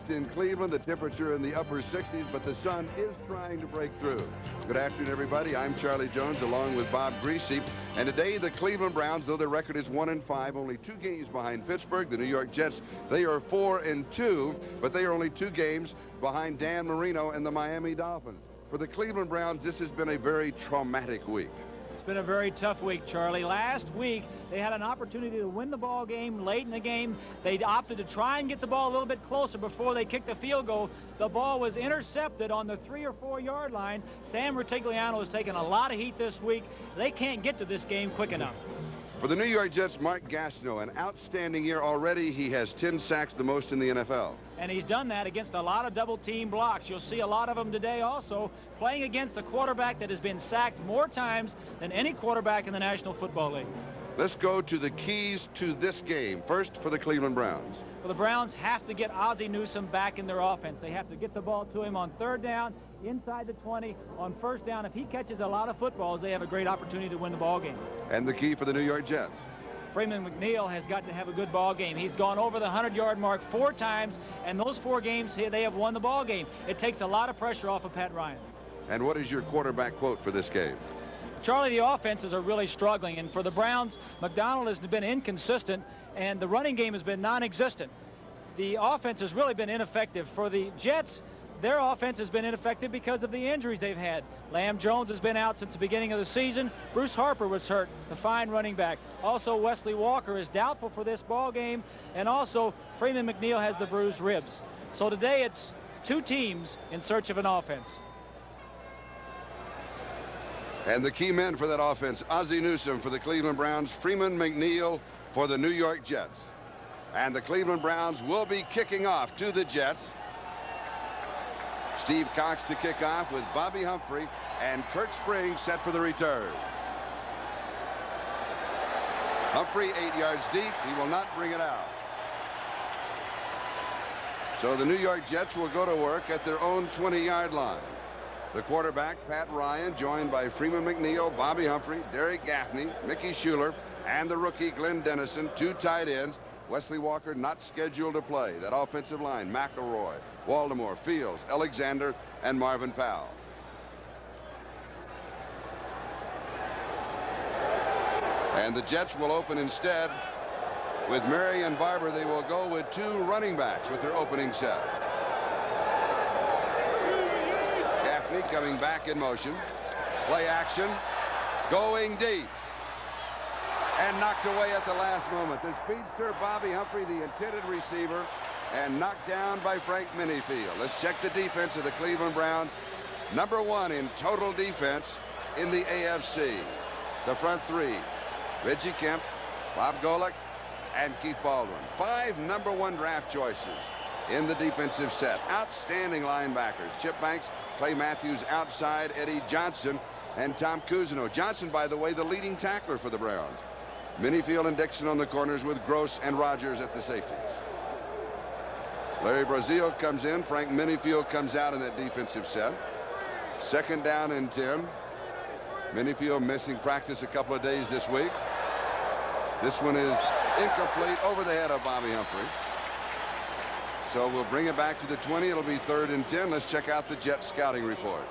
West in Cleveland. The temperature in the upper 60s, but the sun is trying to break through. Good afternoon, everybody. I'm Charlie Jones along with Bob Griese. And today, the Cleveland Browns, though their record is 1-5, only 2 games behind Pittsburgh. The New York Jets, they are 4-2, but they are only 2 games behind Dan Marino and the Miami Dolphins. For the Cleveland Browns, this has been a very traumatic week. It's been a very tough week, Charlie. Last week, they had an opportunity to win the ball game late in the game. They opted to try and get the ball a little bit closer before they kicked the field goal. The ball was intercepted on the 3 or 4 yard line. Sam Rutigliano has taken a lot of heat this week. They can't get to this game quick enough. For the New York Jets, Mark Gastineau, an outstanding year already. He has 10 sacks, the most in the NFL. And he's done that against a lot of double-team blocks. You'll see a lot of them today also, playing against a quarterback that has been sacked more times than any quarterback in the National Football League. Let's go to the keys to this game. First, for the Cleveland Browns. Well, the Browns have to get Ozzie Newsome back in their offense. They have to get the ball to him on 3rd down, inside the 20, on 1st down. If he catches a lot of footballs, they have a great opportunity to win the ball game. And the key for the New York Jets. Freeman McNeil has got to have a good ball game. He's gone over the 100-yard mark 4 times, and those 4 games, they have won the ball game. It takes a lot of pressure off of Pat Ryan. And what is your quarterback quote for this game? Charlie, the offenses are really struggling, and for the Browns, McDonald has been inconsistent, and the running game has been non-existent. The offense has really been ineffective. For the Jets, their offense has been ineffective because of the injuries they've had. Lamb Jones has been out since the beginning of the season. Bruce Harper was hurt, the fine running back. Also, Wesley Walker is doubtful for this ball game, and also Freeman McNeil has the bruised ribs. So today it's 2 teams in search of an offense. And the key men for that offense, Ozzie Newsome for the Cleveland Browns, Freeman McNeil for the New York Jets. And the Cleveland Browns will be kicking off to the Jets. Steve Cox to kick off with Bobby Humphrey and Kurt Springs set for the return. Humphrey 8 yards deep. He will not bring it out. So the New York Jets will go to work at their own 20-yard line. The quarterback, Pat Ryan, joined by Freeman McNeil, Bobby Humphrey, Derek Gaffney, Mickey Schuler, and the rookie Glenn Dennison, 2 tight ends. Wesley Walker not scheduled to play. That offensive line, McElroy, Waldemore, Fields, Alexander, and Marvin Powell. And the Jets will open instead with Marion Barber. They will go with 2 running backs with their opening set. Gaffney coming back in motion. Play action. Going deep. And knocked away at the last moment. The speedster Bobby Humphrey, the intended receiver, and knocked down by Frank Minifield. Let's check the defense of the Cleveland Browns. Number 1 in total defense in the AFC. The front 3, Reggie Kemp, Bob Golick, and Keith Baldwin. 5 number 1 draft choices in the defensive set. Outstanding linebackers. Chip Banks, Clay Matthews outside, Eddie Johnson, and Tom Cousineau. Johnson, by the way, the leading tackler for the Browns. Minifield and Dixon on the corners with Gross and Rogers at the safeties. Larry Brazil comes in. Frank Minifield comes out in that defensive set. 2nd down and 10. Minifield missing practice a couple of days this week. This one is incomplete, over the head of Bobby Humphrey. So we'll bring it back to the 20. It'll be 3rd and 10. Let's check out the Jets scouting report.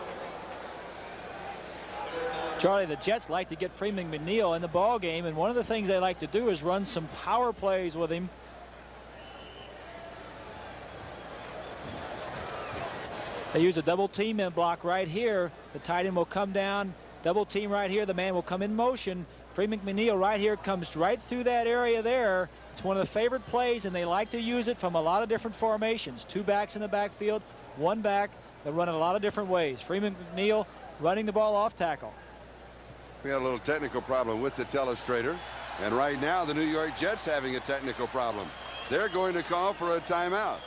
Charlie, the Jets like to get Freeman McNeil in the ball game, and one of the things they like to do is run some power plays with him. They use a double team in block right here. The tight end will come down, double team right here. The man will come in motion. Freeman McNeil right here comes right through that area there. It's one of the favorite plays, and they like to use it from a lot of different formations. 2 backs in the backfield, 1 back. They run it a lot of different ways. Freeman McNeil running the ball off tackle. We had a little technical problem with the telestrator, and right now the New York Jets having a technical problem. They're going to call for a timeout.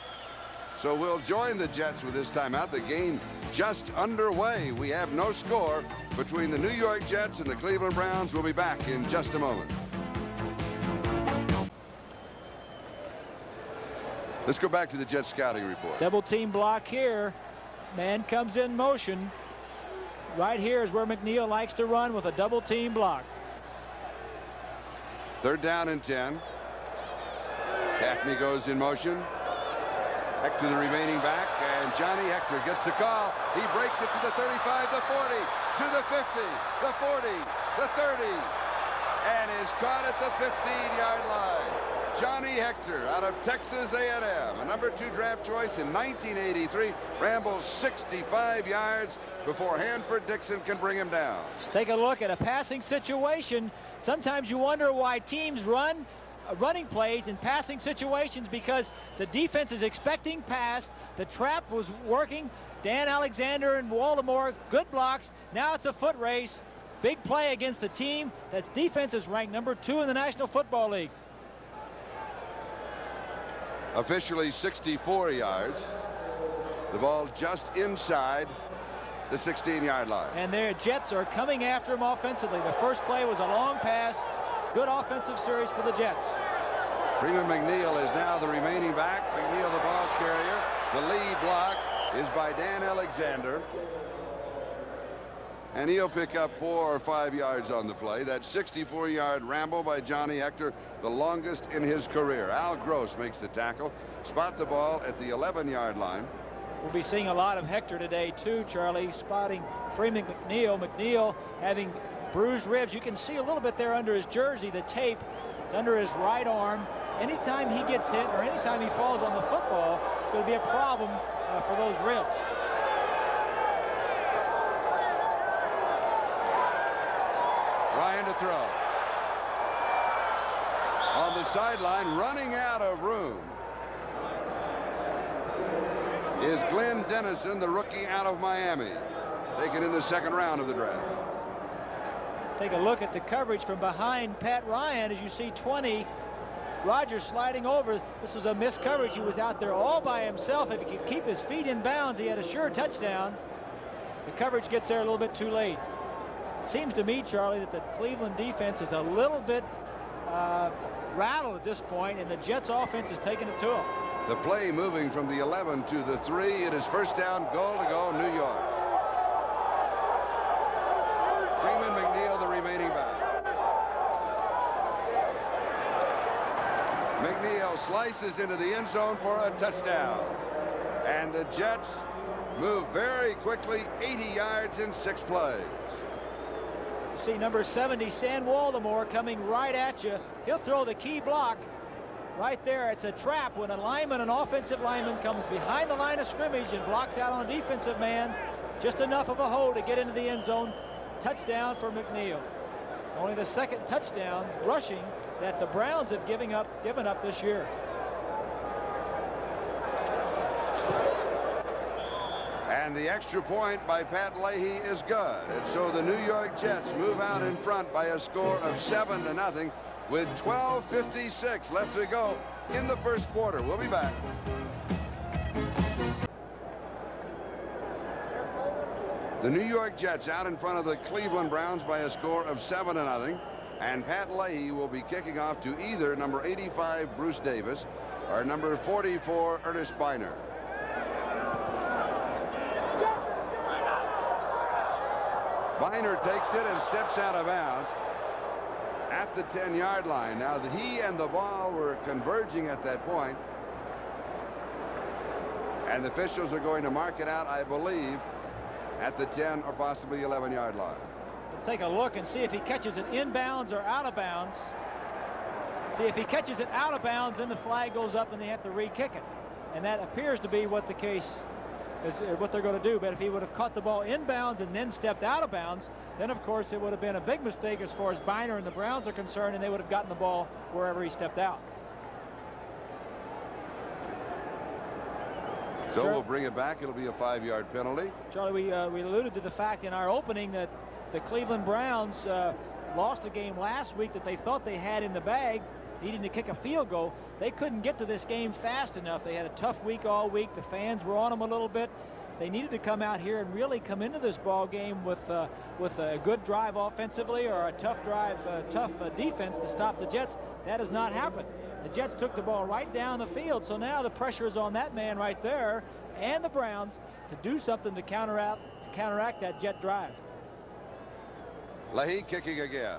So we'll join the Jets with this timeout. The game just underway. We have no score between the New York Jets and the Cleveland Browns. We'll be back in just a moment. Let's go back to the Jets scouting report. Double team block here. Man comes in motion. Right here is where McNeil likes to run with a double team block. 3rd down and 10. Gaffney goes in motion. Back to the remaining back, and Johnny Hector gets the call. He breaks it to the 35, the 40, to the 50, the 40, the 30, and is caught at the 15-yard line. Johnny Hector out of Texas A&M, a number 2 draft choice in 1983, rambles 65 yards before Hanford Dixon can bring him down. Take a look at a passing situation. Sometimes you wonder why teams run running plays in passing situations, because the defense is expecting pass. The trap was working. Dan Alexander and Waldemore, good blocks. Now it's a foot race. Big play against a team that's defense is ranked number 2 in the National Football League. Officially 64 yards. The ball just inside the 16-yard line. And their Jets are coming after him offensively. The first play was a long pass. Good offensive series for the Jets. Freeman McNeil is now the remaining back. McNeil the ball carrier. The lead block is by Dan Alexander. And he'll pick up 4 or 5 yards on the play. That 64-yard ramble by Johnny Hector, the longest in his career. Al Gross makes the tackle. Spot the ball at the 11-yard line. We'll be seeing a lot of Hector today too, Charlie, spotting Freeman McNeil. McNeil having bruised ribs. You can see a little bit there under his jersey, the tape. It's under his right arm. Anytime he gets hit or anytime he falls on the football, it's going to be a problem for those ribs. Ryan to throw. On the sideline, running out of room, is Glenn Dennison, the rookie out of Miami, taken in the 2nd round of the draft. Take a look at the coverage from behind Pat Ryan. As you see 20, Rogers sliding over. This was a missed coverage. He was out there all by himself. If he could keep his feet in bounds, he had a sure touchdown. The coverage gets there a little bit too late. Seems to me, Charlie, that the Cleveland defense is a little bit rattled at this point, and the Jets offense is taking it to them. The play moving from the 11 to the 3. It is first down, goal to go, New York. Freeman McNeil, the remaining back. McNeil slices into the end zone for a touchdown. And the Jets move very quickly, 80 yards in 6 plays. You see number 70, Stan Waldemore, coming right at you. He'll throw the key block right there. It's a trap when a lineman, an offensive lineman, comes behind the line of scrimmage and blocks out on a defensive man. Just enough of a hole to get into the end zone. Touchdown for McNeil. Only the 2nd touchdown rushing that the Browns have given up this year. And the extra point by Pat Leahy is good. And so the New York Jets move out in front by a score of 7-0 with 12:56 left to go in the first quarter. We'll be back. The New York Jets out in front of the Cleveland Browns by a score of 7-0. And Pat Leahy will be kicking off to either number 85, Bruce Davis, or number 44, Ernest Biner. Biner takes it and steps out of bounds at the 10-yard line. Now, he and the ball were converging at that point, and the officials are going to mark it out, I believe, at the 10 or possibly 11-yard line. Let's take a look and see if he catches it inbounds or out of bounds. See, if he catches it out of bounds, then the flag goes up and they have to re-kick it. And that appears to be what the case is, what they're going to do. But if he would have caught the ball inbounds and then stepped out of bounds, then of course it would have been a big mistake as far as Biner and the Browns are concerned, and they would have gotten the ball wherever he stepped out. So we'll bring it back. It'll be a 5-yard penalty. Charlie, we alluded to the fact in our opening that the Cleveland Browns lost a game last week that they thought they had in the bag, needing to kick a field goal. They couldn't get to this game fast enough. They had a tough week all week. The fans were on them a little bit. They needed to come out here and really come into this ball game with a good drive offensively or a tough defense to stop the Jets. That has not happened. The Jets took the ball right down the field, so now the pressure is on that man right there and the Browns to do something to counteract that Jet drive. Leahy kicking again.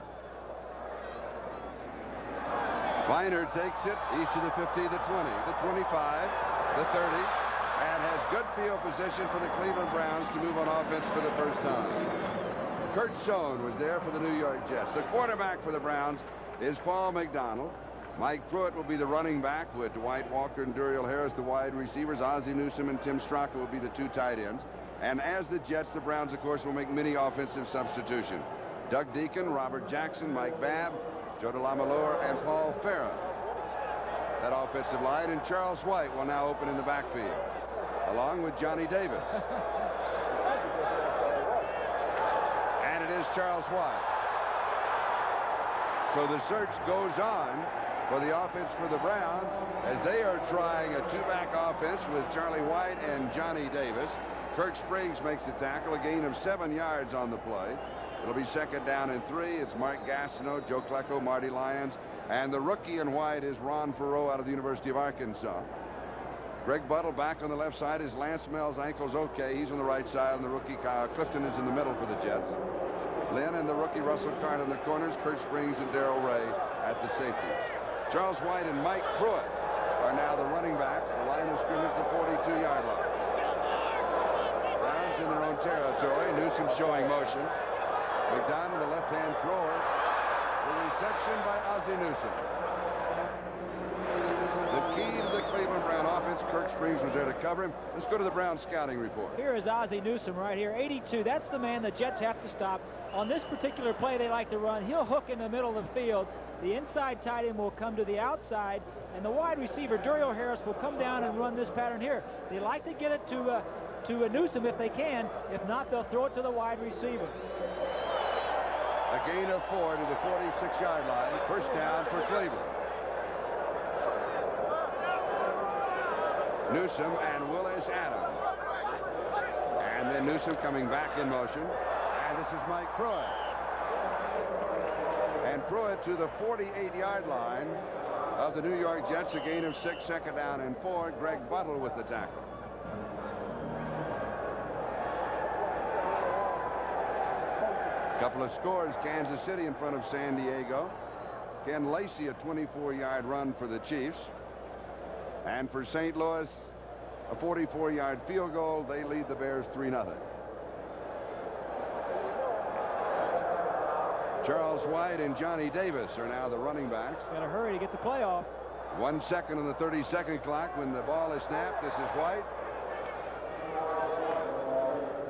Biner takes it. He's to the 50, the 20, the 25, the 30, and has good field position for the Cleveland Browns to move on offense for the first time. Kurt Schoen was there for the New York Jets. The quarterback for the Browns is Paul McDonald. Mike Pruitt will be the running back, with Dwight Walker and Duriel Harris the wide receivers. Ozzie Newsome and Tim Straka will be the two tight ends. And as the Jets, the Browns, of course, will make many offensive substitutions. Doug Deacon, Robert Jackson, Mike Babb, Joe DeLamalure, and Paul Farah. That offensive line, and Charles White will now open in the backfield, along with Johnny Davis. And it is Charles White. So the search goes on for the offense for the Browns as they are trying a two-back offense with Charlie White and Johnny Davis. Kirk Springs makes the tackle, a gain of 7 yards on the play. It'll be second down and 3. It's Mark Gastineau, Joe Klecko, Marty Lyons, and the rookie in white is Ron Farrow out of the University of Arkansas. Greg Buttle back on the left side. Is Lance Mell's ankle's okay. He's on the right side, and the rookie Kyle Clifton is in the middle for the Jets. Lynn and the rookie Russell Card on the corners. Kurt Springs and Darrell Ray at the safeties. Charles White and Mike Pruitt are now the running backs. The line of scrimmage, the 42-yard line. Browns in their own territory. Newsome showing motion. McDonald, the left-hand thrower. The reception by Ozzie Newsome. The key to the Cleveland Brown offense. Kirk Springs was there to cover him. Let's go to the Brown scouting report. Here is Ozzie Newsome right here, 82. That's the man the Jets have to stop. On this particular play they like to run, he'll hook in the middle of the field. The inside tight end will come to the outside, and the wide receiver, Duriel Harris, will come down and run this pattern here. They like to get it to Newsome if they can. If not, they'll throw it to the wide receiver. A gain of 4 to the 46-yard line. First down for Cleveland. Newsome and Willis Adams. And then Newsome coming back in motion. And this is Mike Pruitt. And Pruitt to the 48-yard line of the New York Jets. A gain of 6, second down and 4. Greg Buttle with the tackle. Couple of scores. Kansas City in front of San Diego. Ken Lacey, a 24-yard run for the Chiefs. And for St. Louis, a 44-yard field goal. They lead the Bears 3-0. Charles White and Johnny Davis are now the running backs. Got to hurry to get the play off. 1 second on the 30-second clock when the ball is snapped. This is White.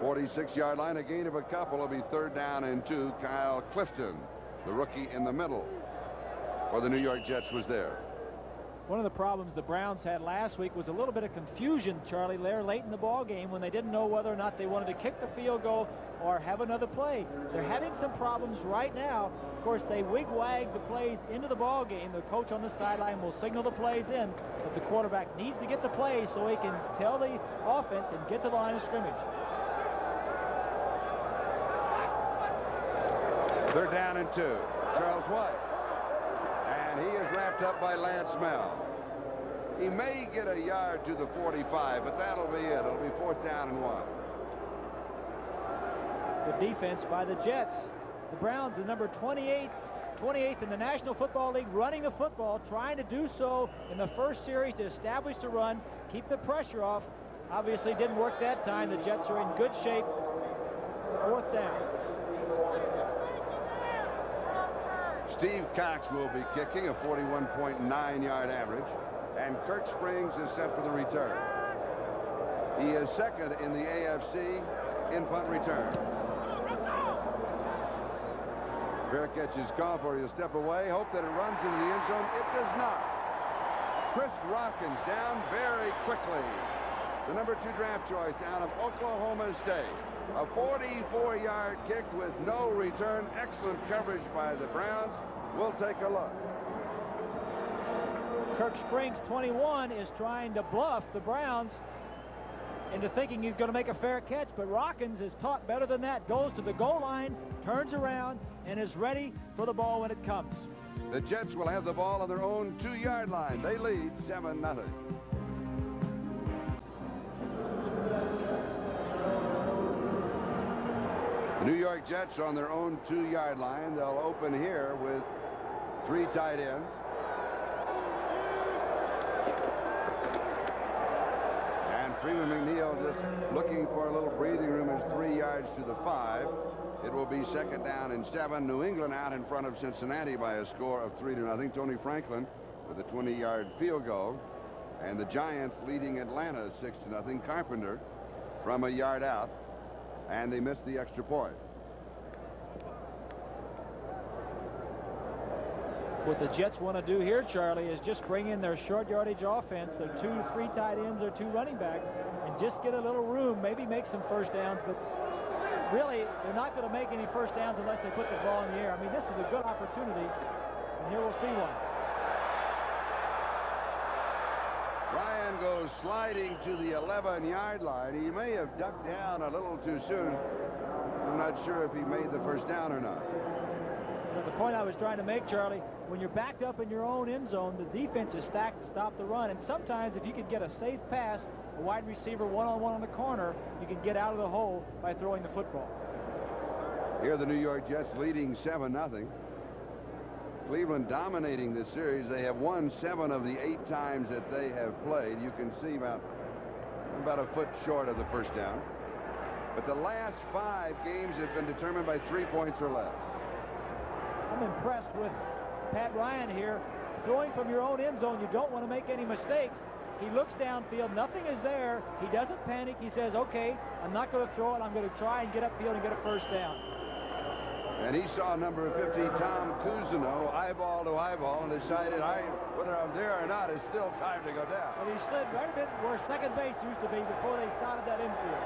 46-yard line, a gain of a couple. It'll be third down and 2. Kyle Clifton, the rookie in the middle for the New York Jets, was there. One of the problems the Browns had last week was a little bit of confusion, Charlie, there late in the ball game when they didn't know whether or not they wanted to kick the field goal or have another play. They're having some problems right now. Of course, they wig-wag the plays into the ball game. The coach on the sideline will signal the plays in, but the quarterback needs to get the plays so he can tell the offense and get to the line of scrimmage. Third down and 2. Charles White. And he is wrapped up by Lance Mell. He may get a yard to the 45, but that'll be it. It'll be fourth down and 1. Good defense by the Jets. The Browns, the number 28th in the National Football League, running the football, trying to do so in the first series to establish the run, keep the pressure off. Obviously didn't work that time. The Jets are in good shape. Fourth down. Steve Cox will be kicking, a 41.9-yard average, and Kirk Springs is set for the return. He is second in the AFC in punt return. Fair catch is called for. He'll step away, hope that it runs into the end zone. It does not. Chris Rockins down very quickly. The number 2 draft choice out of Oklahoma State. A 44-yard kick with no return. Excellent coverage by the Browns. We'll take a look. Kirk Springs, 21, is trying to bluff the Browns into thinking he's going to make a fair catch, but Rockins is taught better than that. Goes to the goal line, turns around, and is ready for the ball when it comes. The Jets will have the ball on their own 2-yard line. They lead 7-0. The New York Jets on their own 2-yard line. They'll open here with 3 tight ends. Freeman McNeil just looking for a little breathing room is 3 yards to the 5. It will be second down and 7. New England out in front of Cincinnati by a score of 3-0. Tony Franklin with a 20-yard field goal. And the Giants leading Atlanta 6-0. Carpenter from a yard out. And they missed the extra point. What the Jets want to do here, Charlie, is just bring in their short yardage offense, their 2-3 tight ends or 2 running backs, and just get a little room, maybe make some first downs. But really, they're not going to make any first downs unless they put the ball in the air. I mean, this is a good opportunity, and here we'll see one. Ryan goes sliding to the 11-yard line. He may have ducked down a little too soon. I'm not sure if he made the first down or not. But the point I was trying to make, Charlie, when you're backed up in your own end zone, the defense is stacked to stop the run. And sometimes if you can get a safe pass, a wide receiver one-on-one on the corner, you can get out of the hole by throwing the football. Here the New York Jets leading 7-0. Cleveland dominating this series. They have won 7 of the 8 times that they have played. You can see about a foot short of the first down. But the last 5 games have been determined by 3 points or less. I'm impressed with Pat Ryan here. Throwing from your own end zone, you don't want to make any mistakes. He looks downfield, nothing is there. He doesn't panic. He says, okay, I'm not going to throw it. I'm going to try and get upfield and get a first down. And he saw number 50, Tom Cousineau, eyeball to eyeball, and decided, whether I'm there or not, it's still time to go down. Well, he slid right a bit where second base used to be before they started that infield.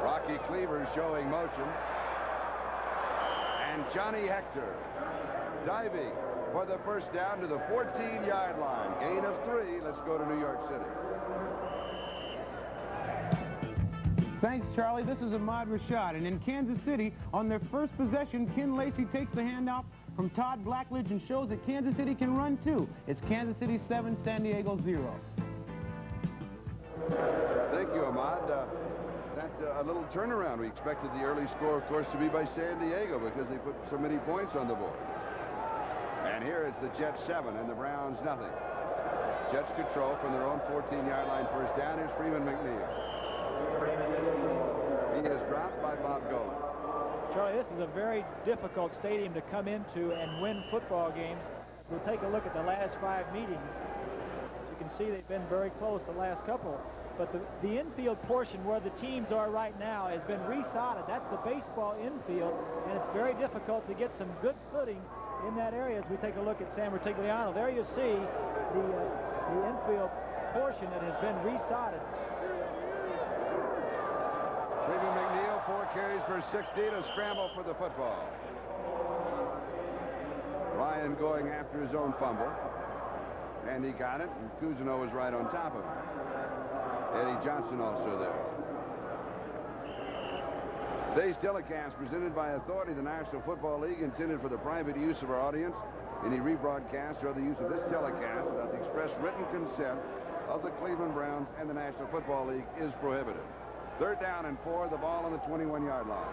Rocky Cleaver showing motion. And Johnny Hector diving for the first down to the 14-yard line. Gain of 3. Let's go to New York City. Thanks, Charlie. This is Ahmad Rashad. And in Kansas City, on their first possession, Ken Lacey takes the handoff from Todd Blackledge and shows that Kansas City can run too. It's Kansas City 7, San Diego 0. Thank you, Ahmad. That's a little turnaround. We expected the early score, of course, to be by San Diego because they put so many points on the board. And here it's the Jets 7 and the Browns nothing. Jets control from their own 14-yard line first down. Here's Freeman McNeil. He is dropped by Bob Golan. Charlie, this is a very difficult stadium to come into and win football games. We'll take a look at the last 5 meetings. You can see they've been very close the last couple. But the infield portion where the teams are right now has been resodded. That's the baseball infield, and it's very difficult to get some good footing in that area as we take a look at San Bertigliano. There you see the infield portion that has been resodded. Freeman McNeil, 4 carries for 60, a scramble for the football. Ryan going after his own fumble. And he got it, and Cousineau was right on top of him. Eddie Johnson also there. Today's telecast presented by authority of the National Football League, intended for the private use of our audience. Any rebroadcast or other use of this telecast without the express written consent of the Cleveland Browns and the National Football League is prohibited. 3rd down and 4, the ball on the 21-yard line.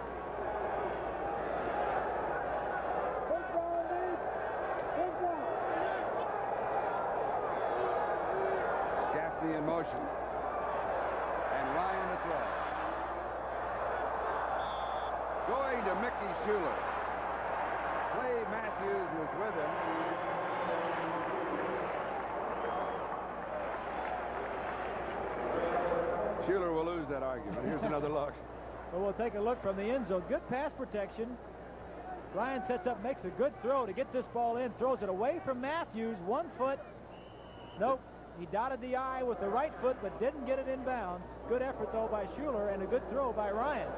Gaffney in motion. And Ryan to throw. Going to Mickey Schuler. Clay Matthews was with him. Schuler will lose that argument. Here's another look. Well, we'll take a look from the end zone. Good pass protection. Ryan sets up, makes a good throw to get this ball in. Throws it away from Matthews. 1 foot. Nope. He dotted the I with the right foot, but didn't get it in bounds. Good effort, though, by Schuler, and a good throw by Ryan.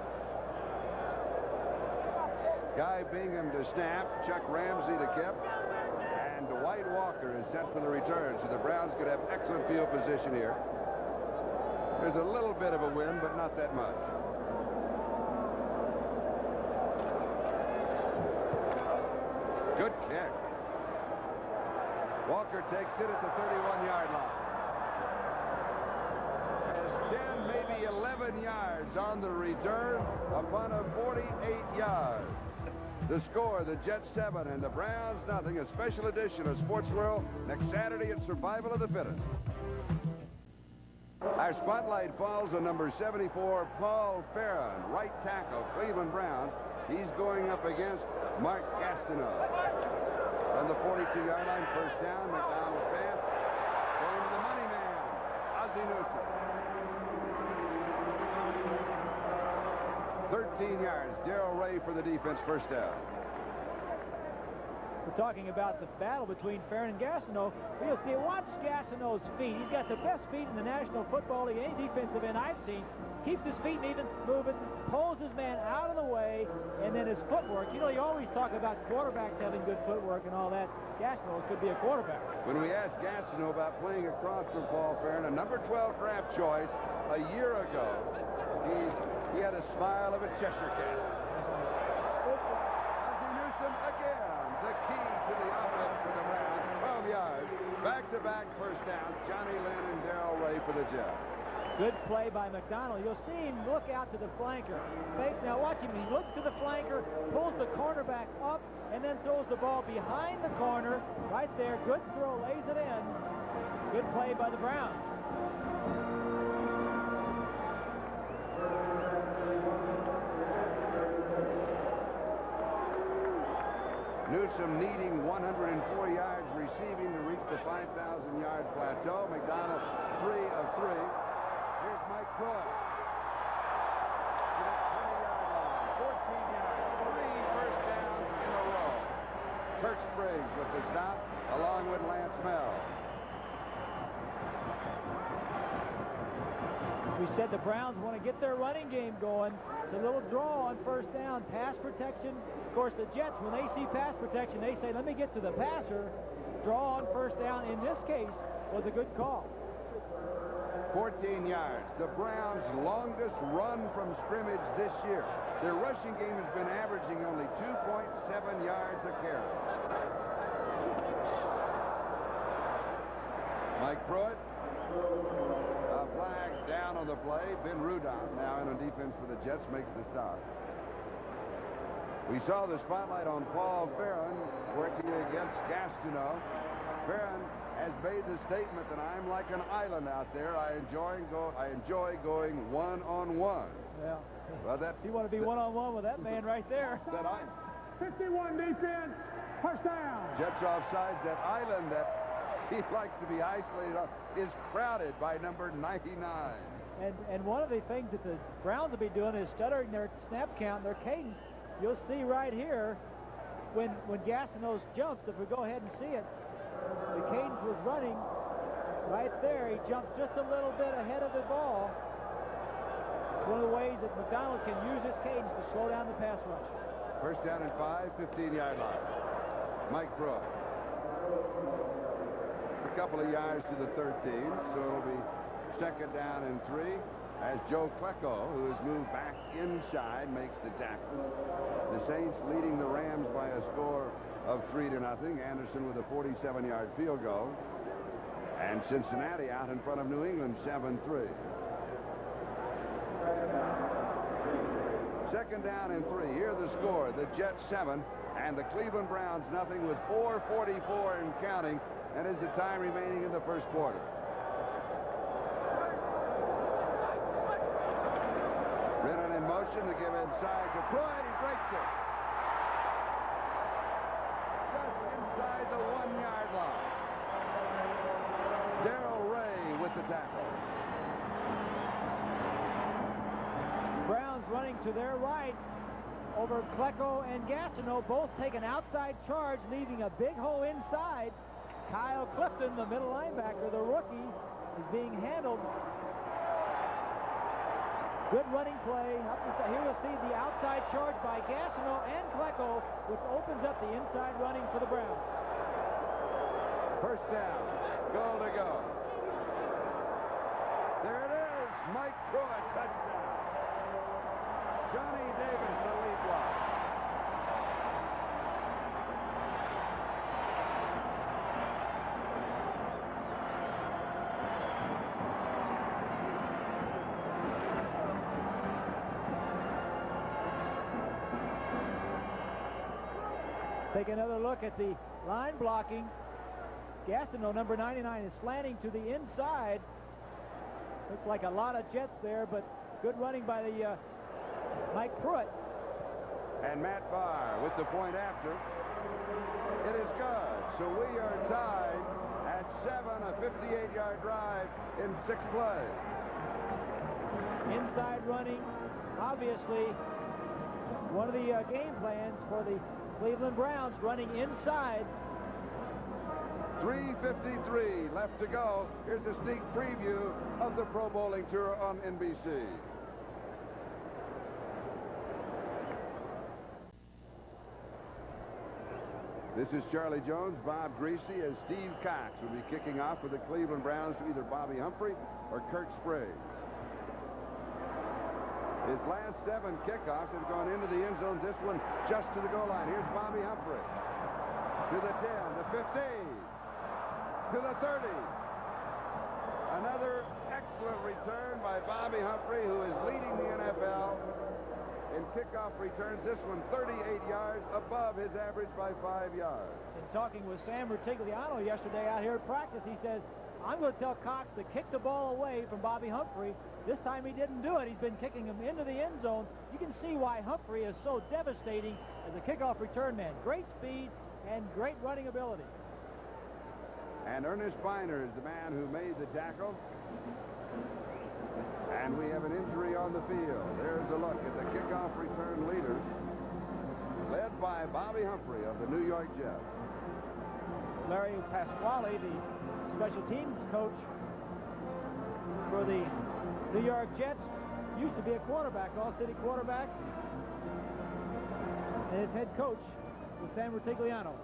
Guy Bingham to snap. Chuck Ramsey to Kip. And Dwight Walker is set for the return. So the Browns could have excellent field position here. There's a little bit of a wind, but not that much. Good kick. Walker takes it at the 31-yard line. Has 10, maybe 11 yards on the return upon a 48 yards. The score, the Jets 7 and the Browns nothing. A special edition of Sports World next Saturday at Survival of the Fittest. Our spotlight falls on number 74, Paul Farron, right tackle, Cleveland Browns. He's going up against Mark Gastineau. On the 42-yard line, first down, McDonald pass. Going to the money man, Ozzie Newsome. 13 yards, Darrell Ray for the defense, first down. We're talking about the battle between Farron and Gastineau. You'll see, watch Gastineau's feet. He's got the best feet in the National Football League, any defensive end I've seen. Keeps his feet moving, pulls his man out of the way, and then his footwork. You know, you always talk about quarterbacks having good footwork and all that. Gastineau could be a quarterback. When we asked Gastineau about playing across from Paul Farron, a number 12 draft choice a year ago, he had a smile of a Cheshire cat. Ozzie Newsome again. The key to the offense for the Browns, 12 yards. Back-to-back first downs. Johnny Lynn and Darrell Ray for the Jets. Good play by McDonald. You'll see him look out to the flanker. Fakes. Now watch him. He looks to the flanker, pulls the cornerback up, and then throws the ball behind the corner. Right there. Good throw. Lays it in. Good play by the Browns. Newsome needing 104 yards receiving to reach the 5,000-yard plateau. McDonald 3 of 3. Here's Mike Pruitt. To the 20-yard line. 14 yards. 3 first downs in a row. Kirk Spriggs with the stop, along with Lance Mel. We said the Browns want to get their running game going. It's a little draw on first down. Pass protection. Of course, the Jets, when they see pass protection, they say, let me get to the passer. Draw on first down, in this case, was a good call. 14 yards. The Browns' longest run from scrimmage this year. Their rushing game has been averaging only 2.7 yards a carry. Mike Pruitt. A flag down on the play. Ben Rudolph now in on defense for the Jets makes the stop. We saw the spotlight on Paul Farron working against Gastineau. Farron has made the statement that I'm like an island out there. I enjoy going one-on-one. Yeah. Well, you want to be one-on-one with that man right there. That island. 51 defense, first down. Jets offsides. That island that he likes to be isolated on is crowded by number 99. And one of the things that the Browns will be doing is stuttering their snap count, their cadence. You'll see right here when Gastineau's jumps, if we go ahead and see it, the cadence was running right there. He jumped just a little bit ahead of the ball. One of the ways that McDonald can use his cadence to slow down the pass rush. First down and 5, 15-yard line. Mike Pruitt. A couple of yards to the 13, so it'll be second down and 3 as Joe Klecko, who has moved back inside, makes the tackle. The Saints leading the Rams by a score of 3-0. Anderson with a 47-yard field goal. And Cincinnati out in front of New England 7-3. Second down and 3. Here the score. The Jets 7 and the Cleveland Browns nothing with 4:44 and counting. And is the time remaining in the first quarter. Brennan in motion to give inside to Pruitt. He breaks it. Just inside the 1-yard line. Darrell Ray with the tackle. Browns running to their right over Klecko and Gastineau, both take an outside charge, leaving a big hole inside. Kyle Clifton, the middle linebacker, the rookie, is being handled. Good running play. Here we'll see the outside charge by Gastineau and Klecko, which opens up the inside running for the Browns. First down. Goal to go. There it is. Mike Pruitt, touchdown. Johnny Davis, the lead block. Take another look at the line blocking. Gastineau, number 99, is slanting to the inside. Looks like a lot of Jets there, but good running by the Mike Pruitt. And Matt Barr with the point after. It is good. So we are tied at 7, a 58-yard drive in 6 plays. Inside running, obviously, one of the game plans for the Cleveland Browns, running inside. 3:53 left to go. Here's a sneak preview of the Pro Bowling Tour on NBC. This is Charlie Jones, Bob Griese, as Steve Cox will be kicking off for the Cleveland Browns to either Bobby Humphrey or Kirk Sprague. His last 7 kickoffs have gone into the end zone. This one just to the goal line. Here's Bobby Humphrey. To the 10, the 15, to the 30. Another excellent return by Bobby Humphrey, who is leading the NFL in kickoff returns. This one 38 yards above his average by 5 yards. In talking with Sam Rutigliano yesterday out here at practice, he says, I'm going to tell Cox to kick the ball away from Bobby Humphrey. This time he didn't do it. He's been kicking him into the end zone. You can see why Humphrey is so devastating as a kickoff return man. Great speed and great running ability. And Ernest Biner is the man who made the tackle. And we have an injury on the field. There's a look at the kickoff return leaders, led by Bobby Humphrey of the New York Jets. Larry Pasquale, the special teams coach for the New York Jets, used to be a quarterback, all-city quarterback. And his head coach was Sam Rutigliano.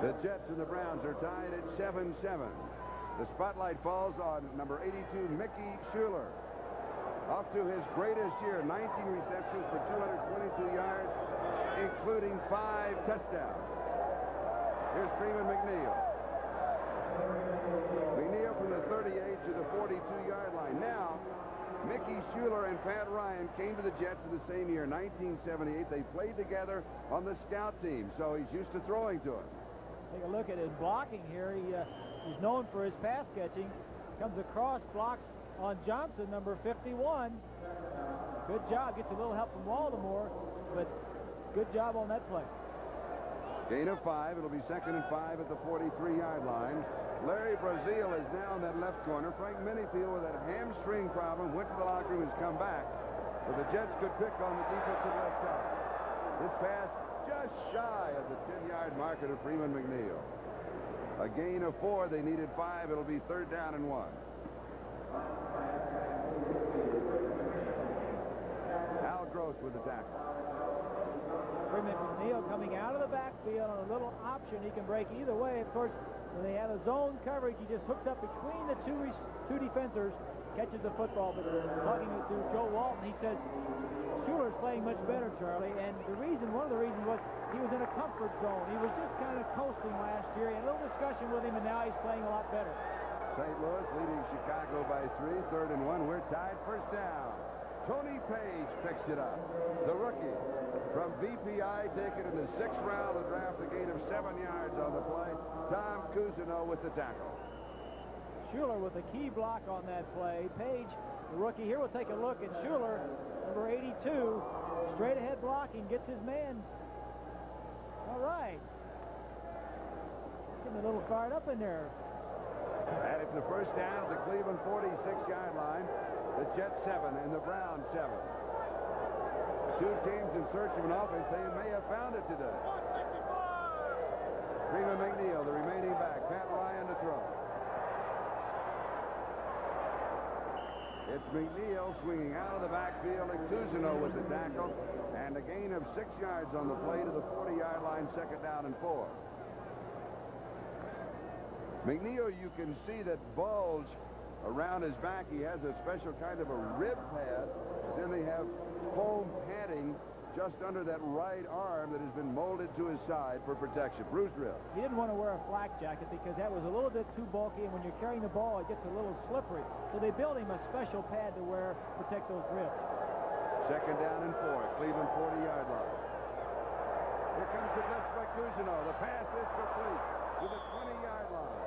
The Jets and the Browns are tied at 7-7. The spotlight falls on number 82, Mickey Schuler. Off to his greatest year, 19 receptions for 222 yards, including 5 touchdowns. Here's Freeman McNeil. McNeil from the 38 to the 42-yard line. Now, Mickey Schuler and Pat Ryan came to the Jets in the same year, 1978. They played together on the scout team, so he's used to throwing to him. Take a look at his blocking here. He's known for his pass catching. Comes across, blocks on Johnson, number 51. Good job. Gets a little help from Baltimore, but good job on that play. Gain of 5. It'll be 2nd and 5 at the 43-yard line. Larry Brazil is now in that left corner. Frank Minifield with that hamstring problem went to the locker room, has come back. But the Jets could pick on the defensive left side. This pass just shy of the 10-yard marker to Freeman McNeil. A gain of 4. They needed 5. It'll be 3rd down and 1. Al Gross with the tackle. Freeman McNeil coming out of the backfield on a little option. He can break either way. Of course, when they had a zone coverage, he just hooked up between the two defenders, catches the football. But talking to Joe Walton, he says, Schuler's playing much better, Charlie, and one of the reasons was he was in a comfort zone. He was just kind of coasting last year. He had a little discussion with him, and now he's playing a lot better. St. Louis leading Chicago by 3, 3rd and 1. We're tied, 1st down. Tony Page picks it up. The rookie from VPI, taken in the 6th round of the draft, a gain of 7 yards on the play. Tom Cousineau with the tackle. Schuler with a key block on that play. Page, the rookie here, will take a look at Schuler, number 82, straight ahead blocking, gets his man. All right. Getting a little fired up in there. And it's the 1st down at the Cleveland 46-yard line. The Jets 7 and the Browns 7. Two teams in search of an offense. They may have found it today. Freeman McNeil, the remaining back. Pat Ryan to throw. It's McNeil swinging out of the backfield, and Cousineau with the tackle, and a gain of 6 yards on the play to the 40-yard line, 2nd down and 4. McNeil, you can see that bulge around his back. He has a special kind of a rib pad. Then they have foam padding just under that right arm that has been molded to his side for protection. Bruce Ribs. He didn't want to wear a flak jacket because that was a little bit too bulky, and when you're carrying the ball, it gets a little slippery. So they built him a special pad to wear, protect those ribs. Second down and 4. Cleveland 40-yard line. Here comes the blitz by Cousineau. The pass is complete to the 20-yard line.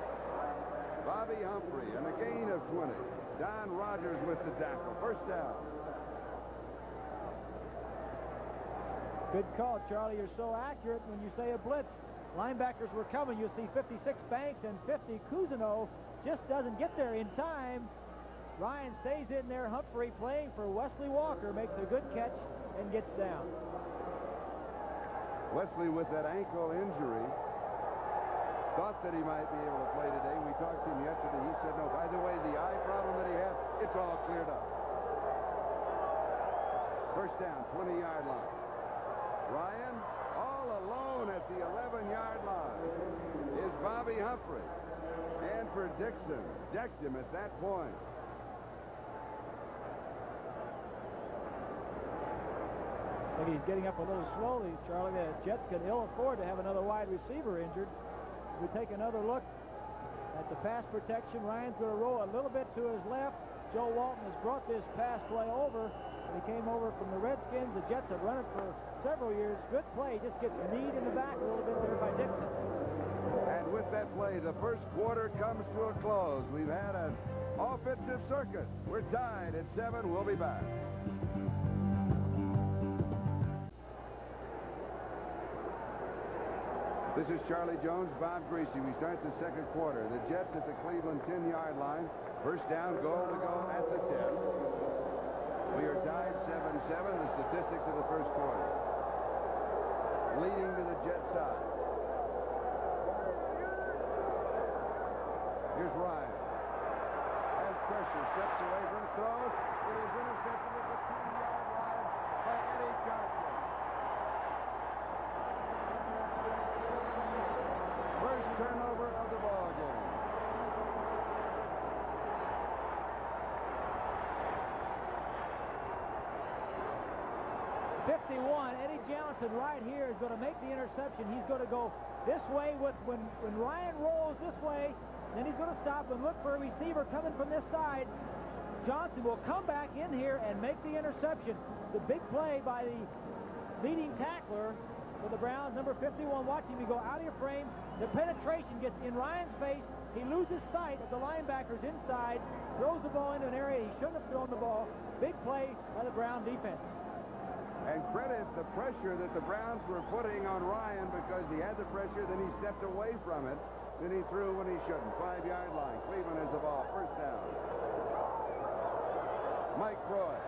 Bobby Humphrey and a gain of 20. Don Rogers with the tackle. First down. Good call, Charlie. You're so accurate when you say a blitz. Linebackers were coming. You see 56 Banks and 50 Cousineau. Just doesn't get there in time. Ryan stays in there. Humphrey playing for Wesley Walker makes a good catch and gets down. Wesley with that ankle injury thought that he might be able to play today. We talked to him yesterday. He said, no, by the way, the eye problem that he had, it's all cleared up. First down, 20-yard line. Ryan, all alone at the 11-yard line, is Bobby Humphrey. And for Dixon, decked him at that point. I think he's getting up a little slowly, Charlie. The Jets can ill afford to have another wide receiver injured. We take another look at the pass protection. Ryan's going to roll a little bit to his left. Joe Walton has brought this pass play over. He came over from the Redskins. The Jets have run it for several years. Good play. Just gets kneed in the back a little bit there by Dixon. And with that play, the first quarter comes to a close. We've had an offensive circuit. We're tied at 7. We'll be back. This is Charlie Jones, Bob Griese. We start the second quarter. The Jets at the Cleveland 10-yard line. First down, goal to go at the 10. We are tied 7-7. The statistics of the first quarter. Leading to the Jet side. Here's Ryan. Has pressure. Steps away from throw. It is intercepted at the 10-yard line by Eddie Johnson. First turnover of the ball game. Eddie Johnson right here is going to make the interception. He's going to go this way with when Ryan rolls this way, then he's going to stop and look for a receiver coming from this side. Johnson will come back in here and make the interception. The big play by the leading tackler for the Browns, number 51. Watch him. You go out of your frame. The penetration gets in Ryan's face. He loses sight of the linebackers inside, throws the ball into an area he shouldn't have thrown the ball. Big play by the Brown defense. And credit the pressure that the Browns were putting on Ryan because he had the pressure, then he stepped away from it, then he threw when he shouldn't. 5-yard line. Cleveland has the ball. First down. Mike Pruitt.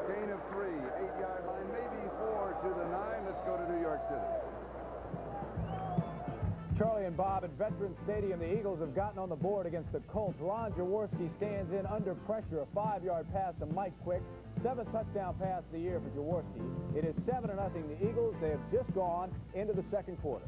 Gain of 3. 8-yard line, maybe 4 to the 9. Let's go to New York City. Charlie and Bob, at Veterans Stadium, the Eagles have gotten on the board against the Colts. Ron Jaworski stands in under pressure. A 5-yard pass to Mike Quick. 7th touchdown pass of the year for Jaworski. It is 7-0. The Eagles, they have just gone into the second quarter.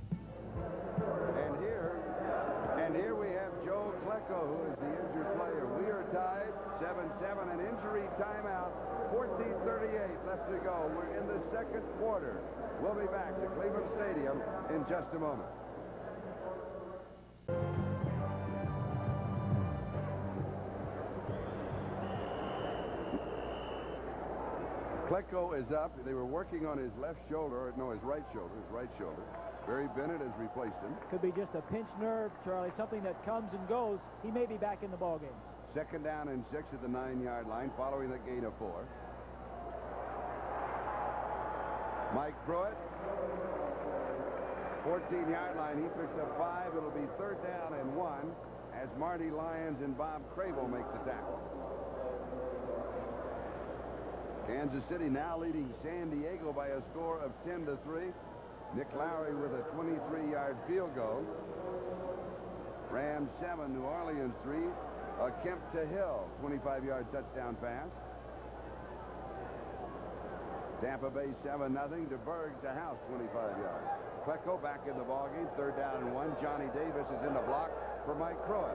And here we have Joe Klecko, who is the injured player. We are tied 7-7, an injury timeout. 14:38 left to go. We're in the second quarter. We'll be back to Cleveland Stadium in just a moment. Klecko is up. They were working on his left shoulder, no, his right shoulder. Barry Bennett has replaced him. Could be just a pinched nerve, Charlie, something that comes and goes. He may be back in the ballgame. Second down and 6 at the 9-yard line, following the gain of 4. Mike Pruitt, 14-yard line. He picks up 5. It'll be third down and 1 as Marty Lyons and Bob Crable make the tackle. Kansas City now leading San Diego by a score of 10-3. Nick Lowry with a 23-yard field goal. Rams 7, New Orleans 3. Kemp to Hill, 25-yard touchdown pass. Tampa Bay 7-0 to Berg to House, 25 yards. Klecko back in the ballgame, third down and 1. Johnny Davis is in the block for Mike Pruitt.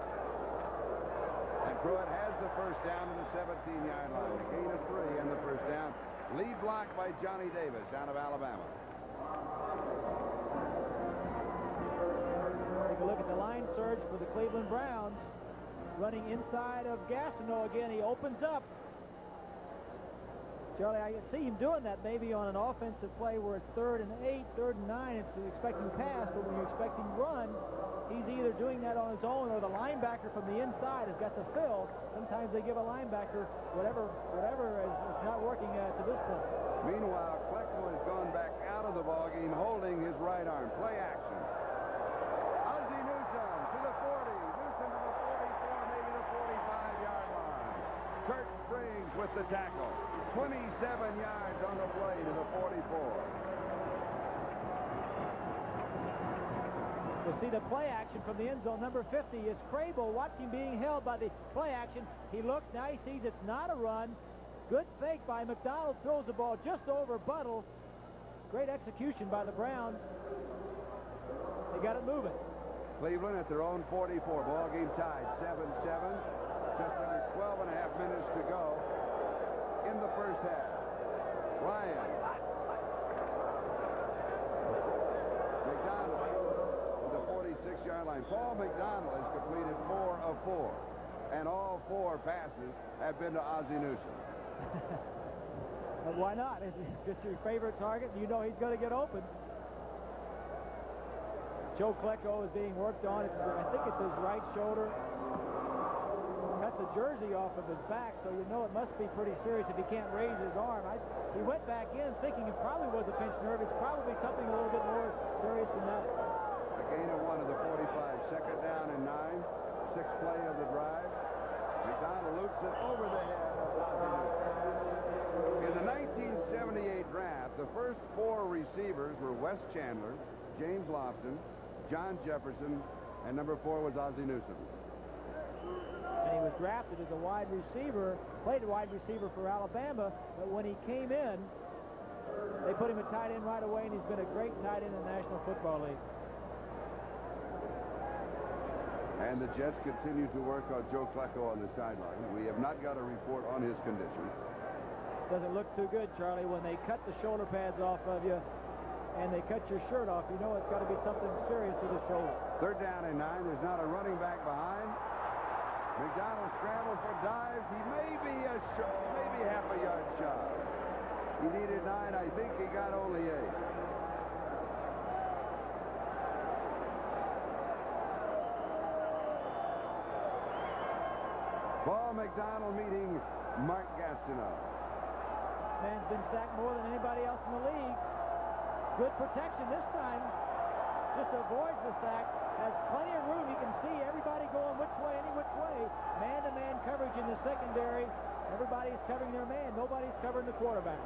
And Pruitt has the first down to the 17-yard line. A gain of 3 and the first down. Lead block by Johnny Davis out of Alabama. Take a look at the line surge for the Cleveland Browns. Running inside of Gastineau again. He opens up. Charlie, I can see him doing that maybe on an offensive play where it's 3rd and 8, 3rd and 9. It's expecting pass, but when you're expecting run, he's either doing that on his own or the linebacker from the inside has got the fill. Sometimes they give a linebacker whatever is not working to this point. Meanwhile, Klecko has gone back out of the ballgame holding his right arm. Play action. Ozzie Newsome to the 40. Newsome to the 44, maybe the 45-yard line. Kurt Springs with the tackle. 27 yards on the play to the 44. You'll see the play action from the end zone. Number 50 is Crable. Watch him being held by the play action. He looks, now he sees it's not a run. Good fake by McDonald. Throws the ball just over Buttle. Great execution by the Browns. They got it moving. Cleveland at their own 44. Ball game tied 7-7. Just under 12 and a half minutes to go in the first half. Ryan. McDonald to the 46-yard line. Paul McDonald has completed 4 of 4. And all 4 passes have been to Ozzie Newsome. But why not? It's just your favorite target. You know he's going to get open. Joe Klecko is being worked on. I think it's his right shoulder. Cut the jersey off of his back, so you know it must be pretty serious if he can't raise his arm. He went back in thinking it probably was a pinched nerve. It's probably something a little bit more serious than that. A gain of 1 of the 45. Second down and 9. 6th play of the drive. McDonald loops it over the head of Ozzie Newsome. In the 1978 draft, the first 4 receivers were Wes Chandler, James Lofton, John Jefferson, and number 4 was Ozzie Newsome. And he was drafted as a wide receiver, played a wide receiver for Alabama, but when he came in, they put him at tight end right away, and he's been a great tight end in the National Football League. And the Jets continue to work on Joe Klecko on the sideline. We have not got a report on his condition. Doesn't look too good, Charlie. When they cut the shoulder pads off of you and they cut your shirt off, you know it's got to be something serious with his shoulder. 3rd down and 9. There's not a running back behind. McDonald scrambles for dives. He may be maybe half a yard shy. He needed 9. I think he got only 8. Paul McDonald meeting Mark Gastineau. Man's been sacked more than anybody else in the league. Good protection this time. Just avoids the sack. Has plenty of room. You can see everybody going which way, any which way. Man-to-man coverage in the secondary. Everybody's covering their man. Nobody's covering the quarterback.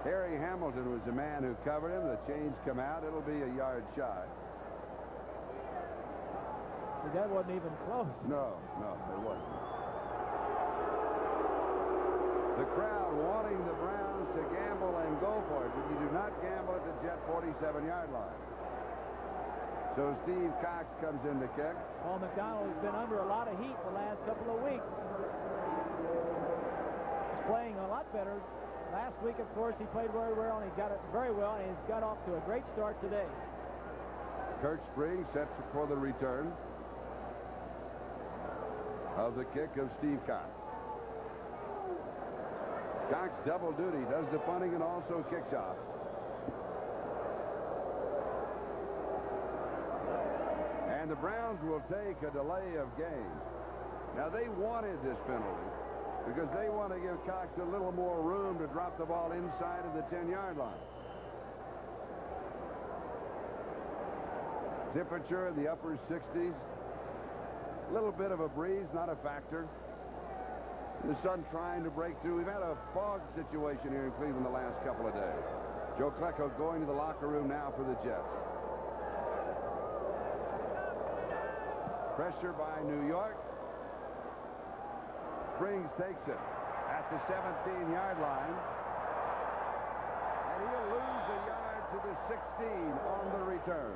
Harry Hamilton was the man who covered him. The chains come out. It'll be a yard shy. See, that wasn't even close. No, it wasn't. The crowd wanting the Browns to gamble and go for it, but you do not gamble at the Jet 47-yard line. So Steve Cox comes in to kick. Paul McDonald has been under a lot of heat the last couple of weeks. He's playing a lot better. Last week, of course, he played very well, and he got it very well, and he's got off to a great start today. Kurt Springs set for the return of the kick of Steve Cox. Cox double duty, does the punting and also kicks off. And the Browns will take a delay of game. Now, they wanted this penalty because they want to give Cox a little more room to drop the ball inside of the 10-yard line. Temperature in the upper 60s. A little bit of a breeze, not a factor. The sun trying to break through. We've had a fog situation here in Cleveland the last couple of days. Joe Klecko going to the locker room now for the Jets. Pressure by New York. Springs takes it at the 17-yard line. And he'll lose a yard to the 16 on the return.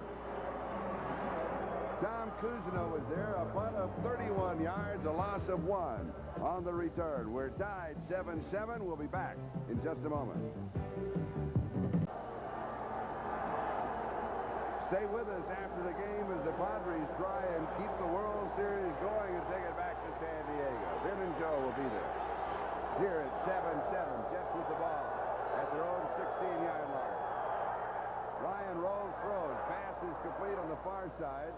Tom Cousineau was there, a punt of 31 yards, a loss of 1 on the return. We're tied 7-7. We'll be back in just a moment. Stay with us after the game as the Padres try and keep the World Series going and take it back to San Diego. Vin and Joe will be there. Here at 7-7, Jets with the ball. at their own 16-yard line. Ryan rolls, throws. Pass is complete on the far side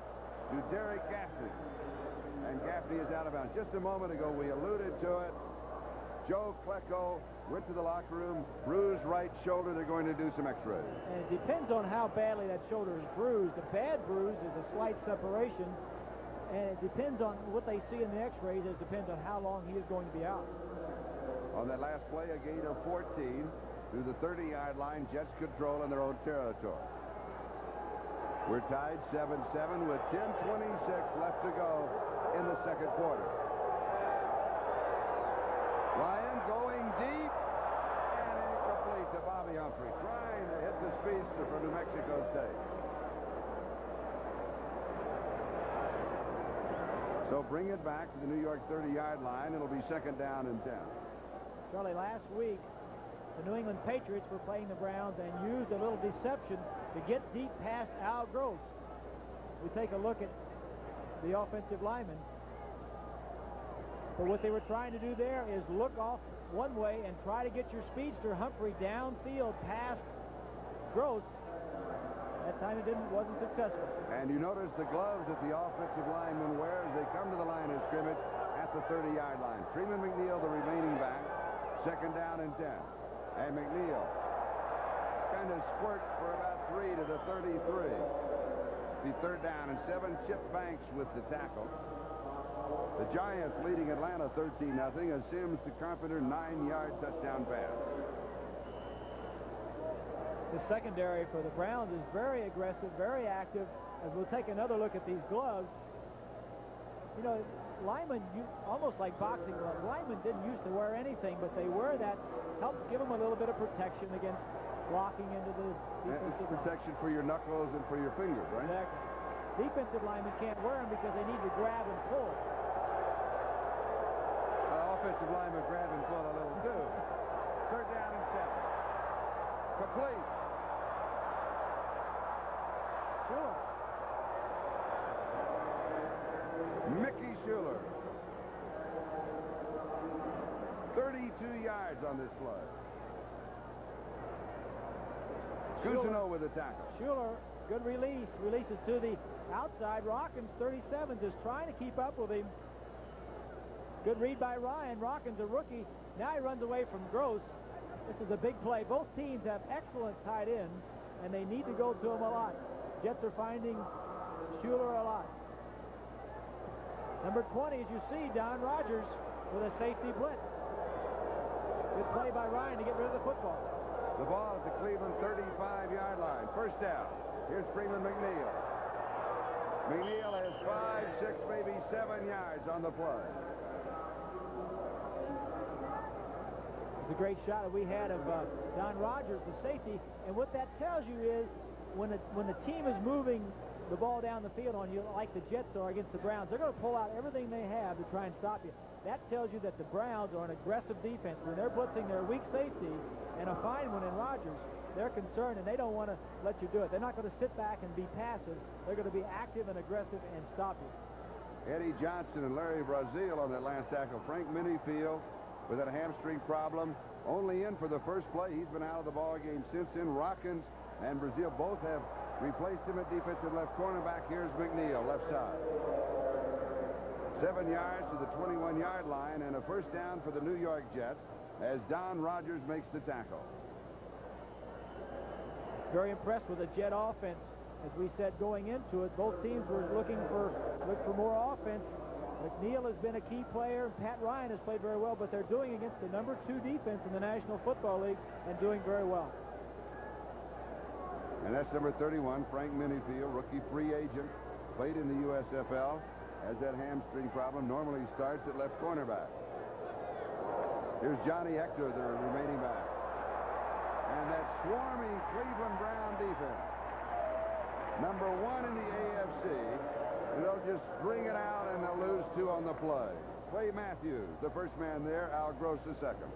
to Derek Gaffney. And Gaffney is out of bounds. Just a moment ago, we alluded to it. Joe Klecko went to the locker room, bruised right shoulder. They're going to do some x-rays. And it depends on how badly that shoulder is bruised. A bad bruise is a slight separation, and it depends on what they see in the x-rays. It depends on how long he is going to be out. On that last play, a gain of 14 to the 30-yard line. Jets control in their own territory. We're tied 7-7 with 10:26 left to go in the second quarter. Ryan going deep and incomplete to Bobby Humphrey, trying to hit the speedster from New Mexico State. So bring it back to the New York 30-yard line. It'll be second down and 10. Charlie, last week, the New England Patriots were playing the Browns and used a little deception to get deep past Al Gross. We take a look at the offensive lineman. But what they were trying to do there is look off one way and try to get your speedster Humphrey downfield past Gross. That time it wasn't successful. And you notice the gloves that the offensive lineman wears. They come to the line of scrimmage at the 30-yard line. Freeman McNeil, the remaining back. Second down and 10. And McNeil kind of squirts for about 3 to the 33. The third down and 7. Chip Banks with the tackle. The Giants leading Atlanta 13-0. A Sims to Carpenter 9-yard touchdown pass. The secondary for the Browns is very aggressive, very active. As we'll take another look at these gloves. You know, linemen, almost like boxing gloves. Linemen didn't used to wear anything, but they wear that. Helps give them a little bit of protection against blocking into the defensive line. Protection for your knuckles and for your fingers, right? Exactly. Defensive linemen can't wear them because they need to grab and pull. Offensive linemen grab and pull a little too. Third down and 7. Complete. Sure. Mickey Schuler. 32 yards on this play. Cousineau with a tackle. Schuler, good release. Releases to the outside. Rockins, 37, just trying to keep up with him. Good read by Ryan. Rockins, a rookie. Now he runs away from Gross. This is a big play. Both teams have excellent tight ends, and they need to go to him a lot. Jets are finding Schuler a lot. Number 20, as you see, Don Rogers with a safety blitz. Good play by Ryan to get rid of the football. The ball at the Cleveland 35-yard line. First down. Here's Freeman McNeil. McNeil has 5, 6, maybe 7 yards on the play. It's a great shot that we had of Don Rogers, the safety. And what that tells you is when the team is moving the ball down the field on you like the Jets are against the Browns, they're going to pull out everything they have to try and stop you. That tells you that the Browns are an aggressive defense. When they're blitzing their weak safety and a fine one in Rogers, they're concerned and they don't want to let you do it. They're not going to sit back and be passive. They're going to be active and aggressive and stop you. Eddie Johnson and Larry Brazil on that last tackle. Frank Minifield with that hamstring problem, only in for the first play. He's been out of the ball game since then. Rockins and Brazil both have replaced him at defensive left cornerback. Here's McNeil, left side. 7 yards to the 21-yard line and a first down for the New York Jets as Don Rogers makes the tackle. Very impressed with the Jet offense. As we said going into it, both teams were looking for more offense. McNeil has been a key player. Pat Ryan has played very well, but they're doing against the number 2 defense in the National Football League and doing very well. And that's number 31, Frank Minifield, rookie free agent, played in the USFL, has that hamstring problem, normally starts at left cornerback. Here's Johnny Hector, the remaining back. And that swarming Cleveland Brown defense, number 1 in the AFC, they'll just string it out and they'll lose 2 on the play. Clay Matthews, the first man there, Al Gross the second.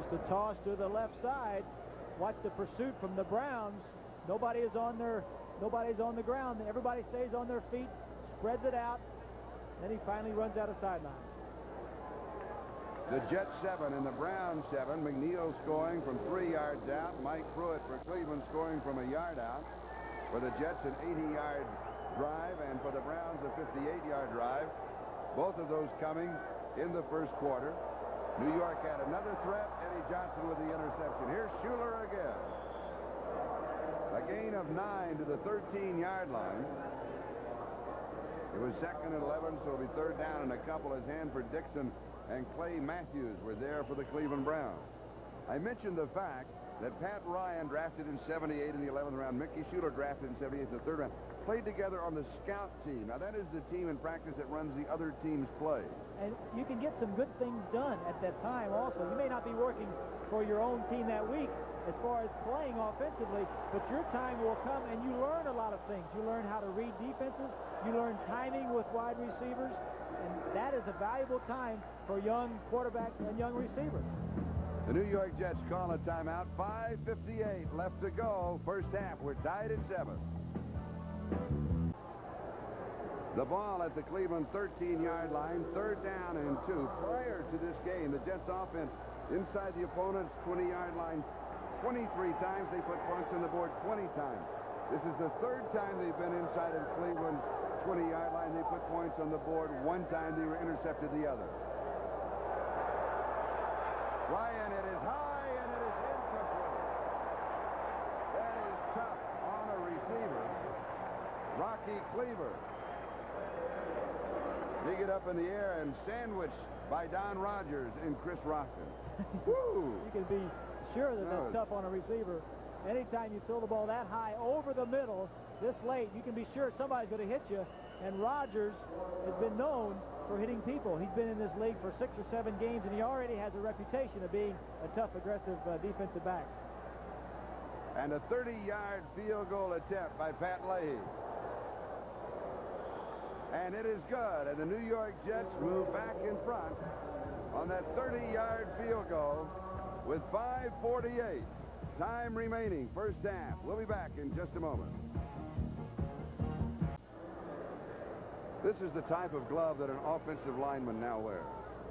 Just a toss to the left side. Watch the pursuit from the Browns. Nobody's on the ground. Everybody stays on their feet, spreads it out. Then he finally runs out of sideline. The Jets 7 and the Browns 7. McNeil scoring from 3 yards out. Mike Pruitt for Cleveland scoring from a yard out. For the Jets, an 80-yard drive, and for the Browns, a 58-yard drive. Both of those coming in the first quarter. New York had another threat. Eddie Johnson with the interception. Here's Schuler again. A gain of 9 to the 13-yard line. It was 2nd and 11, so it'll be 3rd down and a couple as Hanford Dixon and Clay Matthews were there for the Cleveland Browns. I mentioned the fact that Pat Ryan, drafted in 78 in the 11th round, Mickey Schuler, drafted in 78 in the 3rd round, played together on the scout team. Now, that is the team in practice that runs the other team's play. And you can get some good things done at that time also. You may not be working for your own team that week as far as playing offensively, but your time will come and you learn a lot of things. You learn how to read defenses. You learn timing with wide receivers. And that is a valuable time for young quarterbacks and young receivers. The New York Jets call a timeout. 5:58 left to go. First half. We're tied at 7. The ball at the Cleveland 13-yard line. 3rd down and 2. Prior to this game, the Jets offense inside the opponent's 20-yard line 23 times. They put points on the board 20 times. This is the 3rd time they've been inside of Cleveland's 20-yard line. They put points on the board 1 time. They were intercepted the other. Ryan, it is high, and it is incomplete. That is tough on a receiver. Rocky Cleaver. Dig it up in the air and sandwiched by Don Rogers and Chris Rockton. Woo! You can be sure that that's tough on a receiver. Anytime you throw the ball that high over the middle this late, you can be sure somebody's going to hit you. And Rogers has been known for hitting people. He's been in this league for 6 or 7 games, and he already has a reputation of being a tough, aggressive defensive back. And a 30-yard field goal attempt by Pat Leahy. And it is good, and the New York Jets move back in front on that 30-yard field goal with 5:48 time remaining, first half. We'll be back in just a moment. This is the type of glove that an offensive lineman now wears.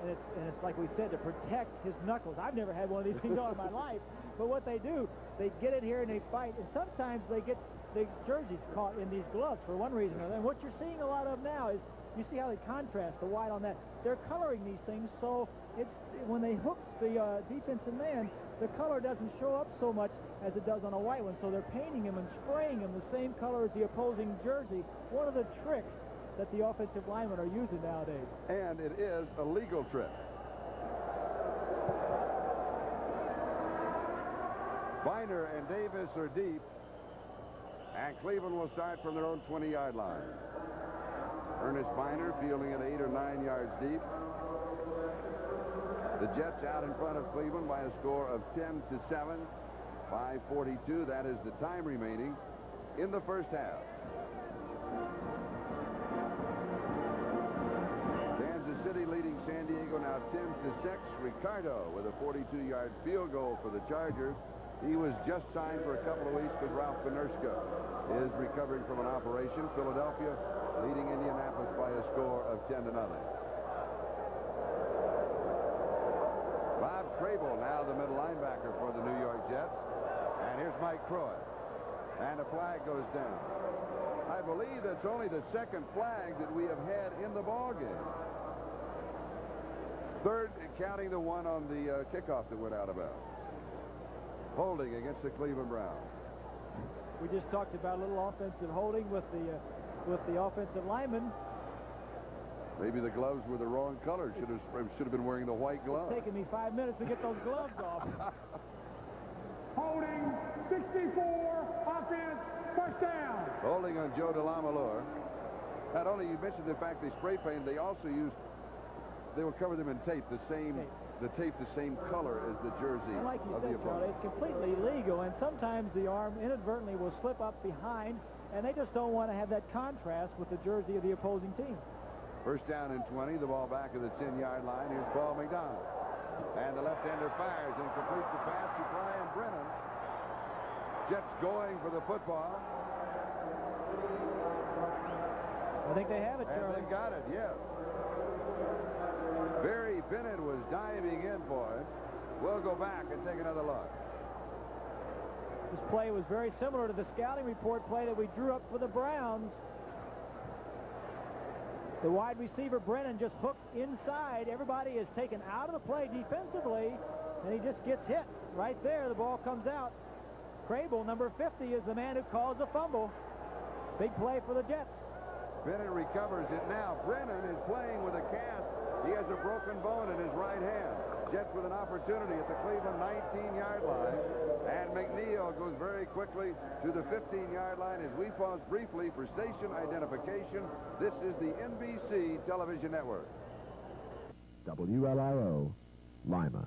And it's like we said, to protect his knuckles. I've never had one of these things on in my life, but what they do, they get in here and they fight, and sometimes they get the jerseys caught in these gloves for one reason or another. And what you're seeing a lot of now is, you see how they contrast the white on that. They're coloring these things so it's when they hook the defensive man, the color doesn't show up so much as it does on a white one. So they're painting him and spraying him the same color as the opposing jersey. One of the tricks that the offensive linemen are using nowadays. And it is a legal trick. Biner and Davis are deep. And Cleveland will start from their own 20-yard line. Ernest Biner fielding at 8 or 9 yards deep. The Jets out in front of Cleveland by a score of 10-7. 5:42. That is the time remaining in the first half. Kansas City leading San Diego now 10-6. Ricardo with a 42-yard field goal for the Chargers. He was just signed for a couple of weeks because Ralph Benerska is recovering from an operation. Philadelphia leading Indianapolis by a score of 10-0. Bob Crable now the middle linebacker for the New York Jets. And here's Mike Pruitt. And a flag goes down. I believe that's only the second flag that we have had in the ball game. Third, counting the one on the kickoff that went out of bounds. Holding against the Cleveland Browns. We just talked about a little offensive holding with the offensive lineman. Maybe the gloves were the wrong color. Should have been wearing the white gloves. It's taken me 5 minutes to get those gloves off. Holding 64, offense, first down. Holding on Joe DeLamalure. Not only you mentioned the fact they spray painted, they also used, they will cover them in tape, the same color as the jersey and like you of the said, Charlie, opponent. it's completely legal, and sometimes the arm inadvertently will slip up behind, and they just don't want to have that contrast with the jersey of the opposing team. First down and 20, the ball back at the 10-yard line. Here's Paul McDonald. And the left-hander fires and completes the pass to Brian Brennan. Jets going for the football. I think they have it, And Charlie. they got it, yes. Barry Bennett was diving in for it. We'll go back and take another look. This play was very similar to the scouting report play that we drew up for the Browns. The wide receiver, Brennan, just hooks inside. Everybody is taken out of the play defensively, and he just gets hit. Right there, the ball comes out. Crable, number 50, is the man who caused the fumble. Big play for the Jets. Bennett recovers it now. Brennan is playing with a cast. He has a broken bone in his right hand. Jets with an opportunity at the Cleveland 19-yard line. And McNeil goes very quickly to the 15-yard line as we pause briefly for station identification. This is the NBC television network. WLRO, Lima.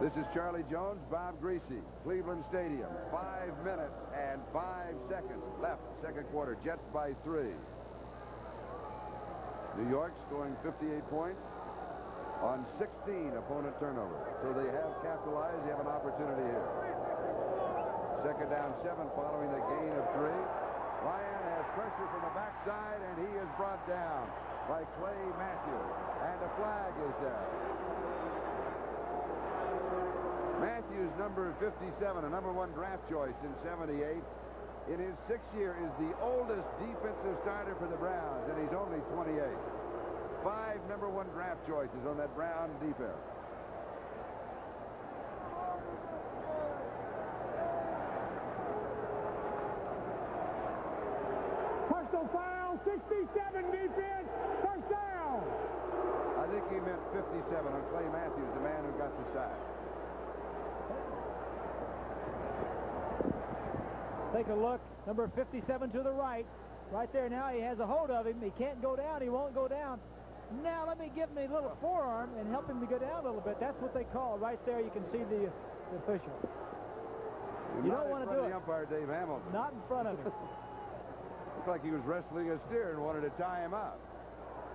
This is Charlie Jones, Bob Griese, Cleveland Stadium. 5 minutes and 5 seconds left, second quarter. Jets by 3. New York scoring 58 points on 16 opponent turnovers. So they have capitalized. They have an opportunity here. Second down 7 following the gain of 3. Ryan has pressure from the backside, and he is brought down by Clay Matthews. And a flag is down. Matthews, number 57, a number 1 draft choice in '78. In his 6th year is the oldest defensive starter for the Browns, and he's only 28. 5 number 1 draft choices on that Brown defense. Personal foul, 67 defense, first down. I think he meant 57 on Clay Matthews, the man who got the sack. Take a look. Number 57 to the right. Right there now. He has a hold of him. He can't go down. He won't go down. Now let me give him a little forearm and help him to go down a little bit. That's what they call. Right there you can see the official. You don't want to do it. The umpire, Dave Hamilton. Not in front of him. Looked like he was wrestling a steer and wanted to tie him up.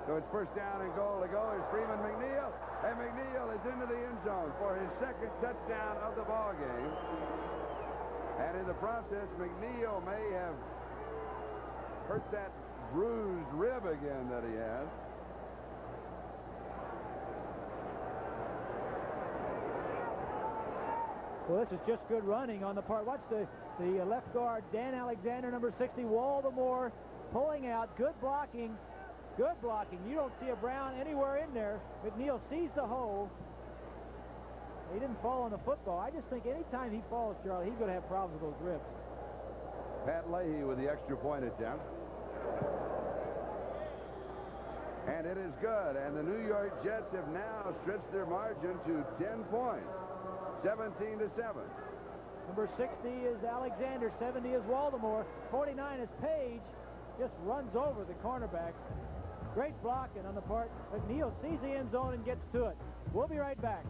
So it's first down and goal to go. Is Freeman McNeil. And McNeil is into the end zone for his second touchdown of the ball game. And in the process, McNeil may have hurt that bruised rib again that he has. Well, this is just good running on the part. Watch the left guard, Dan Alexander, number 60, Waldemore, pulling out. Good blocking. Good blocking. You don't see a Brown anywhere in there. McNeil sees the hole. He didn't fall on the football. I just think anytime he falls, Charlie, he's going to have problems with those ribs. Pat Leahy with the extra point attempt. And it is good. And the New York Jets have now stretched their margin to 10 points. 17-7. Number 60 is Alexander. 70 is Waldemore. 49 is Page. Just runs over the cornerback. Great blocking on the part. McNeil sees the end zone and gets to it. We'll be right back.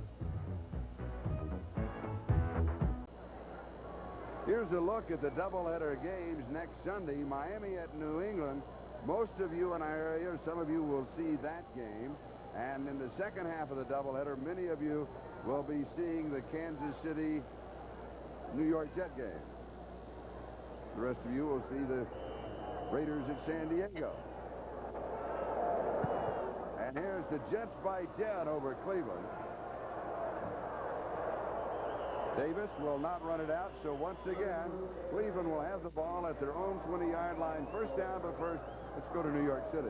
Here's a look at the doubleheader games next Sunday. Miami at New England. Most of you in our area, some of you will see that game. And in the second half of the doubleheader, many of you will be seeing the Kansas City New York Jet game. The rest of you will see the Raiders at San Diego. And here's the Jets by 10 over Cleveland. Davis will not run it out, so once again, Cleveland will have the ball at their own 20-yard line. First down, but first, let's go to New York City.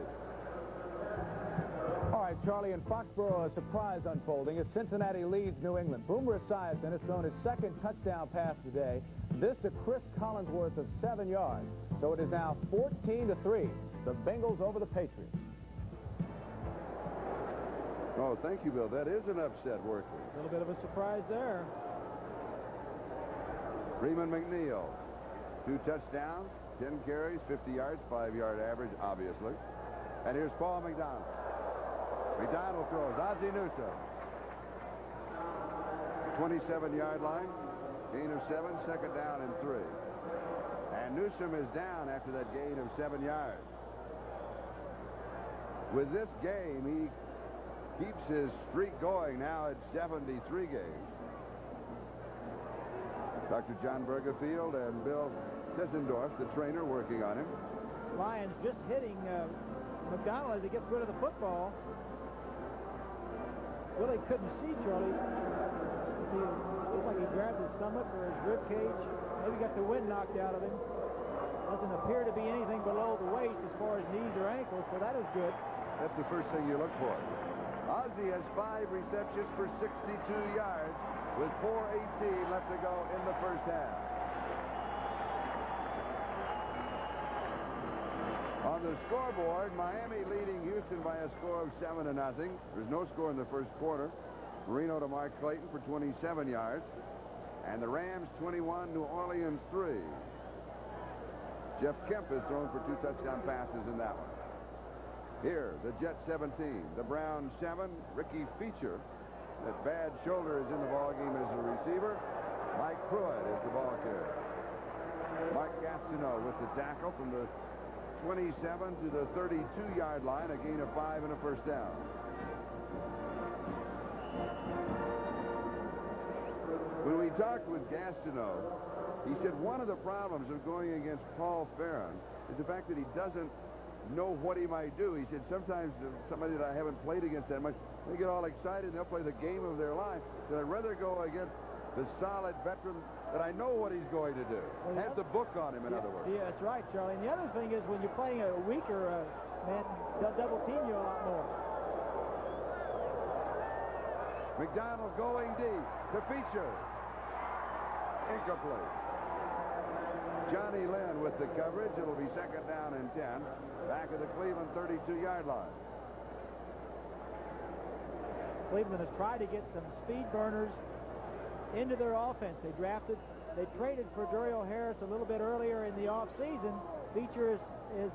All right, Charlie, in Foxborough, a surprise unfolding as Cincinnati leads New England. Boomer Esiason has thrown his second touchdown pass today. This to Chris Collinsworth of 7 yards. So it is now 14-3. The Bengals over the Patriots. Oh, thank you, Bill. That is an upset, Worthley. A little bit of a surprise there. Freeman McNeil, 2 touchdowns, 10 carries, 50 yards, 5-yard average, obviously. And here's Paul McDonald. McDonald throws. Ozzie Newsome. 27-yard line. Gain of 7, second down and 3. And Newsome is down after that gain of 7 yards. With this game, he keeps his streak going now at 73 games. Dr. John Bergefield and Bill Tissendorf, the trainer, working on him. Lions just hitting McDonald, as he gets rid of the football, really couldn't see Charlie. He looked like he grabbed his stomach or his rib cage. Maybe got the wind knocked out of him. Doesn't appear to be anything below the waist as far as knees or ankles, so that is good. That's the first thing you look for. Ozzie has 5 receptions for 62 yards with 4:18 left to go in the first half. On the scoreboard, Miami leading Houston by a score of 7-0. There's no score in the first quarter. Marino to Mark Clayton for 27 yards. And the Rams 21, New Orleans 3. Jeff Kemp has thrown for 2 touchdown passes in that one. Here, the Jets 17, the Browns 7. Ricky Feature, that bad shoulder, is in the ballgame as a receiver. Mike Pruitt is the ball carrier. Mark Gastineau with the tackle from the 27 to the 32-yard line, a gain of 5 and a first down. When we talked with Gastineau, he said one of the problems of going against Paul Farron is the fact that he doesn't know what he might do. He said sometimes somebody that I haven't played against that much, they get all excited and they'll play the game of their life. So I'd rather go against the solid veteran that I know what he's going to do. Well, have the book on him, in other words. Yeah, that's right, Charlie. And the other thing is when you're playing a weaker man, they'll double team you a lot more. McDonald going deep to Feature. Incomplete. Johnny Lynn with the coverage. It'll be 2nd down and 10. Back at the Cleveland 32-yard line. Cleveland has tried to get some speed burners into their offense. They traded for Daryl Harris a little bit earlier in the offseason. Feature is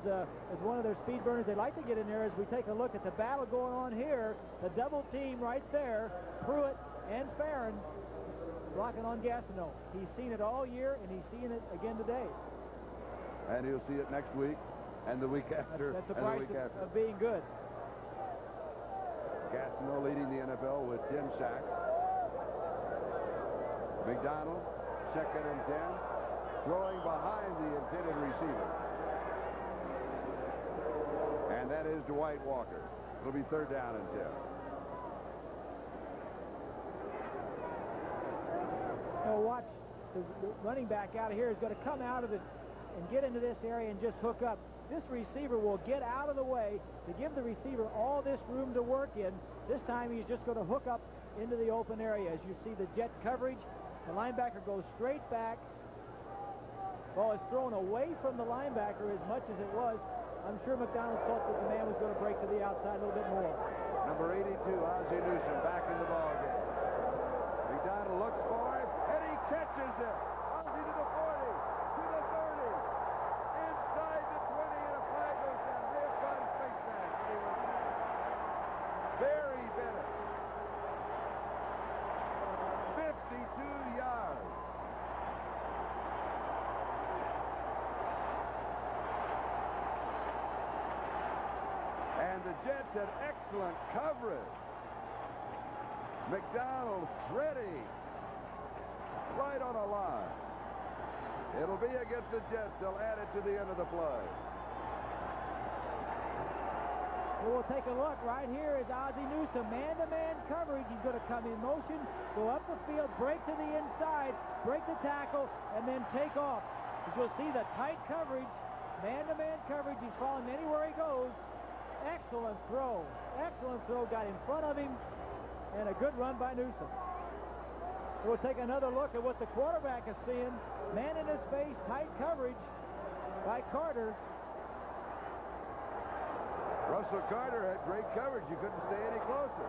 one of their speed burners they'd like to get in there. As we take a look at the battle going on here, the double team right there, Pruitt and Farron blocking on Gastineau. He's seen it all year, and he's seeing it again today. And he'll see it next week and the week after. That's the price of being good. Gastineau leading the NFL with 10 sacks. McDonald, 2nd and 10, throwing behind the intended receiver. And that is Dwight Walker. It'll be 3rd down and 10. Oh, watch. The running back out of here is going to come out of it and get into this area and just hook up. This receiver will get out of the way to give the receiver all this room to work in. This time he's just going to hook up into the open area. As you see the jet coverage, the linebacker goes straight back. Ball is thrown away from the linebacker as much as it was. I'm sure McDonald thought that the man was going to break to the outside a little bit more. Number 82, Ozzie Newsome, back in the ballgame. McDonald looks for it, and he catches it. Ozzie to the 40, to the 30, inside the 20, and a flag goes down. They have gone face mask. Very bitter. 52 yards. And the Jets had excellent coverage. McDonald ready. Right on a line. It'll be against the Jets. They'll add it to the end of the play. We'll take a look. Right here is Ozzie Newsome. Man-to-man coverage. He's going to come in motion, go up the field, break to the inside, break the tackle, and then take off. As you'll see the tight coverage, man-to-man coverage. He's following anywhere he goes. Excellent throw. Excellent throw. Got in front of him. And a good run by Newsome. We'll take another look at what the quarterback is seeing. Man in his face, tight coverage by Carter. Russell Carter had great coverage. You couldn't stay any closer.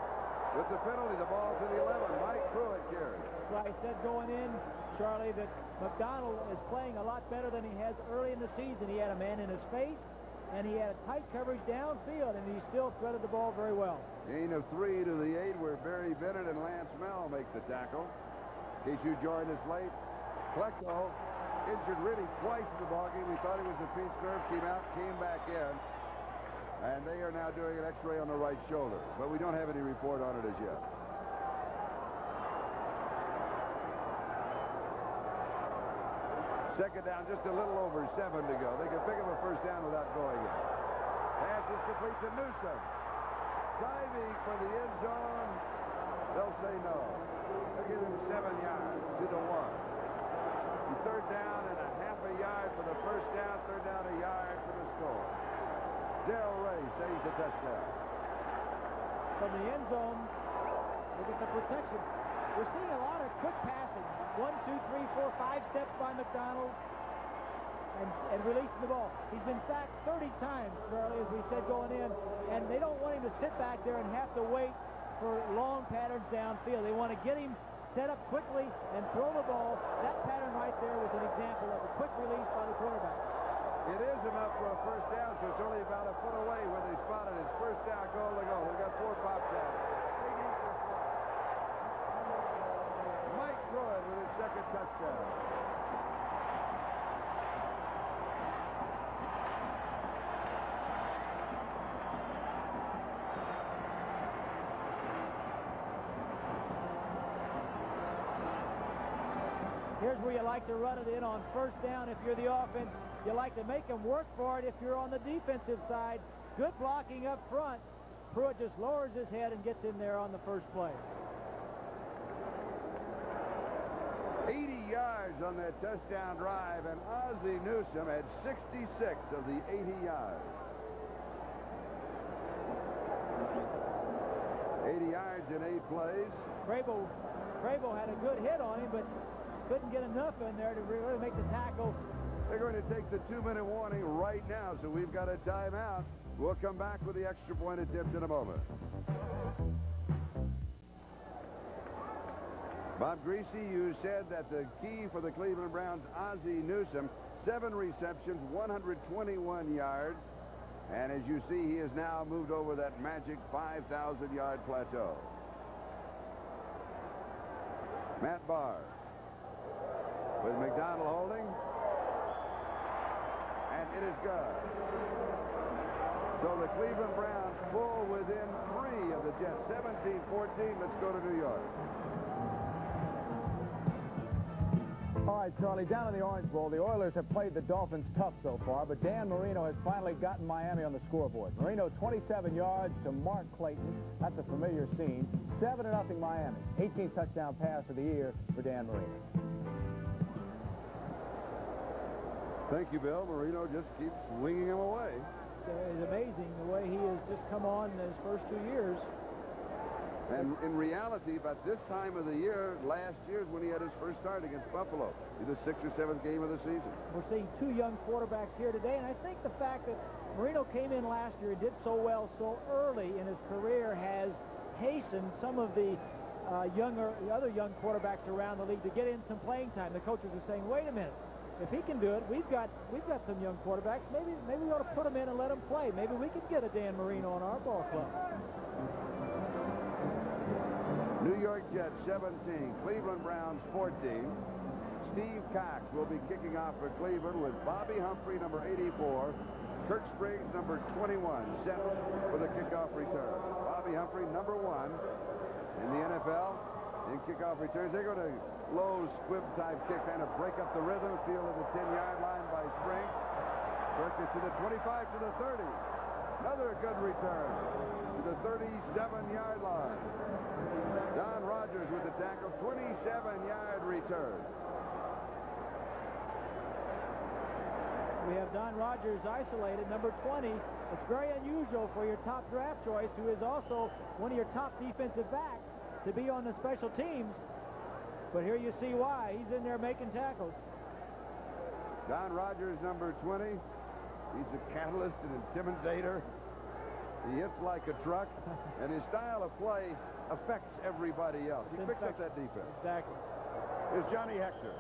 With the penalty, the ball to the 11. Mike Pruitt carries. So I said going in, Charlie, that McDonald is playing a lot better than he has early in the season. He had a man in his face, and he had a tight coverage downfield, and he still threaded the ball very well. Gain of 3 to the 8, where Barry Bennett and Lance Mel make the tackle. In case you joined us late, Klecko injured really twice in the ballgame. We thought he was a pinched nerve, came out, came back in. And they are now doing an x-ray on the right shoulder. But we don't have any report on it as yet. Second down, just a little over 7 to go. They can pick up a first down without going in. Pass is complete to Newsom. Diving for the end zone. They'll say no. They'll give him 7 yards, 2-1. Third down and a half a yard for the first down. Third down a yard for the score. Del Rey saves the touchdown. From the end zone, look at the protection. We're seeing a lot of quick passing. 1, 2, 3, 4, 5 steps by McDonald and releasing the ball. He's been sacked 30 times, Charlie, as we said going in, and they don't want him to sit back there and have to wait for long patterns downfield. They want to get him set up quickly and throw the ball. That pattern right there was an example of a quick release by the quarterback. It is enough for a first down, so it's only about a foot away when they spotted his first down goal to go. We've got 4 pops out. Mike Pruitt with his second touchdown. Here's where you like to run it in on first down if you're the offense. You like to make them work for it if you're on the defensive side. Good blocking up front. Pruitt just lowers his head and gets in there on the first play. 80 yards on that touchdown drive, and Ozzie Newsome had 66 of the 80 yards. 80 yards in 8 plays. Crable had a good hit on him, but couldn't get enough in there to really make the tackle. They're going to take the 2-minute warning right now, so we've got a timeout. We'll come back with the extra point attempt in a moment. Bob Griese, you said that the key for the Cleveland Browns, Ozzie Newsome, 7 receptions, 121 yards. And as you see, he has now moved over that magic 5,000-yard plateau. Matt Barr with McDonald holding. And it is good. So the Cleveland Browns pull within 3 of the Jets. 17-14. Let's go to New York. All right, Charlie, down in the Orange Bowl, the Oilers have played the Dolphins tough so far, but Dan Marino has finally gotten Miami on the scoreboard. Marino 27 yards to Mark Clayton. That's a familiar scene. 7-0 Miami. 18th touchdown pass of the year for Dan Marino. Thank you, Bill. Marino just keeps swinging him away. It's amazing the way he has just come on in his first 2 years. And in reality, about this time of the year, last year is when he had his first start against Buffalo. It's the 6th or 7th game of the season. We're seeing 2 young quarterbacks here today, and I think the fact that Marino came in last year and did so well so early in his career has hastened some of the other young quarterbacks around the league to get in some playing time. The coaches are saying, wait a minute. If he can do it, we've got some young quarterbacks. Maybe we ought to put them in and let them play. Maybe we can get a Dan Marino on our ball club. New York Jets 17, Cleveland Browns 14. Steve Cox will be kicking off for Cleveland with Bobby Humphrey, number 84. Kirk Spriggs, number 21, set for the kickoff return. Bobby Humphrey, number 1 in the NFL in kickoff returns. They're going to low squib type kick, kind of break up the rhythm. Field at the 10-yard line by Spriggs. Kirk is to the 25, to the 30. Another good return to the 37-yard line. Don Rogers with the tackle, 27-yard return. We have Don Rogers isolated, number 20. It's very unusual for your top draft choice, who is also one of your top defensive backs, to be on the special teams. But here you see why. He's in there making tackles. Don Rogers, number 20. He's a catalyst and intimidator. He hits like a truck, and his style of play affects everybody else. He picks up that defense. Exactly. Here's Johnny Hector.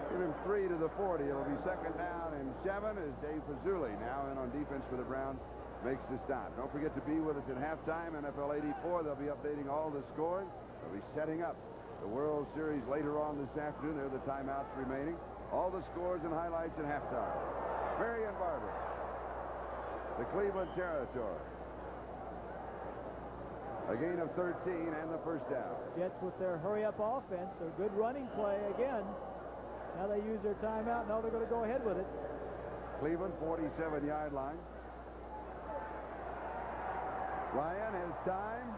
Give him 3 to the 40. It'll be 2nd down and 7 as Dave Pazzulli, now in on defense for the Browns, makes the stop. Don't forget to be with us at halftime. NFL 84, they'll be updating all the scores. They'll be setting up the World Series later on this afternoon. There are the timeouts remaining. All the scores and highlights at halftime. Marion Barber, the Cleveland Territory. A gain of 13 and the first down. Jets with their hurry-up offense, their good running play again. Now they use their timeout. Now they're going to go ahead with it. Cleveland, 47-yard line. Ryan has time.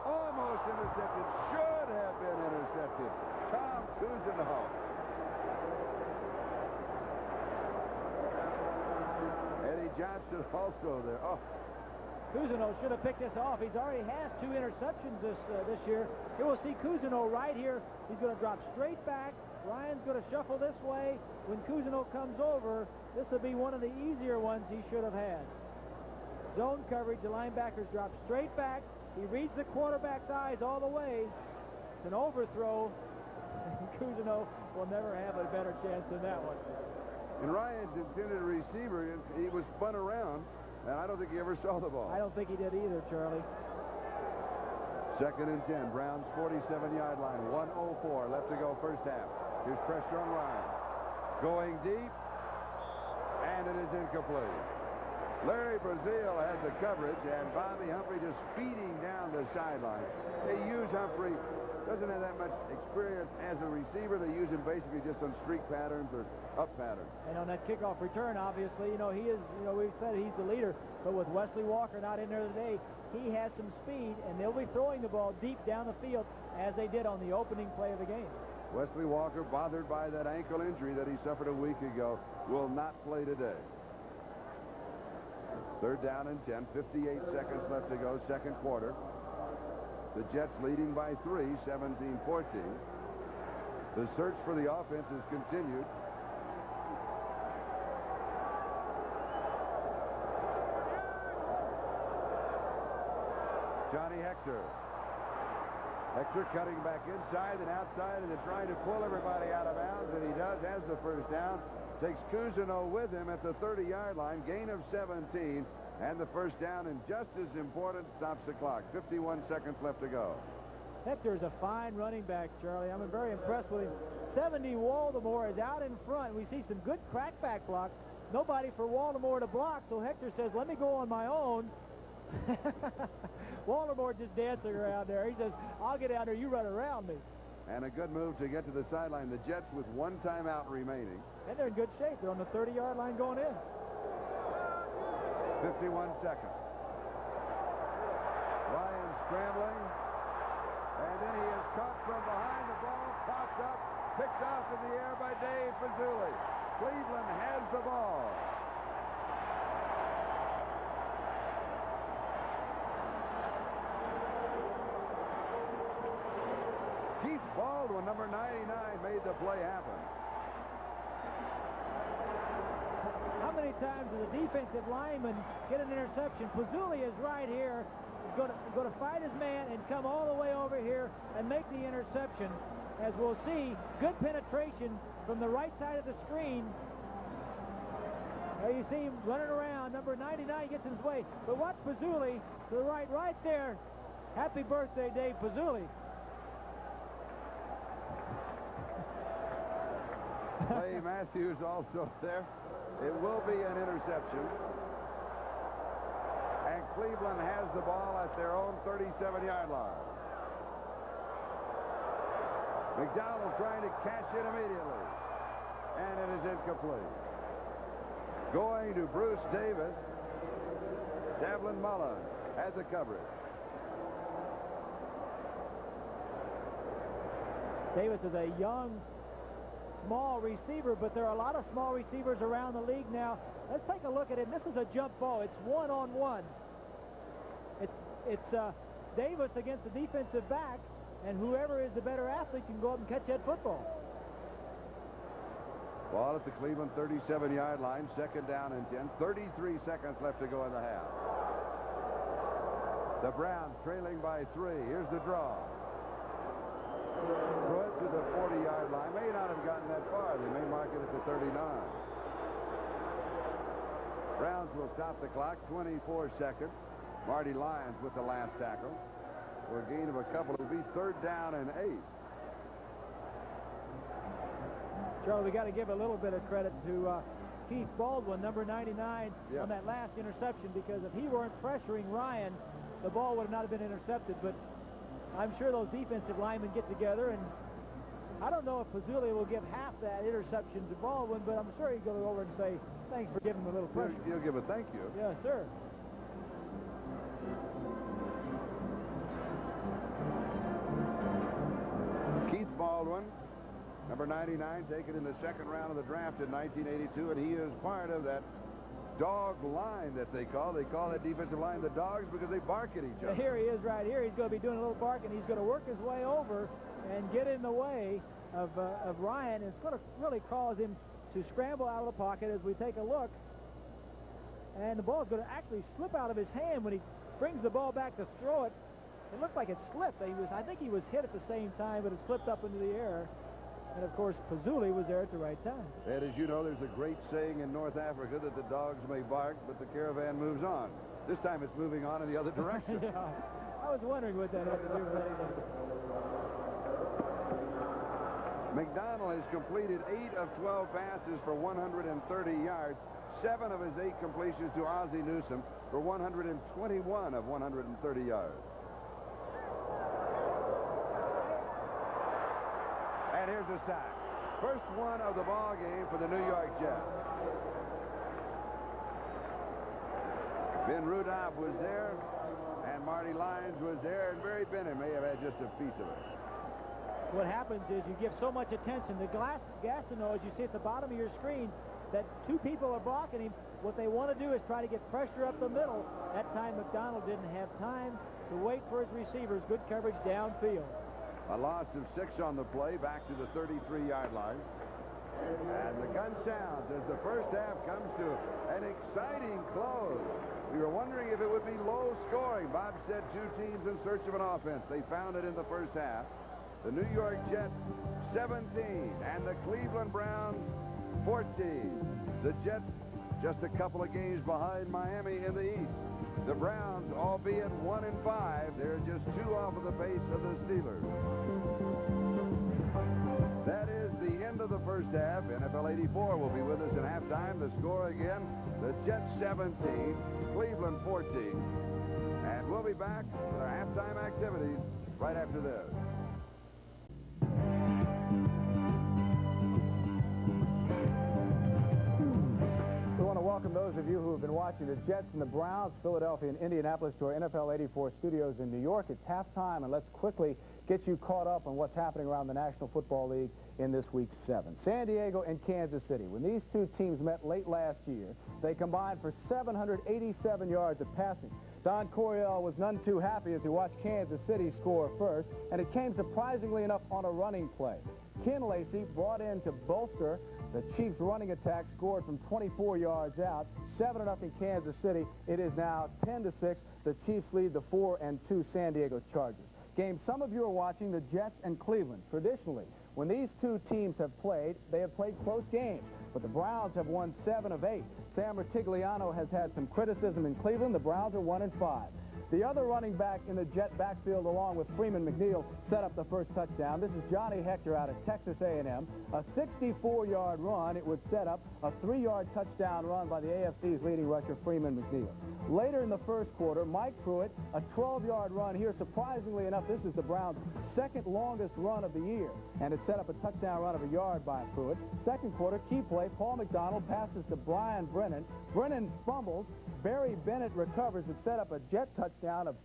Almost intercepted. Should have been intercepted. Tom Cousineau. Eddie Johnson also there. Oh. Cousineau should have picked this off. He's already has 2 interceptions this year. Here we'll see Cousineau right here. He's going to drop straight back. Ryan's going to shuffle this way. When Cousineau comes over, this will be one of the easier ones he should have had. Zone coverage, the linebackers drop straight back. He reads the quarterback's eyes all the way. It's an overthrow. Cousineau will never have a better chance than that one. And Ryan's intended receiver, he was spun around, and I don't think he ever saw the ball. I don't think he did either, Charlie. 2nd and 10. Browns 47-yard line. 1:04 left to go first half. Here's pressure on Ryan. Going deep, and it is incomplete. Larry Brazil had the coverage, and Bobby Humphrey just feeding down the sideline. They use Humphrey. Doesn't have that much experience as a receiver. They use him basically just on streak patterns or up patterns. And on that kickoff return, obviously, he is, we've said he's the leader. But with Wesley Walker not in there today, he has some speed, and they'll be throwing the ball deep down the field as they did on the opening play of the game. Wesley Walker, bothered by that ankle injury that he suffered a week ago, will not play today. 3rd down and 10, 58 seconds left to go, 2nd quarter. The Jets leading by 3, 17-14. The search for the offense has continued. Johnny Hector. Hector cutting back inside and outside and then trying to pull everybody out of bounds, and he does, has the first down. Takes Cousineau with him at the 30-yard line, gain of 17, and the first down, and just as important, stops the clock. 51 seconds left to go. Hector is a fine running back, Charlie. I'm very impressed with him. 70 Waldemore is out in front. We see some good crackback blocks. Nobody for Waldemore to block, so Hector says, let me go on my own. Waldemore just dancing around there. He says, I'll get out there, you run around me. And a good move to get to the sideline. The Jets with 1 timeout remaining. And they're in good shape. They're on the 30-yard line going in. 51 seconds. Ryan scrambling. And then he is caught from behind. The ball popped up, picked off in the air by Dave Fazuli. Cleveland has the ball. Keith Baldwin, number 99, made the play happen. How many times does a defensive lineman get an interception? Fazuli is right here. He's going to fight his man and come all the way over here and make the interception. As we'll see, good penetration from the right side of the screen. There you see him running around. Number 99 gets in his way. But watch Fazuli to the right there. Happy birthday, Dave Fazuli. Clay Matthews also there. It will be an interception. And Cleveland has the ball at their own 37-yard line. McDonald trying to catch it immediately. And it is incomplete. Going to Bruce Davis. Devlin Mullins has the coverage. Davis is a young, small receiver, but there are a lot of small receivers around the league now. Let's take a look at it. This is a jump ball. It's one-on-one. It's Davis against the defensive back, and whoever is the better athlete can go up and catch that football. Ball at the Cleveland 37-yard line, 2nd down and 10. 33 seconds left to go in the half. The Browns trailing by 3. Here's the draw. Throw it to the 40-yard line. May not have gotten that far. They may mark it at the 39. Browns will stop the clock. 24 seconds. Marty Lyons with the last tackle. For a gain of a couple, it'll be 3rd down and 8. Charlie, we got to give a little bit of credit to Keith Baldwin, number 99, on that last interception, because if he weren't pressuring Ryan, the ball would not have been intercepted. But I'm sure those defensive linemen get together and I don't know if Pazzulli will give half that interception to Baldwin, but I'm sure he'll go over and say, thanks for giving him a little pressure. He'll give a thank you. Yes, sir. Keith Baldwin, number 99, taken in the second round of the draft in 1982, and he is part of that dog line that they call. They call that defensive line the dogs because they bark at each other. Here he is right here. He's going to be doing a little bark, and he's going to work his way over and get in the way of Ryan. It's going to really cause him to scramble out of the pocket as we take a look. And the ball is going to actually slip out of his hand when he brings the ball back to throw it. It looked like it slipped. I think he was hit at the same time, but it slipped up into the air. And, of course, Pazzulli was there at the right time. And as you know, there's a great saying in North Africa that the dogs may bark, but the caravan moves on. This time it's moving on in the other direction. Yeah, I was wondering what that had to do with anything. McDonald has completed 8 of 12 passes for 130 yards. 7 of his 8 completions to Ozzie Newsome for 121 of 130 yards. And here's a sack. First one of the ball game for the New York Jets. Ben Rudolph was there, and Marty Lyons was there, and Barry Bennett may have had just a piece of it. What happens is you give so much attention. The Gastineau, as you see at the bottom of your screen, that 2 people are blocking him. What they want to do is try to get pressure up the middle. That time McDonald didn't have time to wait for his receivers. Good coverage downfield. A loss of 6 on the play, back to the 33-yard line. And the gun sounds as the first half comes to an exciting close. We were wondering if it would be low scoring. Bob said 2 teams in search of an offense. They found it in the first half. The New York Jets 17 and the Cleveland Browns 14. The Jets just a couple of games behind Miami in the East. The Browns, albeit 1-5, they're just 2 off of the pace of the Steelers. That is the end of the first half. NFL 84 will be with us at halftime. The score again, the Jets 17, Cleveland 14. And we'll be back with our halftime activities right after this. We want to welcome those of you who have been watching the Jets and the Browns, Philadelphia and Indianapolis, to our NFL 84 studios in New York. It's halftime, and let's quickly get you caught up on what's happening around the National Football League in this week's 7. San Diego and Kansas City. When these 2 teams met late last year, they combined for 787 yards of passing. Don Coryell was none too happy as he watched Kansas City score first, and it came surprisingly enough on a running play. Ken Lacey brought in to bolster the Chiefs' running attack, scored from 24 yards out, 7-0 Kansas City. It is now 10-6. The Chiefs lead the 4-2 San Diego Chargers. Game some of you are watching, the Jets and Cleveland. Traditionally, when these 2 teams have played, they have played close games. But the Browns have won 7 of 8. Sam Rutigliano has had some criticism in Cleveland. The Browns are 1-5. The other running back in the Jet backfield, along with Freeman McNeil, set up the first touchdown. This is Johnny Hector out of Texas A&M. A 64-yard run. It would set up a 3-yard touchdown run by the AFC's leading rusher, Freeman McNeil. Later in the first quarter, Mike Pruitt, a 12-yard run here. Surprisingly enough, this is the Browns' second longest run of the year, and it set up a touchdown run of a yard by Pruitt. Second quarter, key play, Paul McDonald passes to Brian Brennan. Brennan fumbles. Barry Bennett recovers. It set up a Jet touchdown of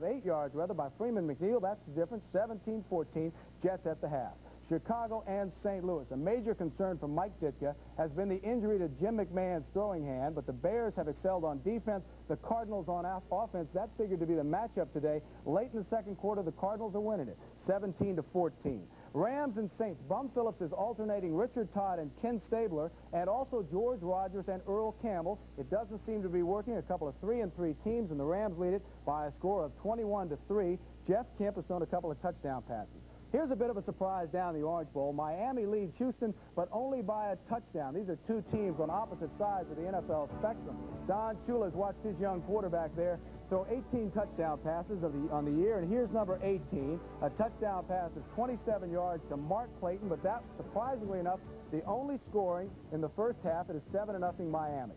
8 yards, rather, by Freeman McNeil. That's the difference, 17-14, Jets at the half. Chicago and St. Louis. A major concern for Mike Ditka has been the injury to Jim McMahon's throwing hand, but the Bears have excelled on defense. The Cardinals on offense. That figured to be the matchup today. Late in the second quarter, the Cardinals are winning it, 17-14. Rams and Saints. Bum Phillips is alternating Richard Todd and Ken Stabler, and also George Rogers and Earl Campbell. It doesn't seem to be working. A couple of 3-3 teams, and the Rams lead it by a score of 21-3. Jeff Kemp has thrown a couple of touchdown passes. Here's a bit of a surprise down the Orange Bowl. Miami leads Houston, but only by a touchdown. These are 2 teams on opposite sides of the NFL spectrum. Don Shula has watched his young quarterback there throw 18 touchdown passes on the year, and here's number 18, a touchdown pass of 27 yards to Mark Clayton, but that, surprisingly enough, the only scoring in the first half. It is 7-0 Miami.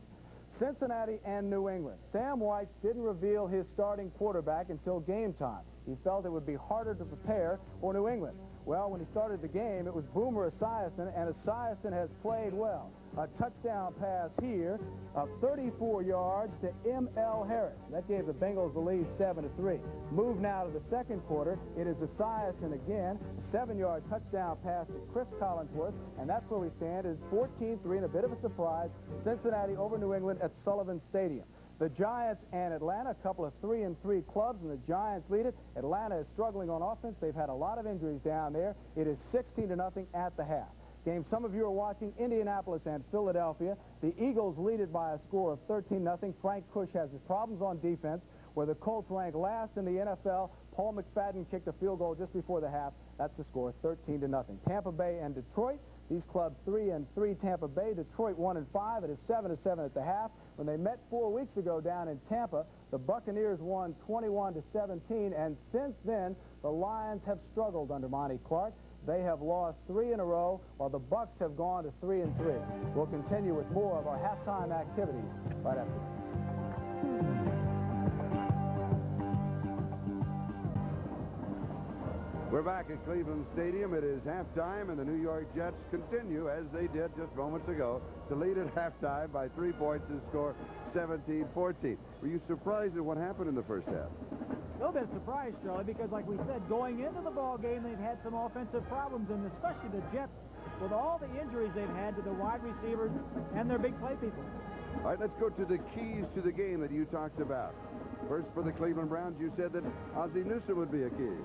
Cincinnati and New England. Sam White didn't reveal his starting quarterback until game time. He felt it would be harder to prepare for New England. Well, when he started the game, it was Boomer Esiason, and Esiason has played well. A touchdown pass here of 34 yards to M.L. Harris. That gave the Bengals the lead 7-3. Move now to the second quarter. It is Esiason again. A 7-yard touchdown pass to Chris Collinsworth, and that's where we stand. It's 14-3 and a bit of a surprise. Cincinnati over New England at Sullivan Stadium. The Giants and Atlanta, a couple of 3-3 clubs, and the Giants lead it. Atlanta is struggling on offense. They've had a lot of injuries down there. It is 16-0 at the half. Game some of you are watching, Indianapolis and Philadelphia. The Eagles lead it by a score of 13-0. Frank Kush has his problems on defense, where the Colts rank last in the NFL. Paul McFadden kicked a field goal just before the half. That's the score, 13-0. Tampa Bay and Detroit. These clubs 3-3. Tampa Bay, Detroit 1-5. It is 7-7 at the half. When they met 4 weeks ago down in Tampa, the Buccaneers won 21-17, and since then, the Lions have struggled under Monty Clark. They have lost 3 in a row, while the Bucs have gone to 3-3. We'll continue with more of our halftime activities right after this. We're back at Cleveland Stadium. It is halftime, and the New York Jets continue, as they did just moments ago, to lead at halftime by 3 points and score 17-14. Were you surprised at what happened in the first half? A little bit surprised, Charlie, because like we said, going into the ball game, they've had some offensive problems, and especially the Jets, with all the injuries they've had to the wide receivers and their big play people. All right, let's go to the keys to the game that you talked about. First, for the Cleveland Browns, you said that Ozzie Newsome would be a key.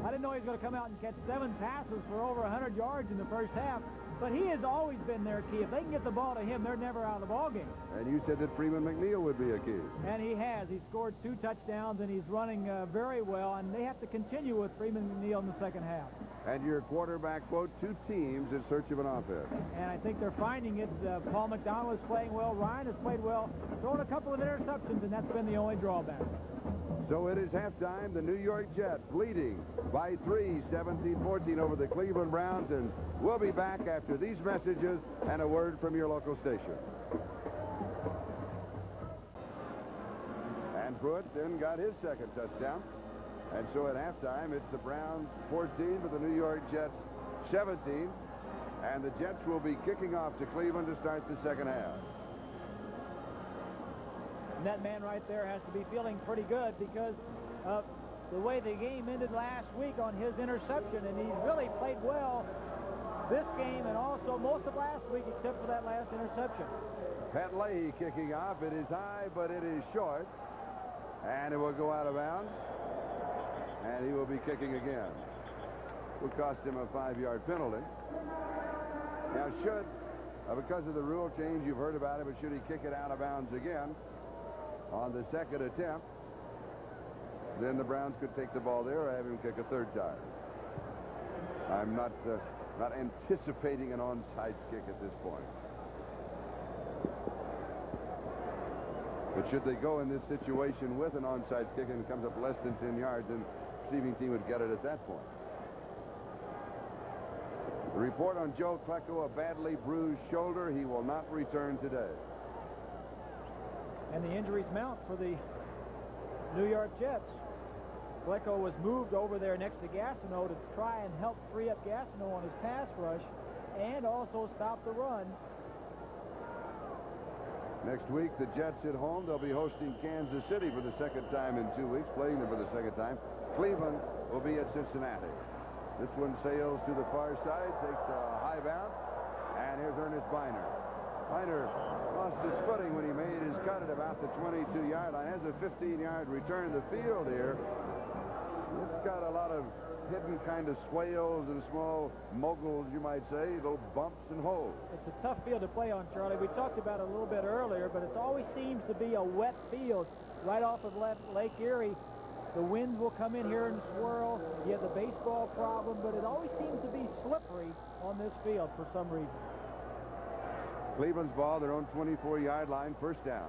I didn't know he was going to come out and catch 7 passes for over 100 yards in the first half, but he has always been their key. If they can get the ball to him, they're never out of the ball game. And you said that Freeman McNeil would be a key. And he has. He scored 2 touchdowns, and he's running very well, and they have to continue with Freeman McNeil in the second half. And your quarterback quote, 2 teams in search of an offense. And I think they're finding it. Paul McDonald is playing well. Ryan has played well, throwing a couple of interceptions, and that's been the only drawback. So it is halftime. The New York Jets leading by 3, 17-14 over the Cleveland Browns. And we'll be back after these messages and a word from your local station. And Pruitt then got his second touchdown. And so at halftime, it's the Browns 14 for the New York Jets 17. And the Jets will be kicking off to Cleveland to start the second half. And that man right there has to be feeling pretty good because of the way the game ended last week on his interception, and he's really played well this game and also most of last week except for that last interception. Pat Leahy kicking off. It is high, but it is short. And it will go out of bounds. And he will be kicking again. Will cost him a 5-yard penalty. Now, because of the rule change, you've heard about it, but should he kick it out of bounds again on the second attempt, then the Browns could take the ball there or have him kick a third time. I'm not anticipating an onside kick at this point. But should they go in this situation with an onside kick and it comes up less than 10 yards, then the receiving team would get it at that point. The report on Joe Klecko, a badly bruised shoulder. He will not return today. And the injuries mount for the New York Jets. Klecko was moved over there next to Gastineau to try and help free up Gastineau on his pass rush and also stop the run. Next week, the Jets at home. They'll be hosting Kansas City for the second time in 2 weeks, playing them for the second time. Cleveland will be at Cincinnati. This one sails to the far side, takes a high bounce, and here's Ernest Biner. Biner lost his footing when he made his cut at about the 22-yard line. Has a 15-yard return to the field here. It's got a lot of hidden kind of swales and small moguls, you might say, little bumps and holes. It's a tough field to play on, Charlie. We talked about it a little bit earlier, but it always seems to be a wet field right off of Lake Erie. The winds will come in here and swirl. You have the baseball problem, but it always seems to be slippery on this field for some reason. Cleveland's ball, their own 24-yard line, first down.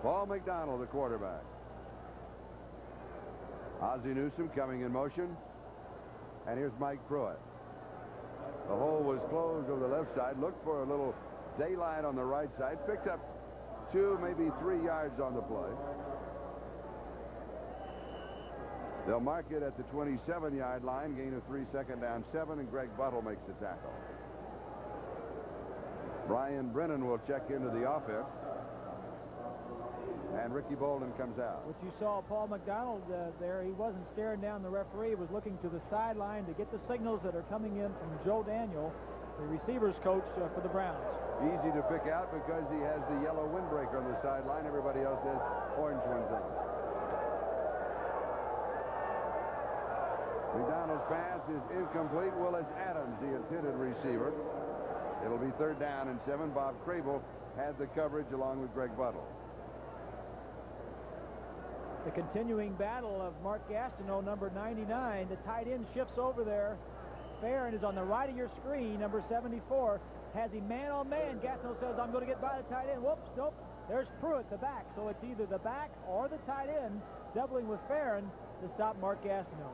Paul McDonald, the quarterback. Ozzie Newsome coming in motion. And here's Mike Pruitt. The hole was closed over the left side. Looked for a little daylight on the right side. Picked up 2, maybe 3 yards on the play. They'll mark it at the 27-yard line, gain of 3, second down 7, and Greg Buttle makes the tackle. Brian Brennan will check into the offense. And Ricky Bolden comes out. What you saw Paul McDonald there, he wasn't staring down the referee. He was looking to the sideline to get the signals that are coming in from Joe Daniel, the receivers coach for the Browns. Easy to pick out because he has the yellow windbreaker on the sideline. Everybody else has orange ones on. McDonald's pass is incomplete. Willis Adams, the intended receiver. It'll be 3rd down and 7. Bob Crable had the coverage along with Greg Buttle. The continuing battle of Mark Gastineau, number 99. The tight end shifts over there. Farron is on the right of your screen, number 74. Has he man-on-man. Gastineau says, I'm going to get by the tight end. Whoops, nope. There's Pruitt, the back. So it's either the back or the tight end doubling with Farron to stop Mark Gastineau.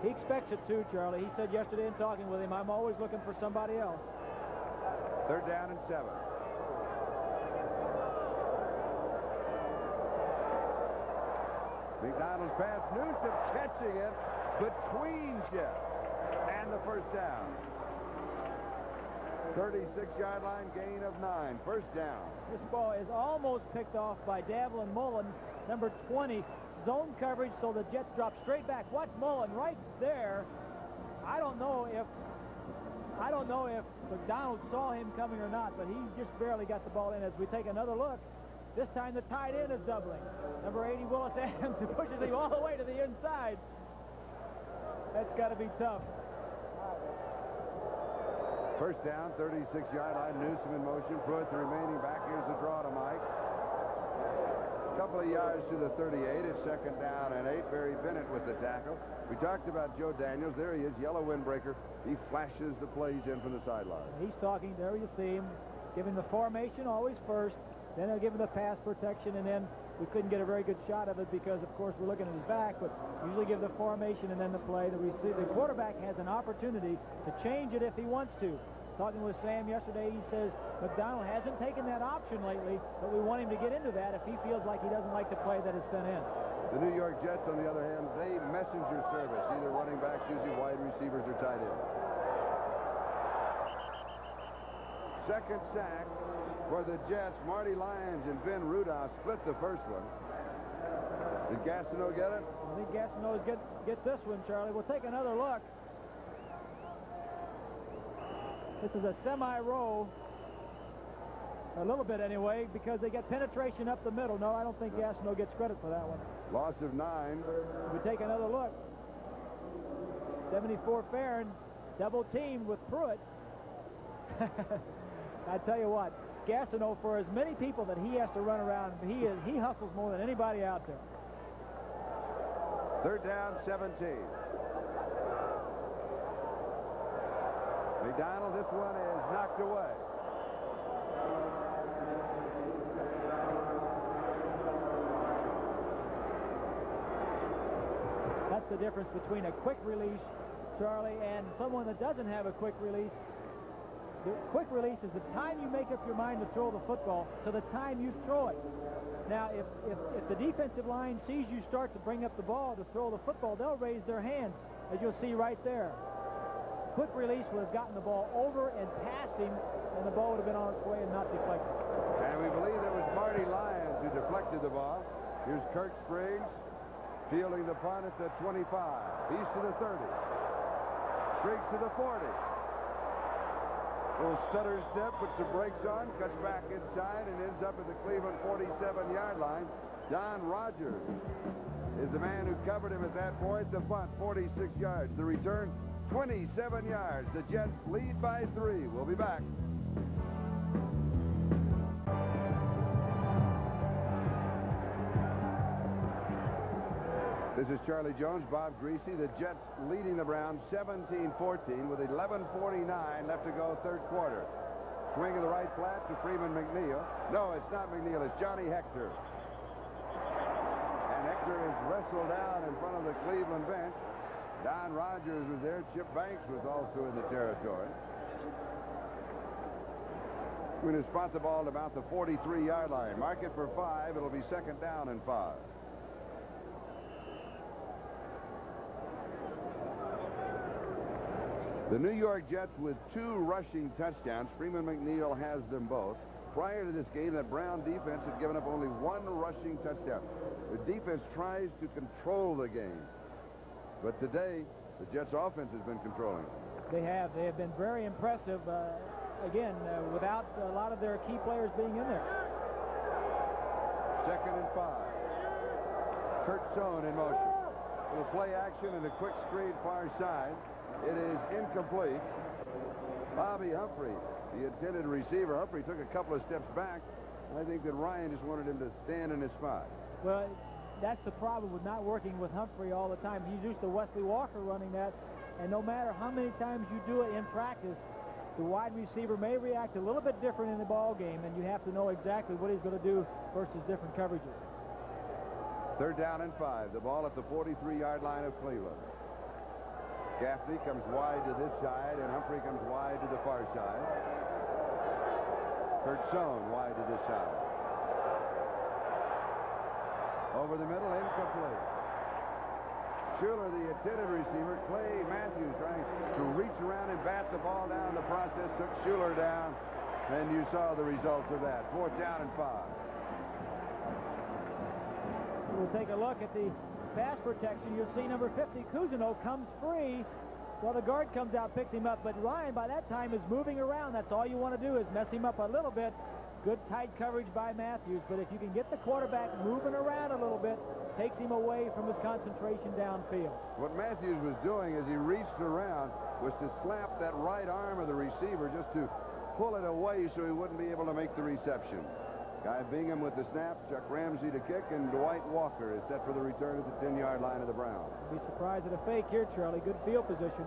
He expects it too, Charlie. He said yesterday in talking with him, I'm always looking for somebody else. 3rd down and 7. McDonald's pass, Newsom catching it between Jeff and the 1st down. 36-yard line, gain of 9, 1st down. This ball is almost picked off by Davlin Mullen, number 20. Zone coverage, so the Jets drop straight back. Watch Mullen right there. I don't know if McDonald saw him coming or not, but he just barely got the ball in. As we take another look, this time the tight end is doubling. Number 80, Willis Adams, who pushes him all the way to the inside. That's got to be tough. 1st down, 36-yard line. Newsom in motion. Pruitt, the remaining back. Here's the draw to Mike. A couple of yards to the 38. It's 2nd down and 8. Barry Bennett with the tackle. We talked about Joe Daniels. There he is, yellow windbreaker. He flashes the plays in from the sideline. He's talking. There you see him. Giving the formation always first. Then they'll give him the pass protection, and then we couldn't get a very good shot of it because, of course, we're looking at his back, but usually give the formation and then the play. The quarterback has an opportunity to change it if he wants to. Talking with Sam yesterday, he says McDonald hasn't taken that option lately, but we want him to get into that if he feels like he doesn't like the play that is sent in. The New York Jets, on the other hand, they messenger service, either running backs, usually wide receivers, or tight ends. 2nd sack for the Jets. Marty Lyons and Ben Rudolph split the 1st one. Did Gastineau get it? I think Gastineau gets this one, Charlie. We'll take another look. This is a semi-row. A little bit anyway, because they get penetration up the middle. No, I don't think Gastineau gets credit for that one. Loss of 9. We take another look. 74 Farron, double teamed with Pruitt. I tell you what, Gastineau, for as many people that he has to run around, he hustles more than anybody out there. 3rd down, 17. McDonald, this one is knocked away. That's the difference between a quick release, Charlie, and someone that doesn't have a quick release. The quick release is the time you make up your mind to throw the football to the time you throw it. Now, if the defensive line sees you start to bring up the ball to throw the football, they'll raise their hands, as you'll see right there. Quick release would have gotten the ball over and past him, and the ball would have been on its way and not deflected. And we believe it was Marty Lyons who deflected the ball. Here's Kirk Spriggs fielding the punt at the 25. He's to the 30. Spriggs to the 40. Little stutter step, puts the brakes on, cuts back inside, and ends up at the Cleveland 47-yard line. Don Rogers is the man who covered him at that point. The punt, 46 yards. The return, 27 yards. The Jets lead by 3. We'll be back. This is Charlie Jones, Bob Griese. The Jets leading the Browns 17-14 with 11:49 left to go, 3rd quarter. Swing of the right flat to Freeman McNeil. No, it's not McNeil. It's Johnny Hector. And Hector is wrestled down in front of the Cleveland bench. Don Rogers was there. Chip Banks was also in the territory. We're going to spot the ball at about the 43-yard line. Mark it for 5. It'll be 2nd down and 5. The New York Jets with 2 rushing touchdowns. Freeman McNeil has them both. Prior to this game, that Brown defense had given up only 1 rushing touchdown. The defense tries to control the game. But today, the Jets offense has been controlling. They have. They have been very impressive, again, without a lot of their key players being in there. 2nd and 5. Kurt Sohn in motion. With a play action and a quick screen far side. It is incomplete. Bobby Humphrey, the intended receiver. Humphrey took a couple of steps back. I think that Ryan just wanted him to stand in his spot. Well, that's the problem with not working with Humphrey all the time. He's used to Wesley Walker running that, and no matter how many times you do it in practice, the wide receiver may react a little bit different in the ball game, and you have to know exactly what he's going to do versus different coverages. 3rd down and 5. The ball at the 43-yard line of Cleveland. Gaffney comes wide to this side, and Humphrey comes wide to the far side. Kurt Sohn wide to this side. Over the middle, incomplete. Schuler, the intended receiver. Clay Matthews trying to reach around and bat the ball down. The process took Schuler down, and you saw the results of that. 4th down and 5. We'll take a look at the pass protection. You'll see number 50, Cousineau, comes free. Well, the guard comes out, picks him up, but Ryan by that time is moving around. That's all you want to do is mess him up a little bit. Good tight coverage by Matthews, but if you can get the quarterback moving around a little bit, takes him away from his concentration downfield. What Matthews was doing as he reached around was to slap that right arm of the receiver just to pull it away so he wouldn't be able to make the reception. Guy Bingham with the snap, Chuck Ramsey to kick, and Dwight Walker is set for the return at the 10-yard line of the Browns. Be surprised at a fake here, Charlie. Good field position.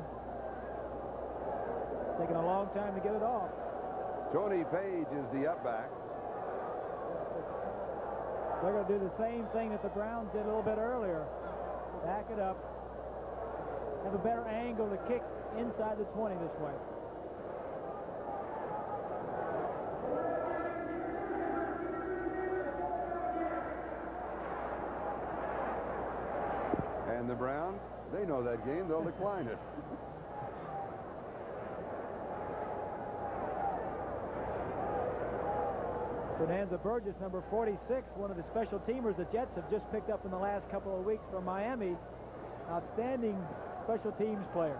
Taking a long time to get it off. Tony Page is the upback. They're going to do the same thing that the Browns did a little bit earlier. Back it up. Have a better angle to kick inside the 20 this way. And the Browns, they know that game. They'll decline it. Bonanza Burgess, number 46, one of the special teamers the Jets have just picked up in the last couple of weeks from Miami. Outstanding special teams player.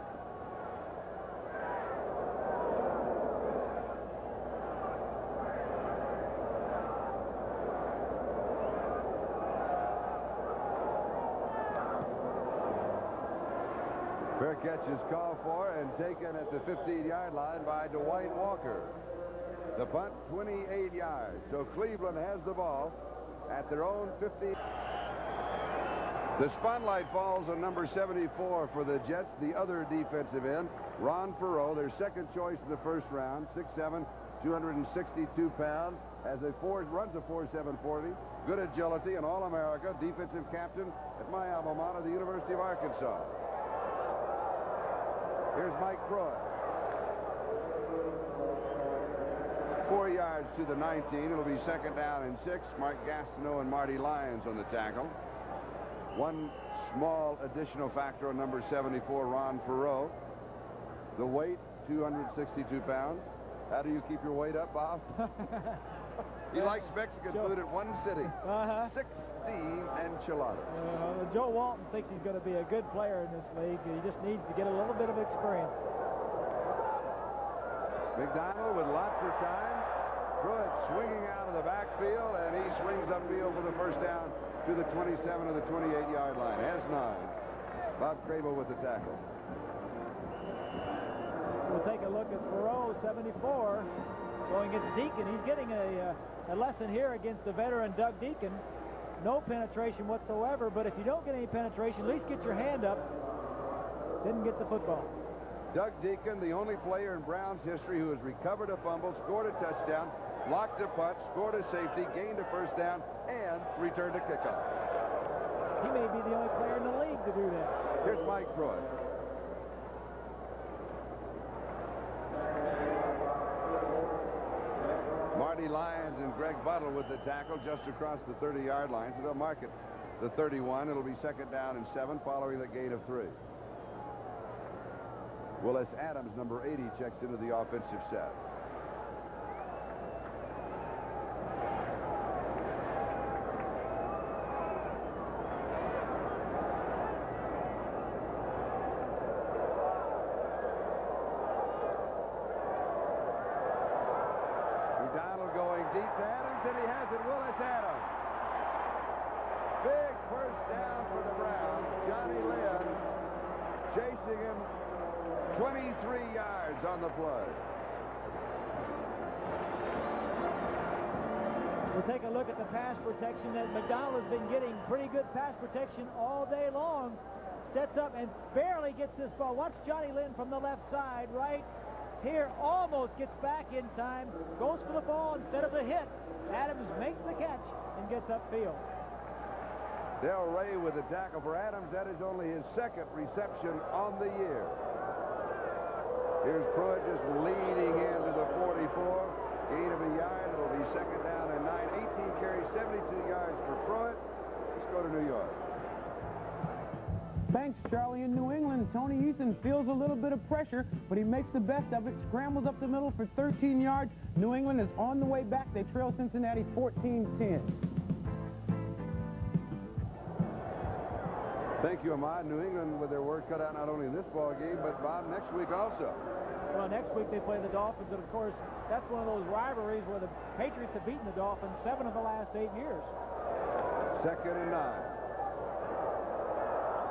Fair catch is called for and taken at the 15-yard line by Dwight Walker. The punt, 28 yards. So Cleveland has the ball at their own 50. The spotlight falls on number 74 for the Jets, the other defensive end, Ron Perot, their second choice in the first round, 6'7", 262 pounds, runs a 4.7 40, good agility, an All-America, defensive captain at my alma mater, the University of Arkansas. Here's Mike Pruitt. 4 yards to the 19. It'll be 2nd down and 6. Mark Gastineau and Marty Lyons on the tackle. One small additional factor on number 74, Ron Perot. The weight, 262 pounds. How do you keep your weight up, Bob? He likes Mexican food at one city. 16 enchiladas. Joe Walton thinks he's going to be a good player in this league. He just needs to get a little bit of experience. McDonald with lots of time. Pruitt swinging out of the backfield, and he swings upfield for the first down to the 27 or the 28-yard line. Has 9. Bob Crable with the tackle. We'll take a look at Perot, 74, going against Deacon. He's getting a lesson here against the veteran Doug Deacon. No penetration whatsoever, but if you don't get any penetration, at least get your hand up. Didn't get the football. Doug Deacon, the only player in Browns history who has recovered a fumble, scored a touchdown, blocked a punt, scored a safety, gained a first down, and returned a kickoff. He may be the only player in the league to do that. Here's Mike Pruitt. Marty Lyons and Greg Buttle with the tackle just across the 30-yard line, so they'll mark it the 31. It'll be 2nd down and 7 following the gain of 3. Willis Adams, number 80, checks into the offensive set. McDonald going deep to Adams, and he has it. Willis Adams. Big first down for the Browns. Johnny Lynn chasing him 23 yards on the play. We'll take a look at the pass protection that McDonald has been getting. Pretty good pass protection all day long. Sets up and barely gets this ball. Watch Johnny Lynn from the left side right here. Almost gets back in time. Goes for the ball instead of the hit. Adams makes the catch and gets upfield. Del Rey with the tackle for Adams. That is only his second reception on the year. Here's Pruitt just leading into the 44. Gain of a yard. It'll be second down and 9. 18 carries, 72 yards for Pruitt. Let's go to New York. Thanks, Charlie. In New England, Tony Eason feels a little bit of pressure, but he makes the best of it. Scrambles up the middle for 13 yards. New England is on the way back. They trail Cincinnati 14-10. Thank you, Ahmad. New England with their work cut out not only in this ball game, but Bob, next week also. Well, next week they play the Dolphins, and of course, that's one of those rivalries where the Patriots have beaten the Dolphins 7 of the last 8 years. Second and 9.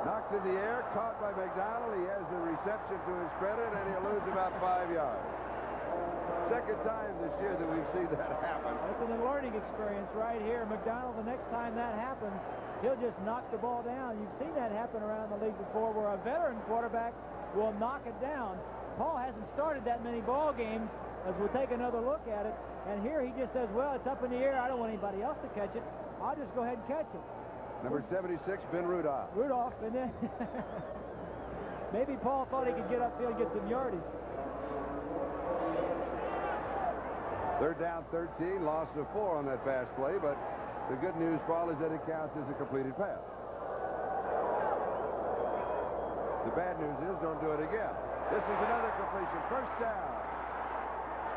Knocked in the air, caught by McDonald. He has the reception to his credit, and he'll lose about 5 yards. Second time this year that we've seen that happen. It's a learning experience right here. McDonald, the next time that happens, he'll just knock the ball down. You've seen that happen around the league before, where a veteran quarterback will knock it down. Paul hasn't started that many ball games, as we'll take another look at it. And here he just says, well, it's up in the air. I don't want anybody else to catch it. I'll just go ahead and catch it. Number 76, Ben Rudolph. Rudolph, and then maybe Paul thought he could get upfield and get some yardage. Third down, 13. Loss of 4 on that pass play, but the good news, Paul, is that it counts as a completed pass. The bad news is don't do it again. This is another completion. First down.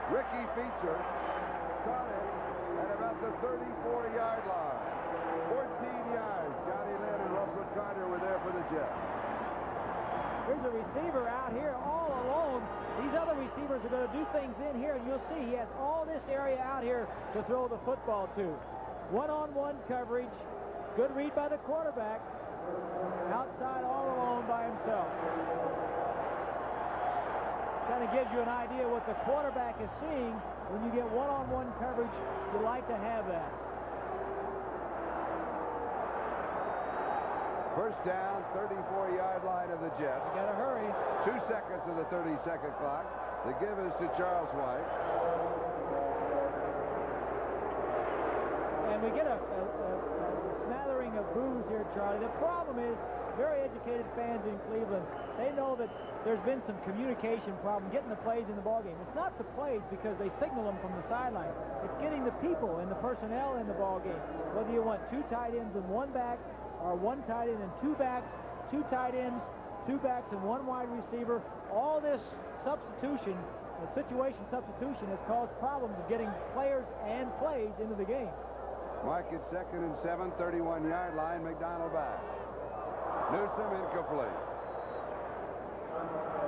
Ricky Feature caught it at about the 34-yard line. 14 yards. Johnny Lynn and Russell Carter were there for the Jets. There's a receiver out here all alone. These other receivers are going to do things in here, and you'll see he has all this area out here to throw the football to. One-on-one coverage. Good read by the quarterback. Outside all alone by himself. Kind of gives you an idea what the quarterback is seeing. When you get one-on-one coverage, you like to have that. First down, 34-yard line of the Jets. You got to hurry. 2 seconds of the 30-second clock. The give is to Charles White. And we get a smattering of boos here, Charlie. The problem is, very educated fans in Cleveland, they know that there's been some communication problem getting the plays in the ballgame. It's not the plays because they signal them from the sideline. It's getting the people and the personnel in the ballgame. Whether you want 2 tight ends and 1 back, or 1 tight end and 2 backs, 2 tight ends, 2 backs, and 1 wide receiver. All this substitution, situation substitution, has caused problems of getting players and plays into the game. Mark it second and 7, 31-yard line. McDonald back. Newsome incomplete.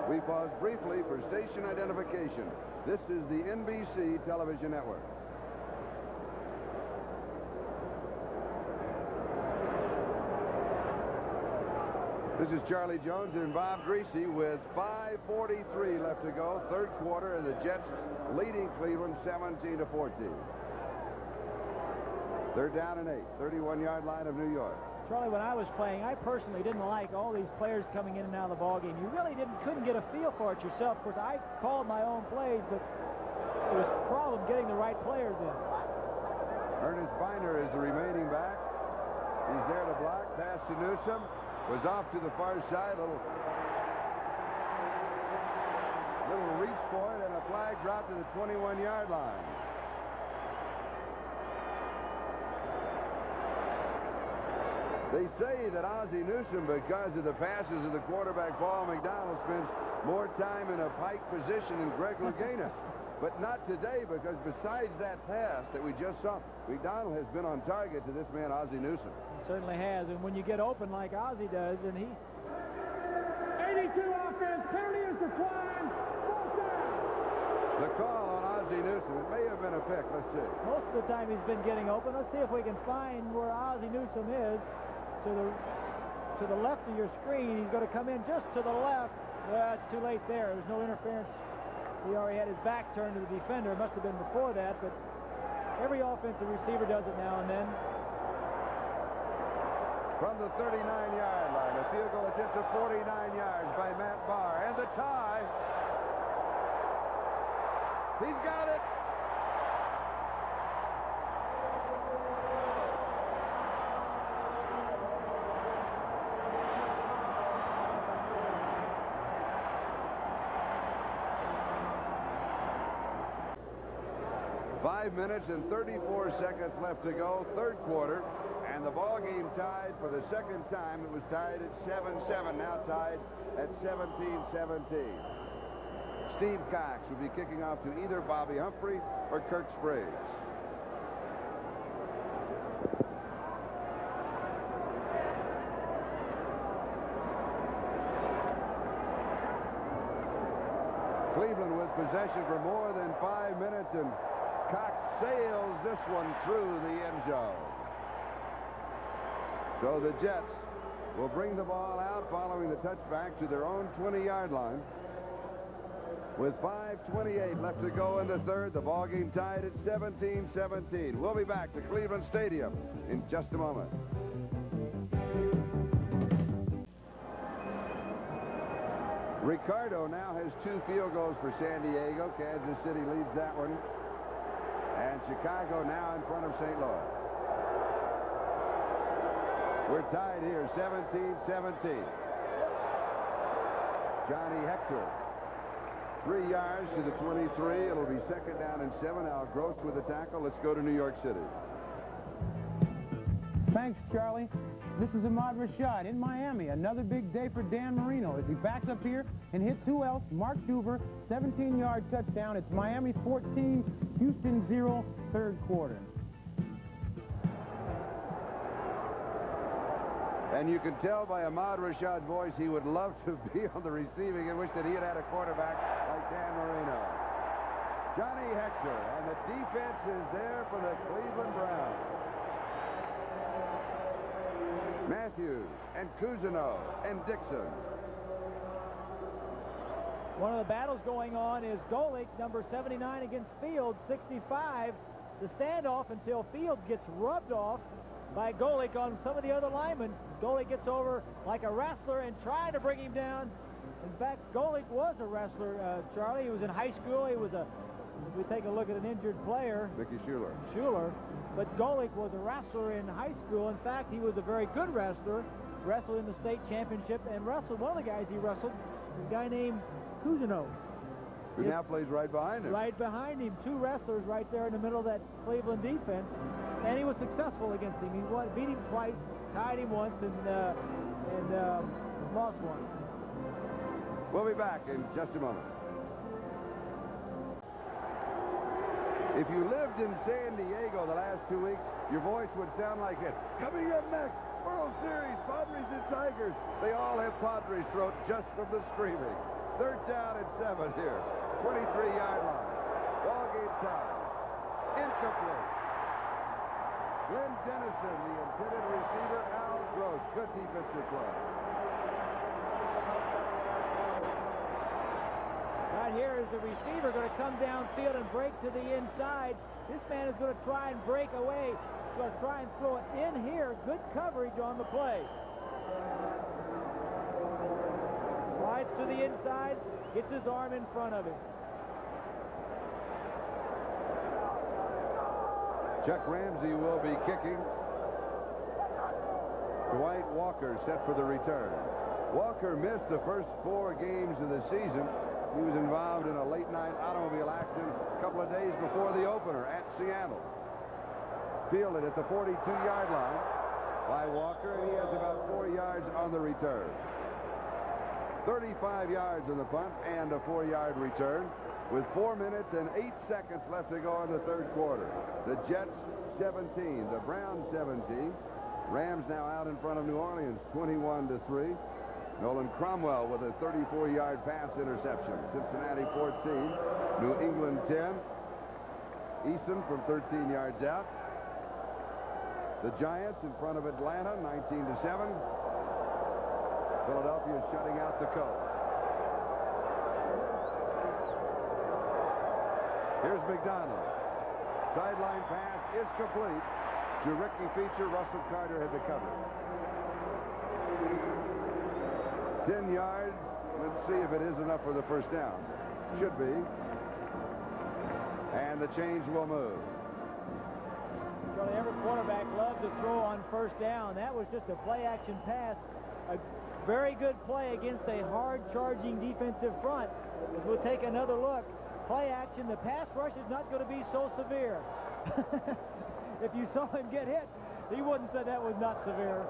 We pause briefly for station identification. This is the NBC television network. This is Charlie Jones and Bob Griese with 5:43 left to go, third quarter, and the Jets leading Cleveland 17-14. Third down and 8, 31-yard line of New York. Charlie, when I was playing, I personally didn't like all these players coming in and out of the ballgame. You really couldn't get a feel for it yourself. Of course, I called my own plays, but it was a problem getting the right players in. Ernest Biner is the remaining back. He's there to block. Pass to Newsome. Was off to the far side. Little reach for it, and a flag dropped to the 21-yard line. They say that Ozzie Newsome, because of the passes of the quarterback Paul McDonald, spends more time in a pike position than Greg Louganis. But not today, because besides that pass that we just saw, McDonald has been on target to this man, Ozzie Newsome. He certainly has. And when you get open like Ozzie does, and he... 82 offense, penalty is declined, fourth down. The call on Ozzie Newsome, it may have been a pick. Let's see. Most of the time he's been getting open. Let's see if we can find where Ozzie Newsome is. To the left of your screen, he's going to come in just to the left. It's too late there. There's no interference. He already had his back turned to the defender. It must have been before that, but every offensive receiver does it now and then. From the 39-yard line, a field goal attempt to 49 yards by Matt Barr. And the tie. He's got it. Five minutes and 34 seconds left to go, third quarter, and the ball game tied for the second time. It was tied at 7-7, now tied at 17-17. Steve Cox will be kicking off to either Bobby Humphrey or Kirk Spriggs. Cleveland with possession for more than 5 minutes, and Cox sails this one through the end zone. So the Jets will bring the ball out following the touchback to their own 20-yard line. With 5:28 left to go in the third, the ball game tied at 17-17. We'll be back to Cleveland Stadium in just a moment. Ricardo now has 2 field goals for San Diego. Kansas City leads that one. And Chicago now in front of St. Louis. We're tied here, 17-17. Johnny Hector, 3 yards to the 23. It'll be second down and 7. Al Gross with the tackle. Let's go to New York City. Thanks, Charlie. This is Ahmad Rashad in Miami. Another big day for Dan Marino as he backs up here and hits who else? Mark Duver, 17-yard touchdown. It's Miami 14, Houston 0, third quarter. And you can tell by Ahmad Rashad's voice he would love to be on the receiving and wish that he had a quarterback like Dan Marino. Johnny Hector, and the defense is there for the Cleveland Browns. Matthews and Cousineau and Dixon. One of the battles going on is Golick, number 79, against Fields, 65. The standoff until Fields gets rubbed off by Golick on some of the other linemen. Golick gets over like a wrestler and trying to bring him down. In fact, Golick was a wrestler, Charlie. He was in high school. He was if we take a look at an injured player. Mickey Schuler. But Golick was a wrestler in high school. In fact, he was a very good wrestler. Wrestled in the state championship and wrestled. One of the guys he wrestled was a guy named Cousineau. Who now plays right behind him. Right behind him. 2 wrestlers right there in the middle of that Cleveland defense. And he was successful against him. He beat him twice, tied him once, and lost one. We'll be back in just a moment. If you lived in San Diego the last 2 weeks, your voice would sound like it. Coming up next, World Series, Padres and Tigers. They all have Padres throat just from the screaming. Third down and 7 here. 23-yard line. Ball game time. Incomplete. Glenn Dennison, the intended receiver. Al Gross. Good defensive play. Right here is the receiver going to come downfield and break to the inside. This man is going to try and break away. He's going to try and throw it in here. Good coverage on the play. Slides to the inside, gets his arm in front of him. Chuck Ramsey will be kicking. Dwight Walker set for the return. Walker missed the first 4 games of the season. He was involved in a late-night automobile accident a couple of days before the opener at Seattle. Fielded at the 42-yard line by Walker, and he has about 4 yards on the return. 35 yards on the punt and a 4-yard return with 4 minutes and 8 seconds left to go in the third quarter. The Jets 17, the Browns 17. Rams now out in front of New Orleans 21-3. Nolan Cromwell with a 34-yard pass interception. Cincinnati 14, New England 10. Eason from 13 yards out. The Giants in front of Atlanta 19-7. Philadelphia is shutting out the Colts. Here's McDonald. Sideline pass is complete to Ricky Feature. Russell Carter had the cover. 10 yards. Let's see if it is enough for the first down. Should be. And the chains will move. Charlie, every quarterback loves to throw on first down. That was just a play-action pass. A very good play against a hard-charging defensive front. As we'll take another look. Play action, the pass rush is not going to be so severe. If you saw him get hit, he wouldn't say that was not severe.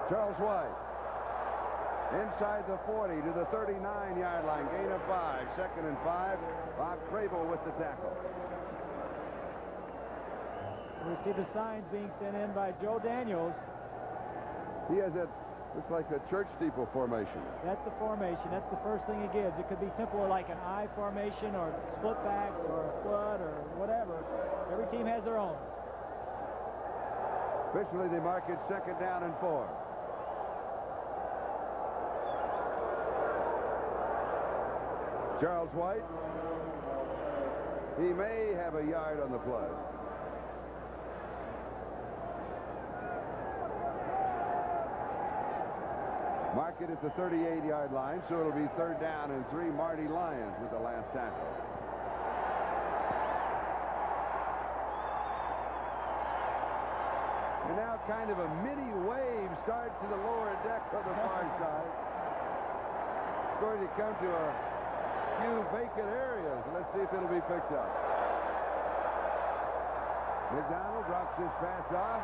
Charles White. Inside the 40 to the 39-yard line. Gain of 5. 2nd and 5. Bob Crable with the tackle. We see the signs being sent in by Joe Daniels. He has that, looks like a church steeple formation. That's the formation. That's the first thing it gives. It could be simpler like an I formation or split backs or a flood or whatever. Every team has their own. Officially, they mark it 2nd down and 4. Charles White. He may have a yard on the play. Mark it at the 38-yard line, so it'll be 3rd down and 3. Marty Lyons with the last tackle. And now kind of a mini wave starts to the lower deck on the far side. It's going to come to a few vacant areas. Let's see if it'll be picked up. McDonald drops his pass off.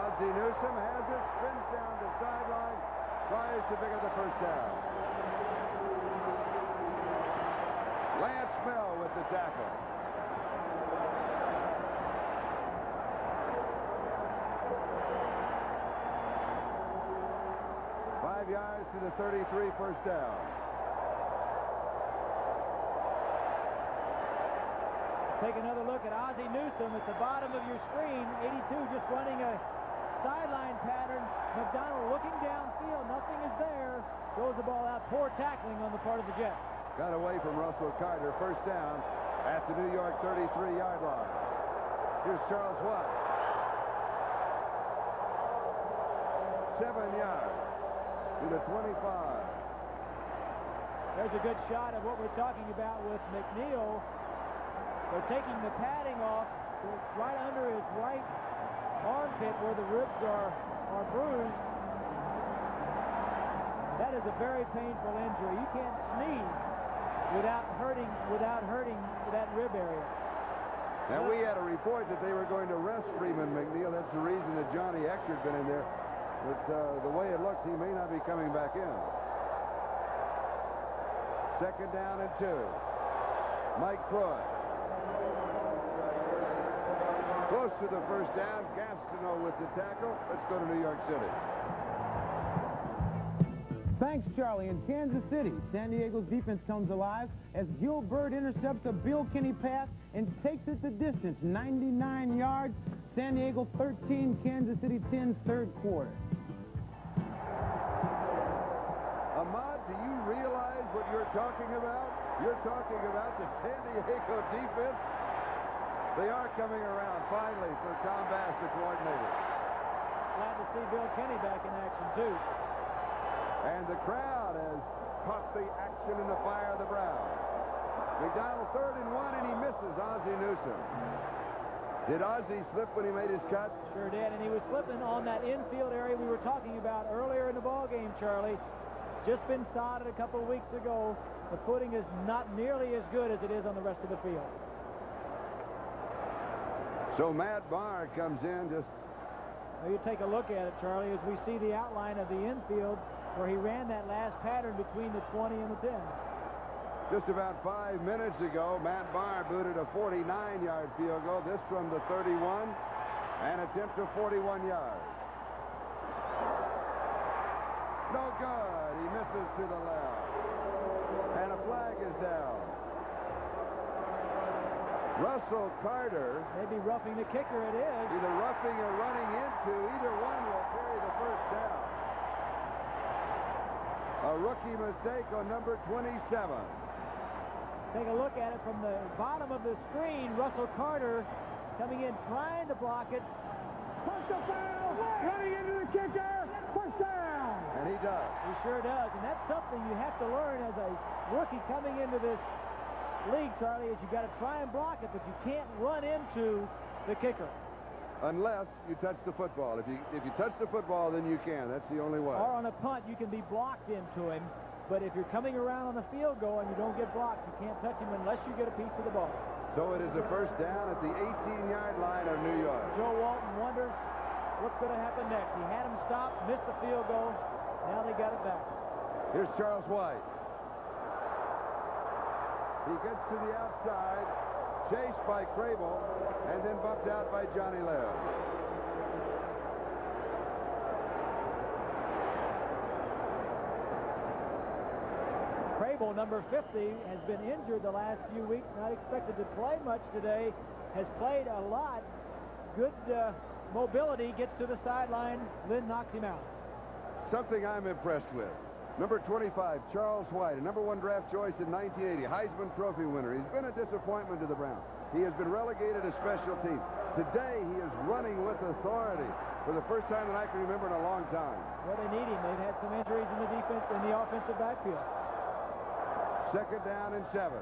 Ozzie Newsome has it, spins down the sideline, tries to pick up the first down. Lance Bell with the tackle. Five yards to the 33, first down. Take another look at Ozzie Newsome at the bottom of your screen. 82 just running a sideline pattern. McDonald looking downfield. Nothing is there. Throws the ball out. Poor tackling on the part of the Jets. Got away from Russell Carter. First down at the New York 33-yard line. Here's Charles White. 7 yards to the 25. There's a good shot of what we're talking about with McNeil. They're taking the padding off. It's right under his right armpit where the ribs are bruised. That is a very painful injury. You can't sneeze without hurting that rib area. Now, we had a report that they were going to rest Freeman McNeil. That's the reason that Johnny Exter had been in there. But the way it looks, he may not be coming back in. 2nd down and 2. Mike Pruitt. Close to the first down. Gastineau with the tackle. Let's go to New York City. Thanks, Charlie. In Kansas City, San Diego's defense comes alive as Gil Byrd intercepts a Bill Kinney pass and takes it the distance, 99 yards. San Diego 13, Kansas City 10, third quarter. Ahmad, do you realize what you're talking about? You're talking about the San Diego defense. They are coming around, finally, for Tom Bass, the coordinator. Glad to see Bill Kinney back in action, too. And the crowd has caught the action in the fire of the Browns. McDonald 3rd and 1, and he misses Ozzie Newsome. Did Ozzie slip when he made his cut? Sure did, and he was slipping on that infield area we were talking about earlier in the ball game, Charlie. Just been started a couple of weeks ago. The footing is not nearly as good as it is on the rest of the field. So Matt Barr comes in just... Now you take a look at it, Charlie, as we see the outline of the infield. where he ran that last pattern between the 20 and the 10. Just about 5 minutes ago, Matt Barr booted a 49-yard field goal. This from the 31, an attempt to 41 yards. No good. He misses to the left. And a flag is down. Russell Carter. Maybe roughing the kicker, it is. Either roughing or running into. Either one will carry the first down. A rookie mistake on number 27. Take a look at it from the bottom of the screen. Russell Carter coming in, trying to block it. Push the foul! Running into the kicker! Push down! And he does. He sure does. And that's something you have to learn as a rookie coming into this league, Charlie, is you got to try and block it, but you can't run into the kicker. Unless you touch the football. If you touch the football, then you can. That's the only way. Or on a punt, you can be blocked into him. But if you're coming around on the field goal and you don't get blocked, you can't touch him unless you get a piece of the ball. So it is a first down at the 18-yard line of New York. Joe Walton wonders what's going to happen next. He had him stopped, missed the field goal. Now they got it back. Here's Charles White. He gets to the outside, chased by Crable, and then bumped out by Johnny Lev. Crable, number 50, has been injured the last few weeks, not expected to play much today, has played a lot. Good mobility, gets to the sideline. Lynn knocks him out. Something I'm impressed with. Number 25, Charles White, a number 1 draft choice in 1980, Heisman Trophy winner. He's been a disappointment to the Browns. He has been relegated to special teams. Today, he is running with authority for the first time that I can remember in a long time. Well, they need him. They've had some injuries in the defense, in the offensive backfield. Second down and 7.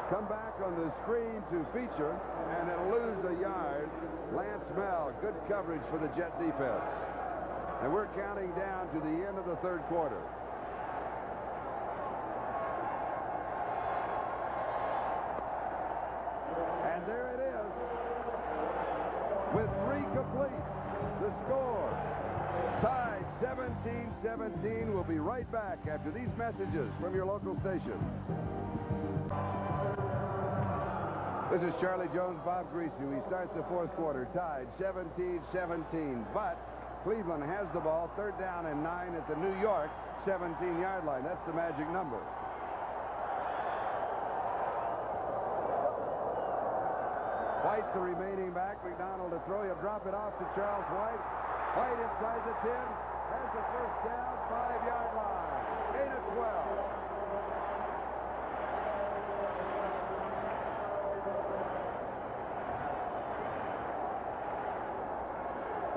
Come back on the screen to feature, and it'll lose a yard. Lance Mel, good coverage for the Jet defense. And we're counting down to the end of the third quarter. And there it is. With 3 complete, the score. Tied 17-17. We'll be right back after these messages from your local station. This is Charlie Jones, Bob Griese. We start the fourth quarter tied 17-17. But Cleveland has the ball, third down and 9 at the New York 17-yard line. That's the magic number. White, the remaining back. McDonald to throw. He'll drop it off to Charles White. White inside the 10. Has the first down, 5-yard line. 8 of 12.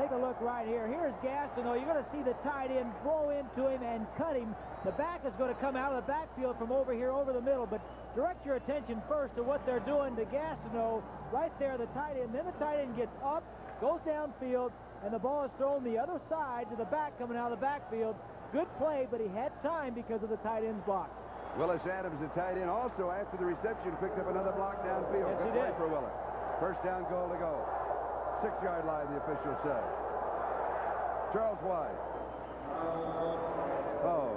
Take a look right here. Here's Gastineau. You're going to see the tight end blow into him and cut him. The back is going to come out of the backfield from over here, over the middle. But direct your attention first to what they're doing to Gastineau. Right there, the tight end. Then the tight end gets up, goes downfield, and the ball is thrown the other side to the back coming out of the backfield. Good play, but he had time because of the tight end's block. Willis Adams, the tight end, also after the reception picked up another block downfield. Yes, Good he play did. for Willis. First down goal to go. 6-yard line, the official says. Charles White. Oh,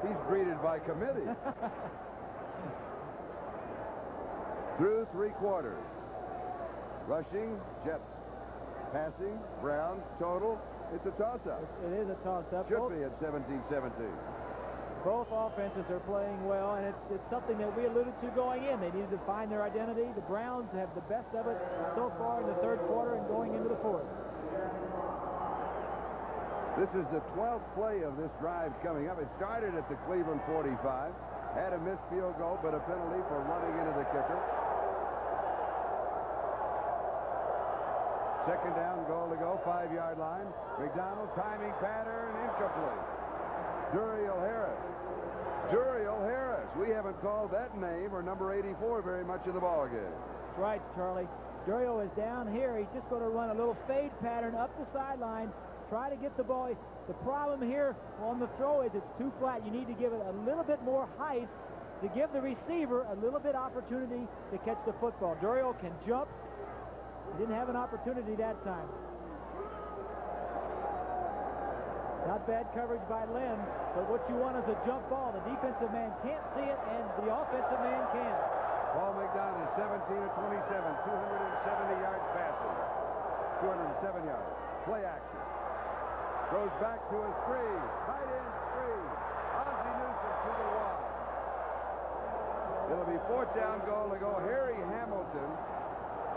he's greeted by committee. Through 3 quarters. Rushing, Jets. Passing, Browns, total. It's a toss-up. It is a toss-up. Should be at 17-17. Both offenses are playing well, and it's something that we alluded to going in. They needed to find their identity. The Browns have the best of it so far in the third quarter and going into the fourth. This is the 12th play of this drive coming up. It started at the Cleveland 45. Had a missed field goal, but a penalty for running into the kicker. Second down, goal to go, 5-yard line. McDonald, timing pattern, incomplete. Duriel Harris. Duriel Harris. We haven't called that name or number 84 very much in the ballgame. That's right, Charlie. Duriel is down here. He's just going to run a little fade pattern up the sideline, try to get the ball. The problem here on the throw is it's too flat. You need to give it a little bit more height to give the receiver a little bit opportunity to catch the football. Duriel can jump. He didn't have an opportunity that time. Not bad coverage by Lynn, but what you want is a jump ball. The defensive man can't see it, and the offensive man can. Paul McDonald, 17 of 27, 270 yards passing. 207 yards. Play action. Goes back to a screen. Tight end screen. Ozzie Newsome to the wide. It'll be 4th down goal to go. Harry Hamilton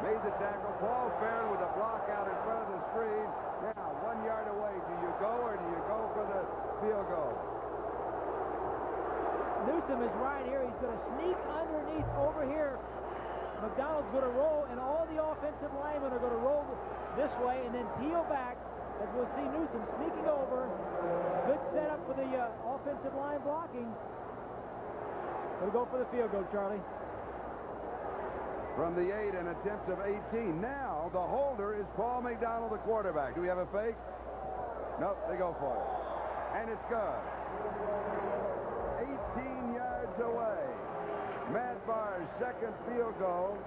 made the tackle. Paul Farron with a block out in front of the screen. Now, 1 yard away. Do you go or do you go for the field goal? Newsome is right here. He's going to sneak underneath over here. McDonald's going to roll, and all the offensive linemen are going to roll this way and then peel back, as we'll see Newsome sneaking over. Good setup for the offensive line blocking. Going to go for the field goal, Charlie. From the 8, an attempt of 18. Now, the holder is Paul McDonald, the quarterback. Do we have a fake? Nope, they go for it. And it's good. 18 yards away. Matt Barr's second field goal.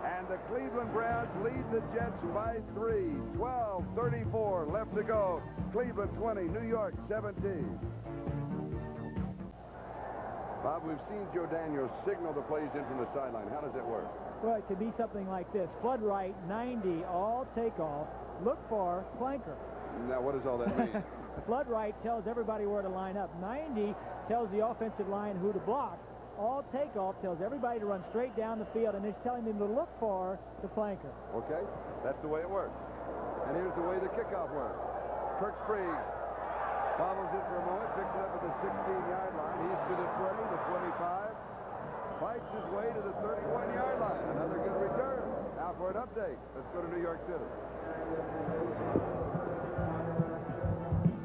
And the Cleveland Browns lead the Jets by 3. 12:34 left to go. Cleveland 20, New York 17. Bob, we've seen Joe Daniels signal the plays in from the sideline. How does it work? Well, it could be something like this. Flood right, 90, all takeoff. Look for flanker. Now, what does all that mean? Flood right tells everybody where to line up. 90 tells the offensive line who to block. All takeoff tells everybody to run straight down the field, and it's telling them to look for the flanker. Okay, that's the way it works. And here's the way the kickoff works. Kirk Spriggs bobbles it for a moment, picks it up at the 16-yard line. He's to the 20, the 25. Fights his way to the 31-yard line. Another good return. Now for an update. Let's go to New York City.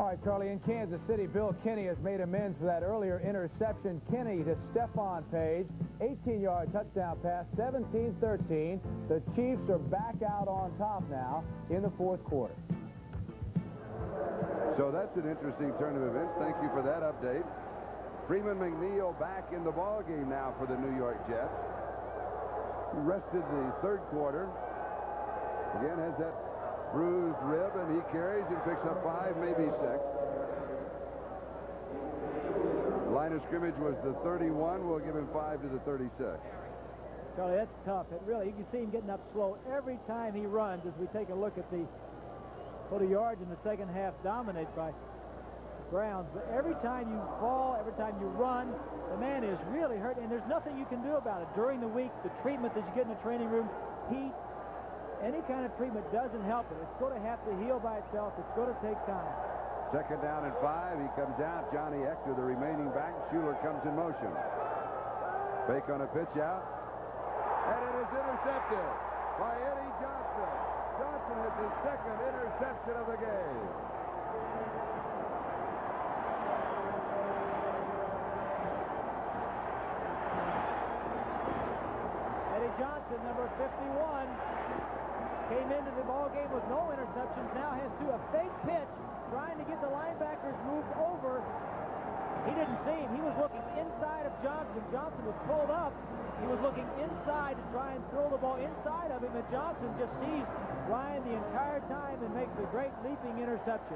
All right, Charlie, in Kansas City, Bill Kinney has made amends for that earlier interception. Kinney to Stephon Page, 18-yard touchdown pass, 17-13. The Chiefs are back out on top now in the 4th quarter. So that's an interesting turn of events. Thank you for that update. Freeman McNeil back in the ball game now for the New York Jets. He rested the 3rd quarter. Again, has that bruised rib, and he carries and picks up 5, maybe 6. The line of scrimmage was the 31. We'll give him 5 to the 36. Charlie, that's tough. It really, you can see him getting up slow every time he runs. As we take a look at the total yards in the second half, dominated by the Browns. But every time you fall, every time you run, the man is really hurt, and there's nothing you can do about it. During the week, the treatment that you get in the training room, heat, any kind of treatment doesn't help it. It's going to have to heal by itself. It's going to take time. 2nd down and 5. He comes out. Johnny Ector, the remaining back. Schuler comes in motion. Fake on a pitch out. And it is intercepted by Eddie Johnson. Johnson has his 2nd interception of the game. Eddie Johnson, number 51, came into the ball game with no interceptions. Now has to a fake pitch, trying to get the linebackers moved over. He didn't see him. He was looking inside of Johnson. Johnson was pulled up. He was looking inside to try and throw the ball inside of him, and Johnson just sees Ryan the entire time and makes a great leaping interception.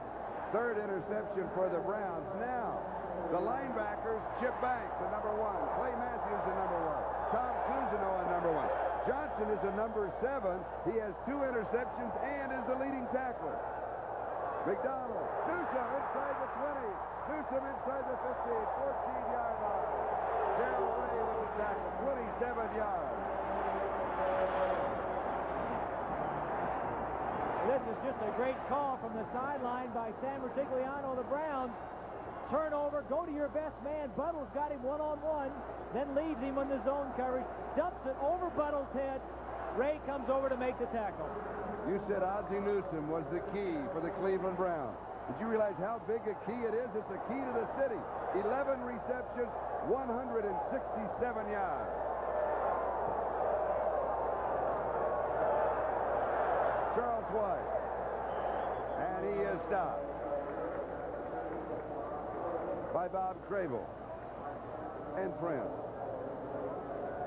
3rd interception for the Browns. Now, the linebackers, Chip Banks, the number 1. Clay Matthews, the number 1. Tom Cousineau, the number 1. Johnson is a number 7. He has 2 interceptions and is the leading tackler. McDonald, Newsome inside the 20. Newsome inside the 15, 14-yard line. Darrell Ray with the tackle, 27 yards. This is just a great call from the sideline by Sam Rutigliano of the Browns. Turnover, go to your best man. Buttle's got him one-on-one, then leaves him in the zone coverage, dumps it over Buttle's head. Ray comes over to make the tackle. You said Ozzie Newsome was the key for the Cleveland Browns. Did you realize how big a key it is? It's a key to the city. 11 receptions, 167 yards. Charles White. And he is stopped by Bob Crable and Prince.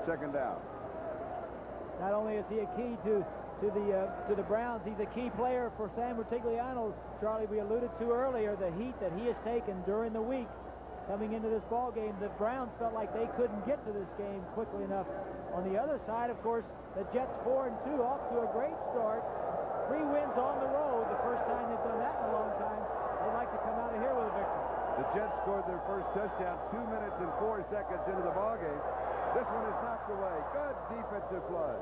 2nd down. Not only is he a key to to the Browns. He's a key player for Sam Rutigliano. Charlie, we alluded to earlier the heat that he has taken during the week coming into this ball game. The Browns felt like they couldn't get to this game quickly enough. On the other side, of course, the Jets 4-2, off to a great start. 3 wins on the road, the first time they've done that in a long time. They'd like to come out of here with a victory. The Jets scored their first touchdown 2 minutes and 4 seconds into the ballgame. This one is knocked away. Good defensive play.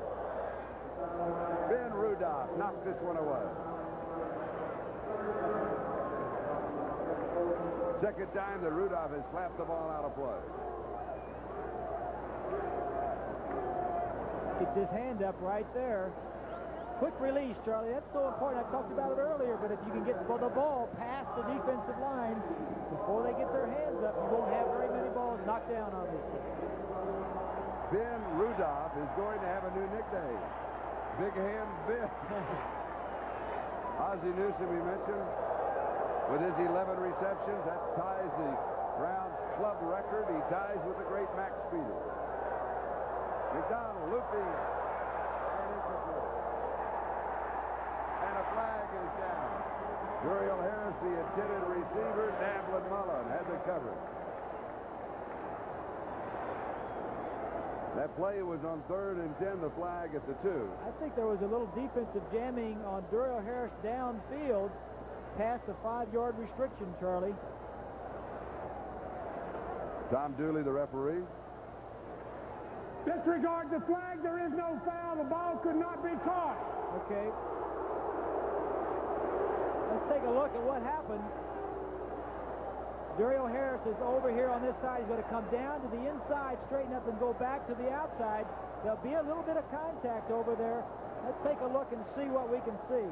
Ben Rudolph knocked this one away. Second time that Rudolph has slapped the ball out of play. Gets his hand up right there. Quick release, Charlie. That's so important. I talked about it earlier, but if you can get the ball past the defensive line before they get their hands up, you won't have very many balls knocked down on this team. Ben Rudolph is going to have a new nickname. Big Hand Ben. Ozzie Newsome, we mentioned, with his 11 receptions, that ties the Browns club record. He ties with the great Max Speeder. McDonald looping and incomplete. And a flag is down. Duriel Harris, the intended receiver. Davlin Mullen had the coverage. That play was on 3rd and 10, the flag at the 2. I think there was a little defensive jamming on Duriel Harris downfield past the 5-yard restriction, Charlie. Tom Dooley, the referee. Disregard the flag. There is no foul. The ball could not be caught. Okay. Let's take a look at what happened. Duriel Harris is over here on this side. He's going to come down to the inside, straighten up, and go back to the outside. There'll be a little bit of contact over there. Let's take a look and see what we can see.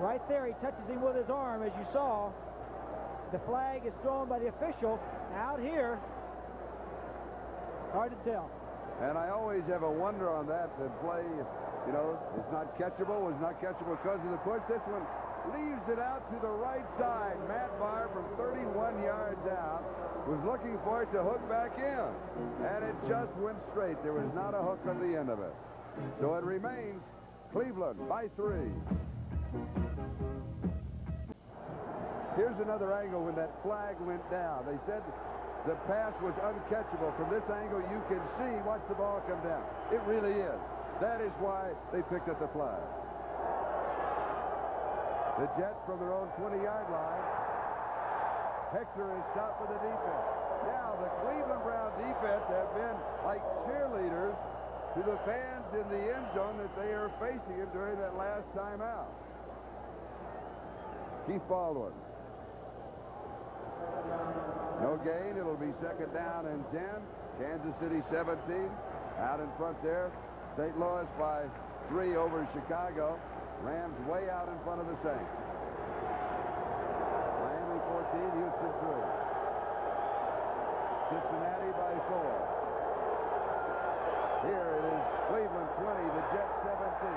Right there, he touches him with his arm, as you saw. The flag is thrown by the official out here. Hard to tell. And I always have a wonder on that play, you know, it's not catchable, was not catchable because of the push. This one leaves it out to the right side. Matt Barr from 31 yards out was looking for it to hook back in. And it just went straight. There was not a hook on the end of it. So it remains Cleveland by 3. Here's another angle when that flag went down. They said the pass was uncatchable. From this angle, you can see watch the ball come down. It really is. That is why they picked up the flag. The Jets from their own 20-yard line. Hector is stopped with the defense. Now the Cleveland Brown defense have been like cheerleaders to the fans in the end zone that they are facing him during that last timeout. Keith Baldwin. No gain. It'll be 2nd down and 10. Kansas City 17. Out in front there. St. Louis by 3 over Chicago. Rams way out in front of the Saints. Miami 14, Houston 3. Cincinnati by 4. Here it is Cleveland 20, the Jets 17.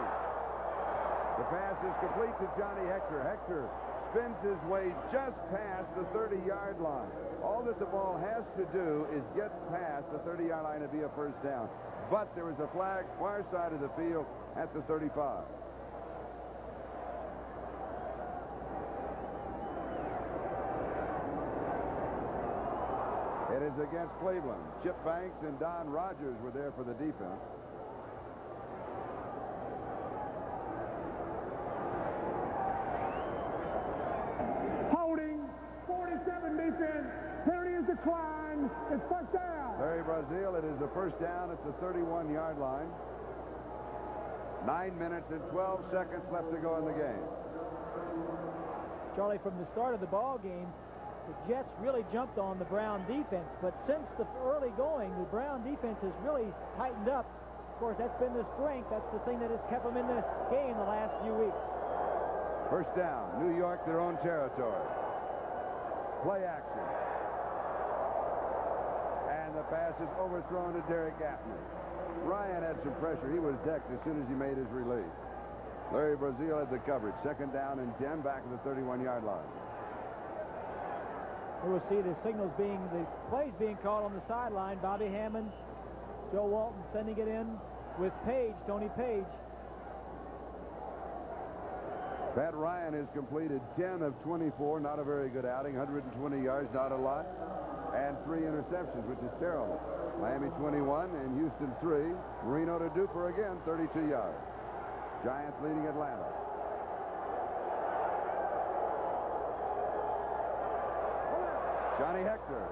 The pass is complete to Johnny Hector. Hector spins his way just past the 30-yard line. All that the ball has to do is get past the 30-yard line to be a first down. But there is a flag far side of the field at the 35. It is against Cleveland. Chip Banks and Don Rogers were there for the defense. Holding. 47 defense. Penalty is declined. It's first down. Larry Brazil, it is the first down at the 31-yard line. 9 minutes and 12 seconds left to go in the game. Charlie, from the start of the ball game, the Jets really jumped on the Brown defense, but since the early going, the Brown defense has really tightened up. Of course, that's been the strength. That's the thing that has kept them in the game the last few weeks. First down, New York, their own territory. Play action. And the pass is overthrown to Derek Gaffney. Ryan had some pressure. He was decked as soon as he made his release. Larry Brazil had the coverage. 2nd down and 10 back at the 31-yard line. We will see the signals the plays being called on the sideline. Bobby Hammond, Joe Walton sending it in with Page, Tony Page. Pat Ryan has completed 10 of 24, not a very good outing. 120 yards, not a lot. And 3 interceptions, which is terrible. Miami 21 and Houston 3. Marino to Duper again, 32 yards. Giants leading Atlanta. Johnny Hector.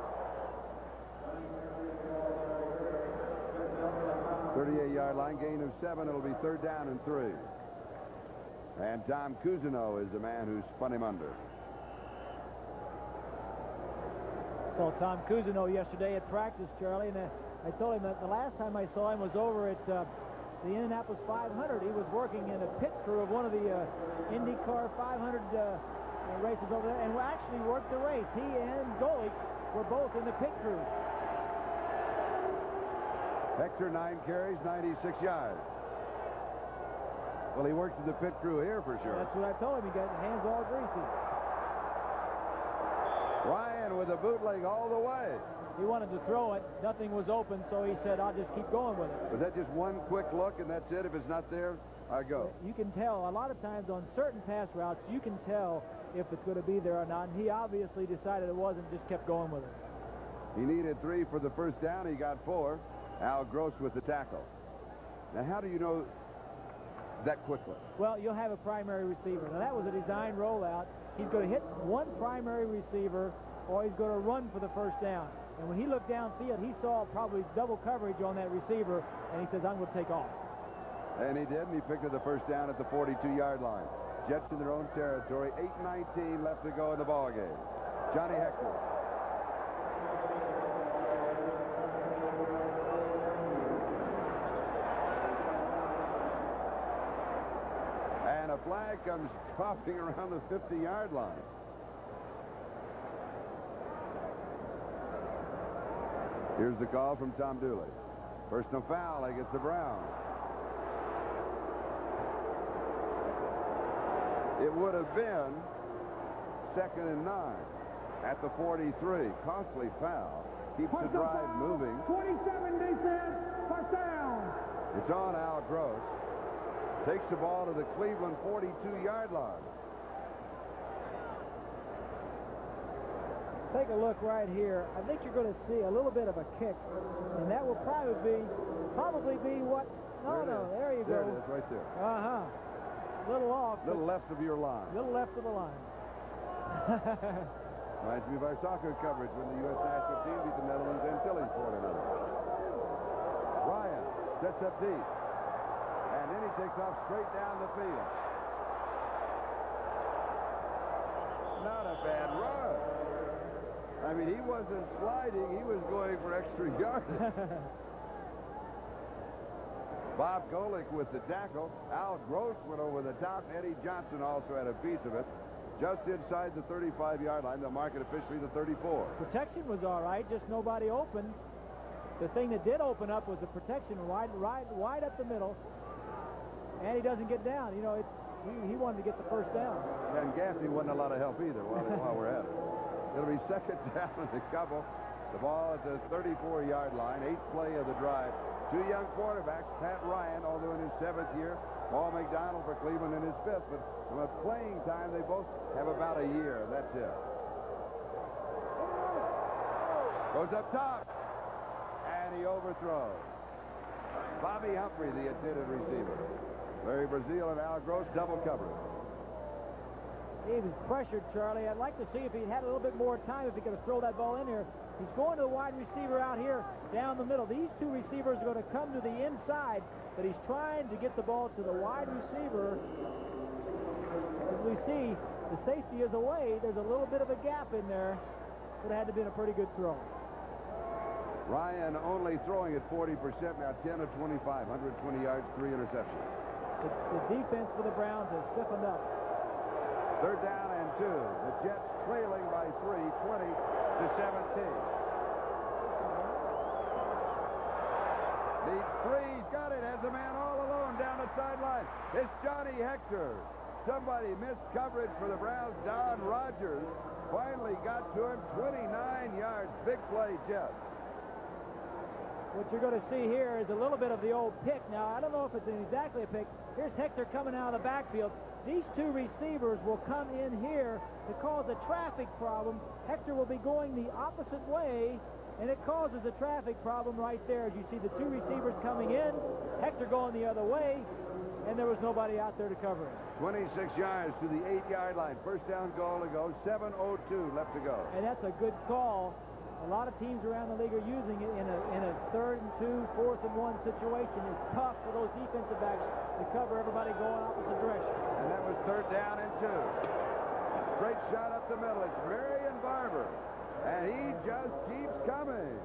38-yard line, gain of 7. It'll be 3rd down and 3. And Tom Cousineau is the man who spun him under. Saw Tom Cousineau yesterday at practice, Charlie, and I told him that the last time I saw him was over at the Indianapolis 500. He was working in a pit crew of one of the IndyCar 500 races over there, and actually worked the race. He and Golick were both in the pit crew. Hector, 9 carries, 96 yards. Well, he works in the pit crew here for sure. That's what I told him. He got hands all greasy. Ryan with a bootleg all the way. He wanted to throw it. Nothing was open, so he said, I'll just keep going with it. Was that just one quick look and that's it? If it's not there, I go. You can tell. A lot of times on certain pass routes, you can tell if it's going to be there or not. And he obviously decided it wasn't, just kept going with it. He needed 3 for the first down. He got 4. Al Gross with the tackle. Now, how do you know that quickly? Well, you'll have a primary receiver. Now, that was a design rollout. He's going to hit one primary receiver, or he's going to run for the first down. And when he looked downfield, he saw probably double coverage on that receiver, and he says, I'm going to take off. And he did, and he picked up the first down at the 42-yard line. Jets in their own territory. 8:19 left to go in the ball game. Johnny Hector. And a flag comes popping around the 50-yard line. Here's the call from Tom Dooley. Personal foul against the Browns. It would have been 2nd and 9 at the 43. Costly foul. Keeps the drive moving. 27 defense, first down. It's on Al Gross. Takes the ball to the Cleveland 42-yard line. Take a look right here. I think you're going to see a little bit of a kick, and that will probably be what? No, there you go. There it is, right there. Uh-huh. A little off. A little left of your line. A little left of the line. Reminds me of our soccer coverage when the U.S. national team beat the Netherlands and Antilles 4-0. Ryan sets up deep. And then he takes off straight down the field. Not a bad run. I mean, he wasn't sliding. He was going for extra yardage. Bob Golick with the tackle. Al Gross went over the top. Eddie Johnson also had a piece of it. Just inside the 35-yard line. They'll mark it officially the 34. Protection was all right, just nobody open. The thing that did open up was the protection wide up the middle. And he doesn't get down. You know, he wanted to get the first down. And Gaffney wasn't a lot of help either while we're at it. It'll be 2nd down and a couple. The ball at the 34-yard line. 8th play of the drive. 2 young quarterbacks. Pat Ryan, although in his 7th year. Paul McDonald for Cleveland in his 5th. But from a playing time, they both have about a year. That's it. Goes up top. And he overthrows. Bobby Humphrey, the intended receiver. Larry Brazil and Al Gross double coverage. He was pressured, Charlie. I'd like to see if he had a little bit more time, if he could have thrown that ball in here. He's going to the wide receiver out here down the middle. These 2 receivers are going to come to the inside, but he's trying to get the ball to the wide receiver. As we see, the safety is away. There's a little bit of a gap in there. Would have had to have been a pretty good throw. Ryan only throwing at 40% now, 10 of 25, 120 yards, 3 interceptions. The defense for the Browns has stiffened up. 3rd down and 2. The Jets trailing by 3, 20 to 17. Needs 3. He's got it. Has a man all alone down the sideline. It's Johnny Hector. Somebody missed coverage for the Browns. Don Rogers finally got to him. 29 yards. Big play, Jets. What you're going to see here is a little bit of the old pick. Now, I don't know if it's exactly a pick. Here's Hector coming out of the backfield. these two receivers will come in here to cause a traffic problem. Hector will be going the opposite way, and it causes a traffic problem right there. As you see the two receivers coming in, Hector going the other way, and there was nobody out there to cover it. 26 yards to the 8-yard line. First down goal to go. 7:02 left to go. And that's a good call. A lot of teams around the league are using it in a 3rd and 2, 4th and 1 situation. It's tough for those defensive backs to cover everybody going opposite direction. And that was 3rd down and 2. Straight shot up the middle. It's Marion Barber. And he just keeps coming.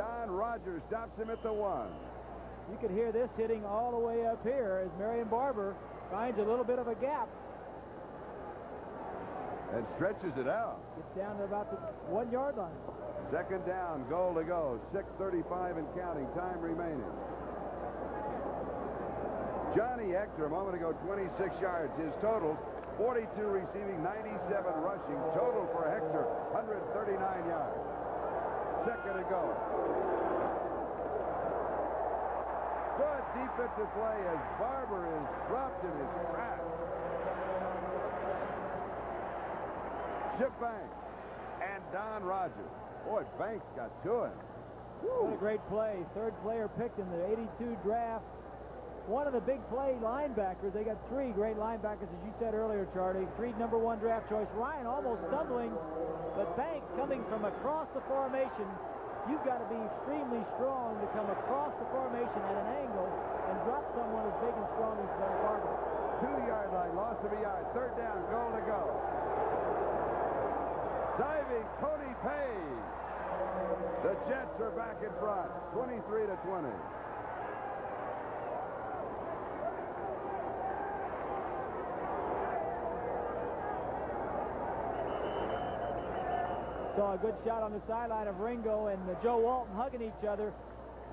Don Rogers stops him at the 1. You can hear this hitting all the way up here as Marion Barber finds a little bit of a gap. And stretches it out. Gets down to about the 1-yard line. 2nd down, goal to go. 6:35 and counting. Time remaining. Johnny Hector, a moment ago, 26 yards. His total, 42 receiving, 97 rushing. Total for Hector, 139 yards. 2nd to go. Good defensive play as Barber is dropped in his tracks. Chip Banks and Don Rogers. Boy, Banks got to him. What a great play. 3rd player picked in the 82 draft. One of the big play linebackers. They got 3 great linebackers, as you said earlier, Charlie. 3 number 1 draft choice. Ryan almost stumbling, but Banks coming from across the formation. You've got to be extremely strong to come across the formation at an angle and drop someone as big and strong as Barber. 2-yard line, loss of a yard. 3rd down, goal to go. Diving Tony Page. The Jets are back in front, 23-20. Saw a good shot on the sideline of Ringo and Joe Walton hugging each other.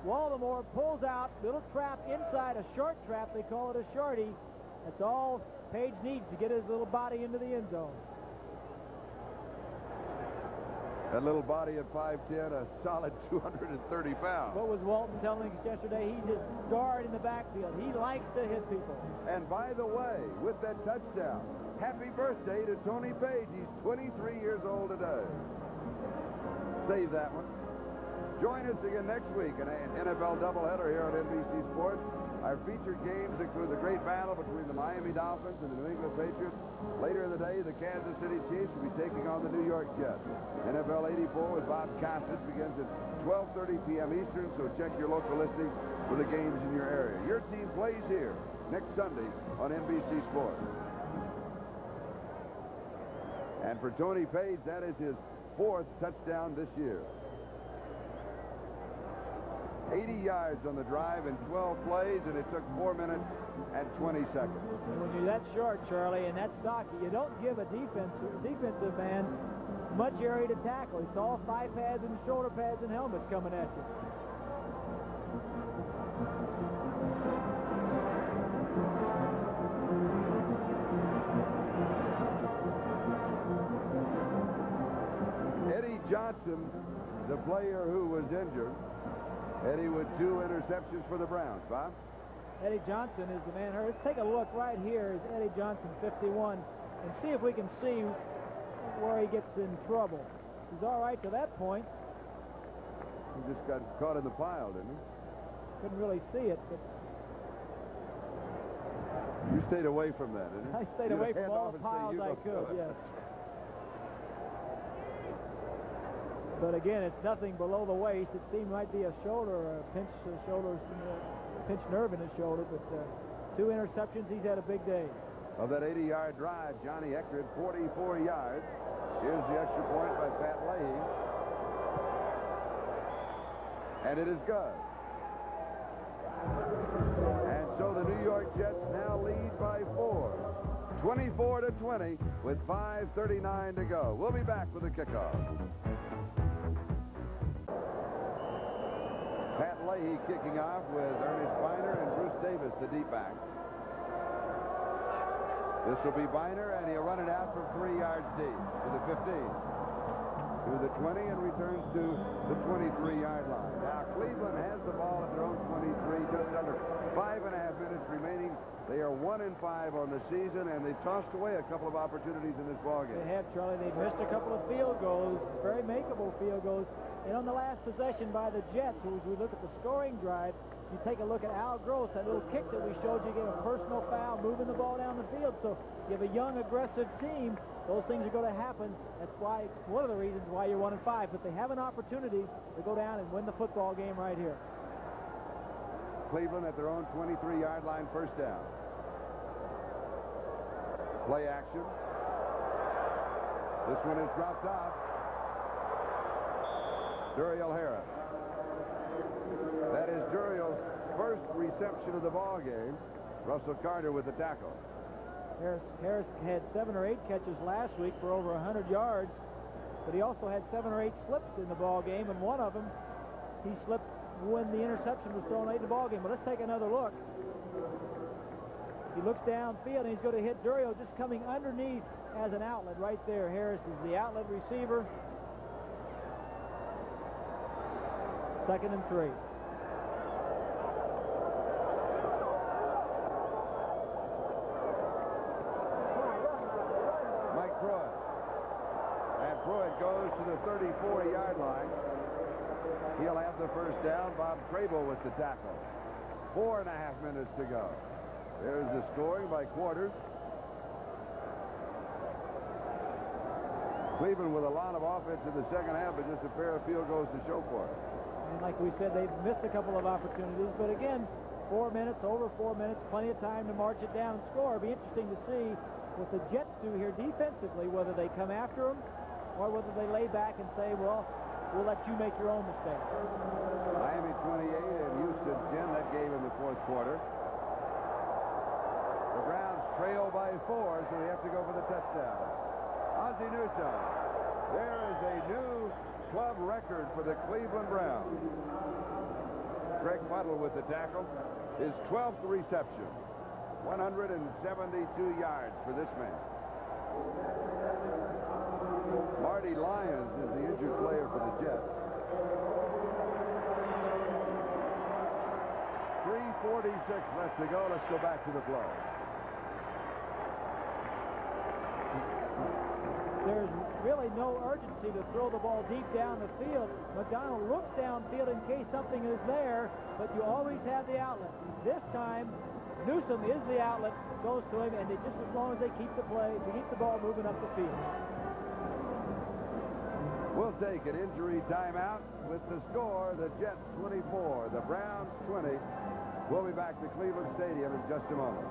Waldemore pulls out, little trap inside, a short trap. They call it a shorty. That's all Page needs to get his little body into the end zone. That little body at 5'10", a solid 230 pounds. What was Walton telling us yesterday? He's just guard in the backfield. He likes to hit people. And by the way, with that touchdown, happy birthday to Tony Page. He's 23 years old today. Save that one. Join us again next week in an NFL doubleheader here on NBC Sports. Our featured games include the great battle between the Miami Dolphins and the New England Patriots. Later in the day, the Kansas City Chiefs will be taking on the New York Jets. NFL 84 with Bob Costas begins at 12:30 p.m. Eastern, so check your local listings for the games in your area. Your team plays here next Sunday on NBC Sports. And for Tony Page, that is his 4th touchdown this year. 80 yards on the drive in 12 plays, and it took 4 minutes and 20 seconds. And when you're that short, Charlie, and that stocky, you don't give a defensive man much area to tackle. It's all thigh pads and shoulder pads and helmets coming at you. Eddie Johnson, the player who was injured. Eddie with 2 interceptions for the Browns. Bob? Eddie Johnson is the man hurt. Let's take a look right here. Is Eddie Johnson, 51, and see if we can see where he gets in trouble. He's all right to that point. He just got caught in the pile, didn't he? Couldn't really see it, but you stayed away from that, didn't you? I stayed away from all the piles I could, yes. But again, it's nothing below the waist. It seemed might be a shoulder, a pinch nerve in his shoulder, but 2 interceptions. He's had a big day. Of that 80-yard drive, Johnny Hector had 44 yards. Here's the extra point by Pat Leahy. And it is good. And so the New York Jets now lead by 4. 24-20 with 5:39 to go. We'll be back with the kickoff. Pat Leahy kicking off with Ernest Biner and Bruce Davis, the deep back. This will be Biner, and he'll run it out from 3 yards deep to the 15. to the 20 and returns to the 23-yard line. Now Cleveland has the ball at their own 23, just under 5.5 minutes remaining. They are 1-5 on the season, and they tossed away a couple of opportunities in this ballgame. They have, Charlie. They've missed a couple of field goals, very makeable field goals. And on the last possession by the Jets, as we look at the scoring drive, you take a look at Al Gross, that little kick that we showed you, gave a personal foul, moving the ball down the field. So you have a young, aggressive team. Those things are going to happen. That's why, one of the reasons why you're 1-5. But they have an opportunity to go down and win the football game right here. Cleveland at their own 23-yard line, first down. Play action. This one is dropped off. Duriel Harris. That is Duriel's first reception of the ball game. Russell Carter with the tackle. Harris had 7 or 8 catches last week for over 100 yards, but he also had 7 or 8 slips in the ball game, and one of them he slipped when the interception was thrown late in the ball game. But let's take another look. He looks downfield, and he's going to hit Duriel just coming underneath as an outlet right there. Harris is the outlet receiver. 2nd and 3. Pruitt goes to the 34-yard line. He'll have the first down. Bob Crable with the tackle. 4.5 minutes to go. There's the scoring by quarters. Cleveland with a lot of offense in the second half, but just a pair of field goals to show for it. And like we said, they've missed a couple of opportunities. But again, 4 minutes, over 4 minutes, plenty of time to march it down and score. It'll be interesting to see what the Jets do here defensively, whether they come after them or whether they lay back and say, well, we'll let you make your own mistake. Miami 28 and Houston 10. That game in the fourth quarter. The Browns trail by 4, so they have to go for the touchdown. Ozzie Newsome. There is a new club record for the Cleveland Browns. Greg Puddle with the tackle. His 12th reception. 172 yards for this man. Marty Lyons is the injured player for the Jets. 3:46 left to go. Let's go back to the play. There's really no urgency to throw the ball deep down the field. McDonald looks downfield in case something is there, but you always have the outlet. This time, Newsome is the outlet, goes to him, and just as long as they keep the ball moving up the field. We'll take an injury timeout with the score, the Jets 24, the Browns 20. We'll be back to Cleveland Stadium in just a moment.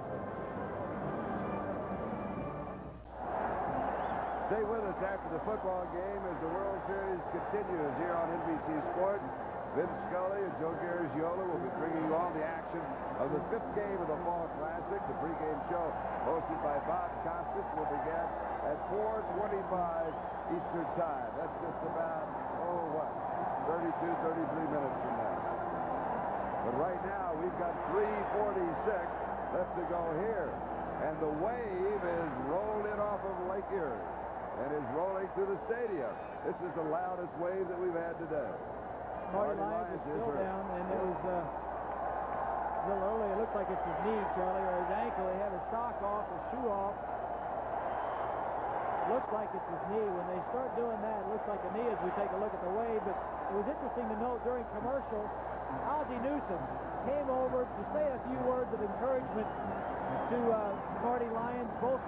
Stay with us after the football game as the World Series continues here on NBC Sports. Vince Scully and Joe Garagiola will be bringing you all the action of the 5th game of the Fall Classic. The pregame show hosted by Bob Costas will begin at 4:25 Eastern Time. That's just about, 33 minutes from now. But right now, we've got 3:46 left to go here. And the wave is rolled in off of Lake Erie and is rolling through the stadium. This is the loudest wave that we've had today. Marty Lyons is still down, and it was a little early. It looks like it's his knee, Charlie, or his ankle. They have his sock off, his shoe off. It looks like it's his knee. When they start doing that, it looks like a knee as we take a look at the wave. But it was interesting to note during commercial, Ozzie Newsome came over to say a few words of encouragement to Marty Lyons, both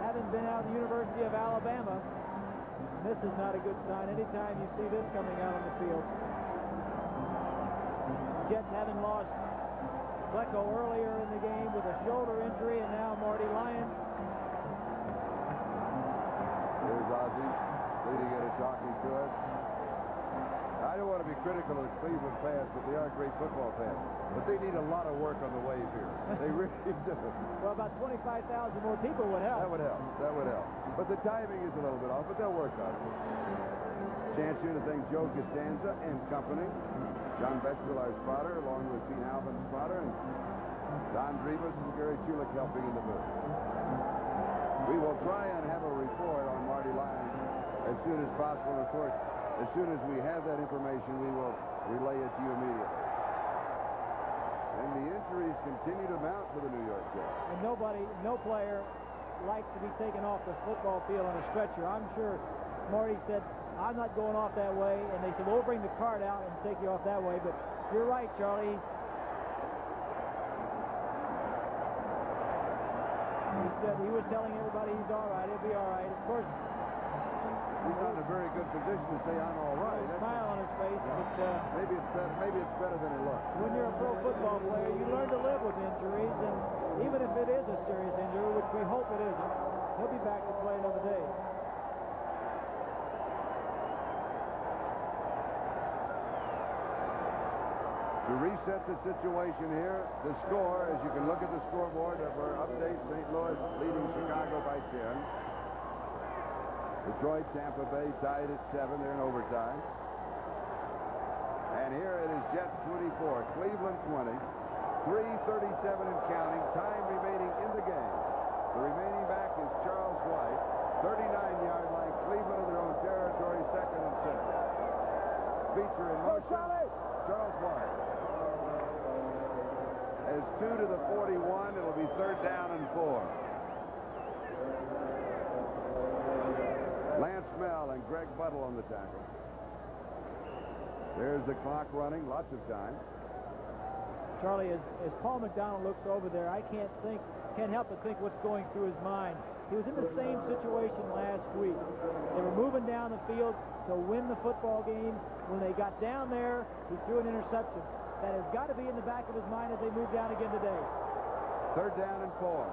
having been out of the University of Alabama. And this is not a good sign anytime you see this coming out on the field. Jets having lost Blecko earlier in the game with a shoulder injury, and now Marty Lyons. There's Ozzie leading it and talking to us. I don't want to be critical of the Cleveland fans, but they are great football fans. But they need a lot of work on the wave here. They really do. Well, about 25,000 more people would help. That would help. That would help. But the timing is a little bit off, but they'll work on it. Chance here to thank Joe Costanza and company. John Betchell, our spotter, along with Gene Alvin, spotter, and Don Griese and Gary Chulik helping in the booth. We will try and have a report on Marty Lyons as soon as possible. Of course, As soon as we have that information, we will relay it to you immediately. And the injuries continue to mount for the New York Jets. And no player likes to be taken off the football field on a stretcher. I'm sure Marty said, I'm not going off that way. And they said, we'll bring the cart out and take you off that way. But you're right, Charlie. He was telling everybody he's all right. He'll be all right. Of course, he's not in a very good position to say I'm all right. There's a smile on his face, but maybe it's better than it looks. When you're a pro football player, you learn to live with injuries, and even if it is a serious injury, which we hope it isn't, he'll be back to play another day. To reset the situation here, the score, as you can look at the scoreboard of our update, St. Louis leading Chicago by 10. Detroit, Tampa Bay tied at 7. They're in overtime. And here it is Jets 24, Cleveland 20. 3:37 and counting. Time remaining in the game. The remaining back is Charles White. 39-yard line. Cleveland in their own territory, 2nd and 6. Feature in motion. Charles White. As 2 to the 41, it'll be 3rd down and 4. Lance Mel and Greg Buttle on the tackle. There's the clock running, lots of time. Charlie, as Paul McDonald looks over there, I can't help but think what's going through his mind. He was in the same situation last week. They were moving down the field to win the football game. When they got down there, he threw an interception. That has got to be in the back of his mind as they move down again today. 3rd down and 4.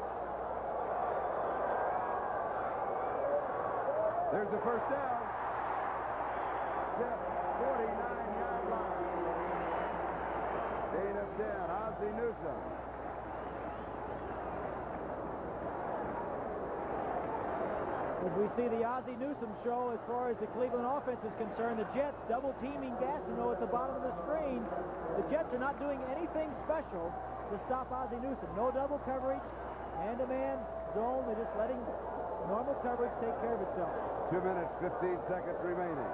There's the first down. Jeff, 49-yard line. Gain of 10. Ozzie Newsome. As we see the Ozzie Newsome show as far as the Cleveland offense is concerned, the Jets double-teaming Gastineau at the bottom of the screen. The Jets are not doing anything special to stop Ozzie Newsome. No double coverage, man-to-man zone. They're just letting normal coverage take care of itself. 2 minutes, 15 seconds remaining.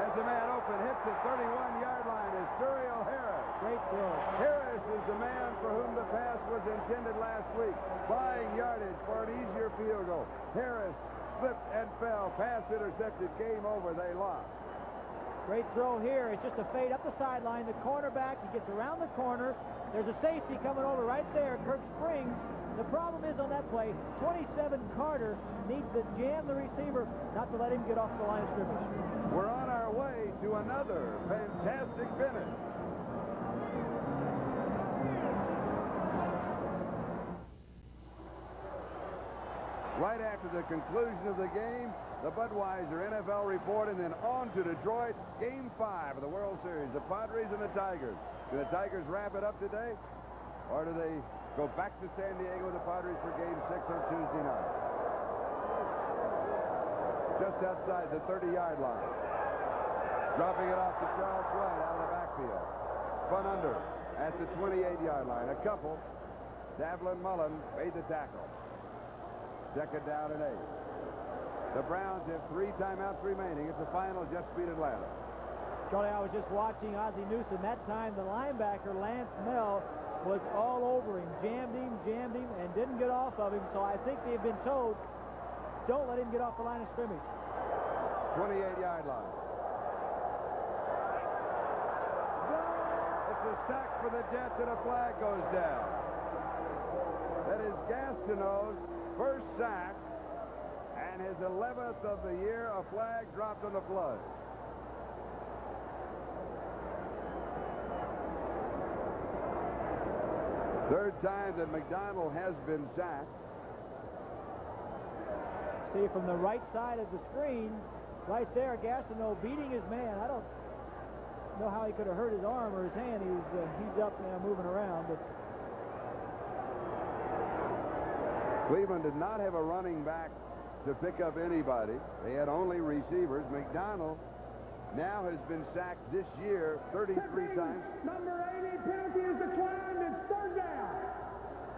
Has a man open, hits the 31-yard line is Suriel Harris. Great throw. Harris is the man for whom the pass was intended last week. Buying yardage for an easier field goal. Harris slipped and fell. Pass intercepted. Game over. They lost. Great throw here. It's just a fade up the sideline. The cornerback, he gets around the corner. There's a safety coming over right there. Kirk Springs. The problem is on that play, 27 Carter needs to jam the receiver, not to let him get off the line of scrimmage. We're on our way to another fantastic finish. Right after the conclusion of the game, the Budweiser NFL report, and then on to Detroit. Game 5 of the World Series, the Padres and the Tigers. Do the Tigers wrap it up today? Or do they go back to San Diego with the Padres for Game 6 on Tuesday night? Just outside the 30-yard line. Dropping it off to Charles White out of the backfield. Spun under at the 28-yard line. A couple. Davlin Mullen made the tackle. 2nd down and 8. The Browns have 3 timeouts remaining. It's the final. Just beat Atlanta. Charlie, I was just watching Ozzie Newsome. That time, the linebacker, Lance Mel, was all over him, jammed him, and didn't get off of him. So I think they've been told, don't let him get off the line of scrimmage. 28-yard line. It's a sack for the Jets, and a flag goes down. That is Gastineau's first sack, and his 11th of the year. A flag dropped on the flood. Third time that McDonald has been sacked. See from the right side of the screen, right there, Gastineau beating his man. I don't know how he could have hurt his arm or his hand. He's up now moving around. But Cleveland did not have a running back to pick up anybody. They had only receivers. McDonald now has been sacked this year 33 times. Number 80, penalty is declined. It's 3rd down.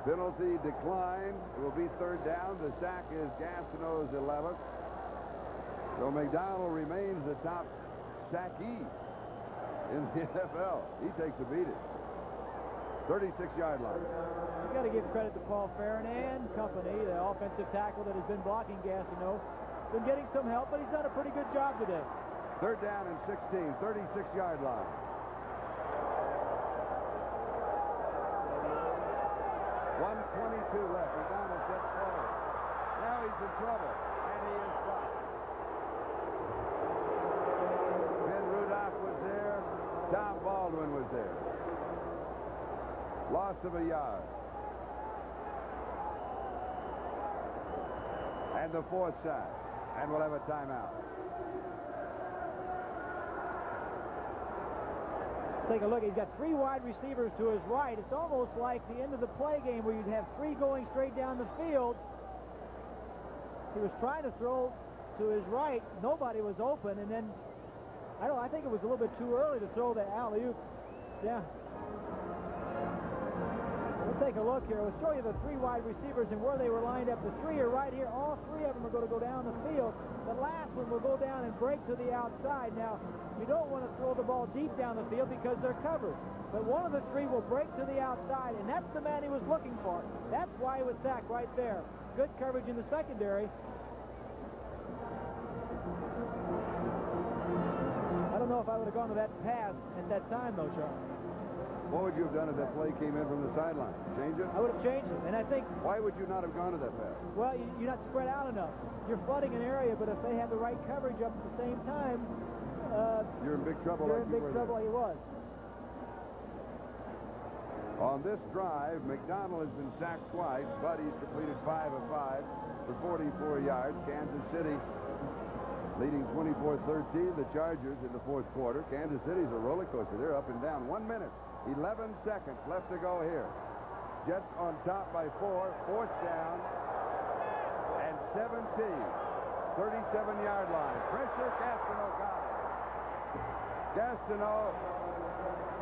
Penalty declined. It will be 3rd down. The sack is Gastineau's 11th. So McDonald remains the top sackee in the NFL. He takes a beating. 36-yard line. You got to give credit to Paul Farron and company, the offensive tackle that has been blocking Gastineau. Been getting some help, but he's done a pretty good job today. Third down and 16, 36-yard line. .122 left. McDonald gets forward. Now he's in trouble, and he is stopped. Ben Rudolph was there. Tom Baldwin was there. Loss of a yard. And the fourth sack. And we'll have a timeout. Take a look. He's got 3 wide receivers to his right. It's almost like the end of the play game where you'd have 3 going straight down the field. He was trying to throw to his right. Nobody was open. And then, I think it was a little bit too early to throw the alley-oop. Yeah. We'll take a look here. We'll show you the 3 wide receivers and where they were lined up. The 3 are right here. All 3 of them are going to go down the field. The last one will go down and break to the outside. Now, you don't want to throw the ball deep down the field because they're covered. But one of the 3 will break to the outside, and that's the man he was looking for. That's why he was sacked right there. Good coverage in the secondary. I don't know if I would have gone to that pass at that time, though, Charlie. What would you have done if that play came in from the sideline? Change it? I would have changed it, and I think... Why would you not have gone to that pass? Well, you're not spread out enough. You're flooding an area, but if they have the right coverage up at the same time... you're in big trouble. You're in big trouble like he was. On this drive, McDonald has been sacked twice, but he's completed 5 of 5 for 44 yards. Kansas City leading 24-13. The Chargers in the fourth quarter. Kansas City's a roller coaster. They're up and down. 1 minute, 11 seconds left to go here. Jets on top by 4. Fourth down and 17. 37-yard line. Pressure. Gastineau got it. Gastineau,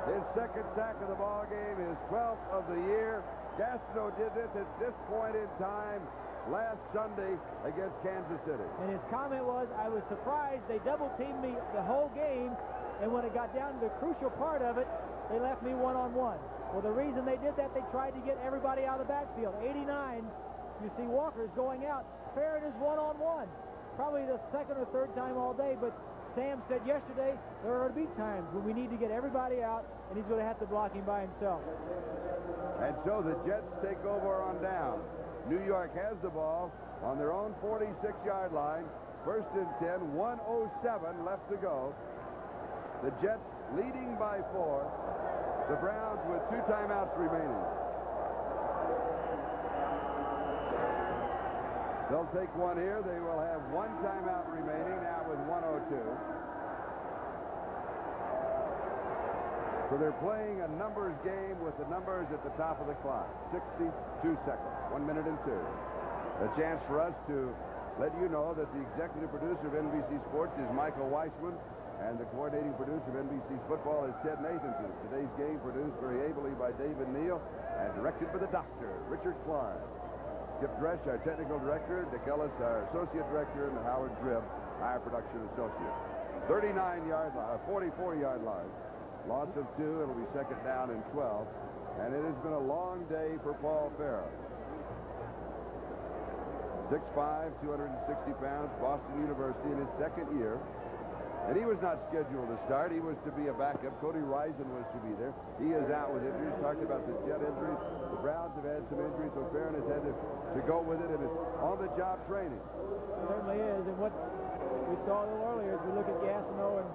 his second sack of the ball game, his 12th of the year. Gastineau did this at this point in time last Sunday against Kansas City. And his comment was, I was surprised they double-teamed me the whole game, and when it got down to the crucial part of it, they left me one-on-one. Well, the reason they did that, they tried to get everybody out of the backfield. 89, you see Walker's going out. Farron is one-on-one. Probably the second or third time all day, but Sam said yesterday there are going to be times when we need to get everybody out, and he's going to have to block him by himself. And so the Jets take over on down. New York has the ball on their own 46-yard line. First and 10, 1:07 left to go. The Jets leading by 4. The Browns with 2 timeouts remaining. They'll take one here. They will have 1 timeout remaining now with 1:02. So they're playing a numbers game with the numbers at the top of the clock. 62 seconds, 1 minute and 2. A chance for us to let you know that the executive producer of NBC Sports is Michael Weissman, and the coordinating producer of NBC Football is Ted Nathanson. Today's game produced very ably by David Neal and directed by the doctor, Richard Klein. Skip Dresch, our technical director, Dick Ellis, our associate director, and Howard Dribb, our production associate. 39-yard line, 44-yard line. Loss of 2. It'll be second down and 12. And it has been a long day for Paul Farron. 6'5", 260 pounds, Boston University in his second year. And he was not scheduled to start. He was to be a backup. Cody Risen was to be there. He is out with injuries. Talked about the Jet injuries. The Browns have had some injuries, so Farron has had to go with it, and it's on-the-job training. It certainly is. And what we saw a little earlier as we look at Gastineau and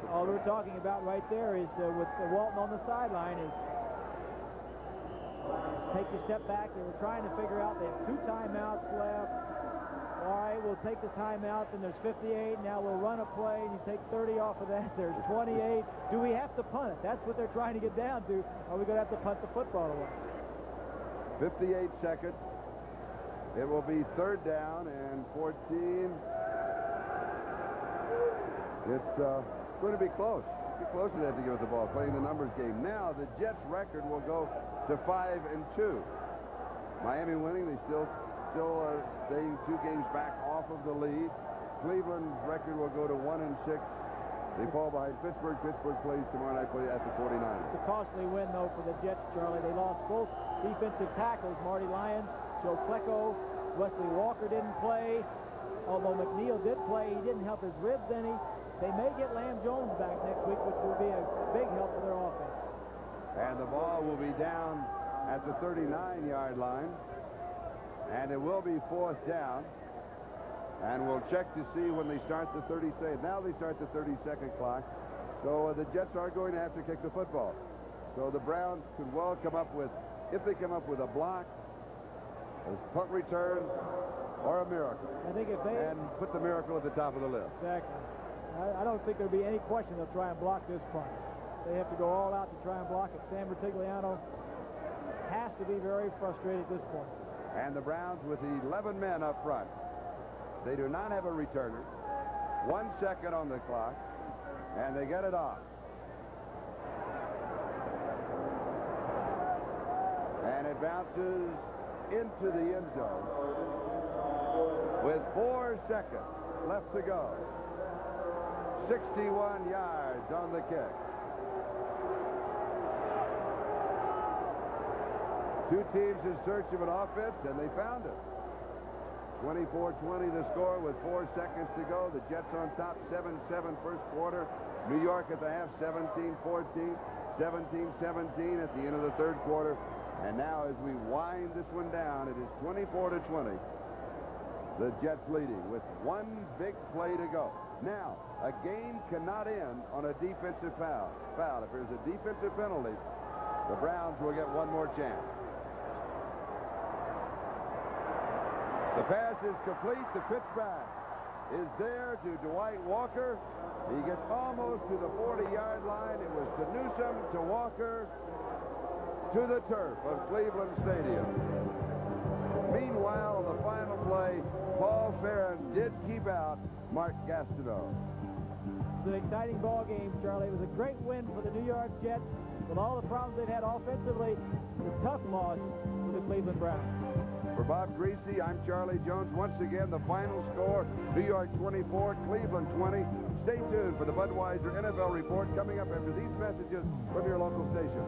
all we're talking about right there is with Walton on the sideline is take a step back. They were trying to figure out. They have 2 timeouts left. All right, we'll take the timeouts, and there's 58. Now we'll run a play, and you take 30 off of that. There's 28. Do we have to punt it? That's what they're trying to get down to. Are we going to have to punt the football away? 58 seconds. It will be third down and 14. It's going to be close. Get close to that to give us the ball, playing the numbers game. Now the Jets' record will go to 5-2. Miami winning. They still staying 2 games back off of the lead. Cleveland's record will go to 1-6. They fall behind Pittsburgh. Pittsburgh plays tomorrow night at the 49ers. It's a costly win, though, for the Jets, Charlie. They lost both defensive tackles, Marty Lyons, Joe Klecko. Wesley Walker didn't play. Although McNeil did play, he didn't help his ribs any. They may get Lamb Jones back next week, which will be a big help for their offense. And the ball will be down at the 39-yard line. And it will be 4th down. And we'll check to see when they start the 30-second. Now they start the 30-second clock. So the Jets are going to have to kick the football. So the Browns could well come up with, if they come up with a block, a punt return, or a miracle. I think if they... And put the miracle at the top of the list. Exactly. I don't think there'll be any question they'll try and block this punt. They have to go all out to try and block it. Sam Bertigliano has to be very frustrated at this point. And the Browns with 11 men up front. They do not have a returner. 1 second on the clock, and they get it off. And it bounces into the end zone with 4 seconds left to go. 61 yards on the kick. Two teams in search of an offense, and they found it. 24-20 the score with 4 seconds to go. The Jets on top, 7-7 first quarter. New York at the half, 17-14, 17-17 at the end of the third quarter. And now as we wind this one down, it is 24-20. The Jets leading with 1 big play to go. Now, a game cannot end on a defensive foul. If there's a defensive penalty, the Browns will get one more chance. The pass is complete. The pitch back is there to Dwight Walker. He gets almost to the 40-yard line. It was to Newsom, to Walker, to the turf of Cleveland Stadium. Meanwhile, on the final play, Paul Farron did keep out Mark Gastineau. It was an exciting ball game, Charlie. It was a great win for the New York Jets. With all the problems they've had offensively, it's a tough loss for the Cleveland Browns. For Bob Griese, I'm Charlie Jones. Once again, the final score, New York 24, Cleveland 20. Stay tuned for the Budweiser NFL Report coming up after these messages from your local station.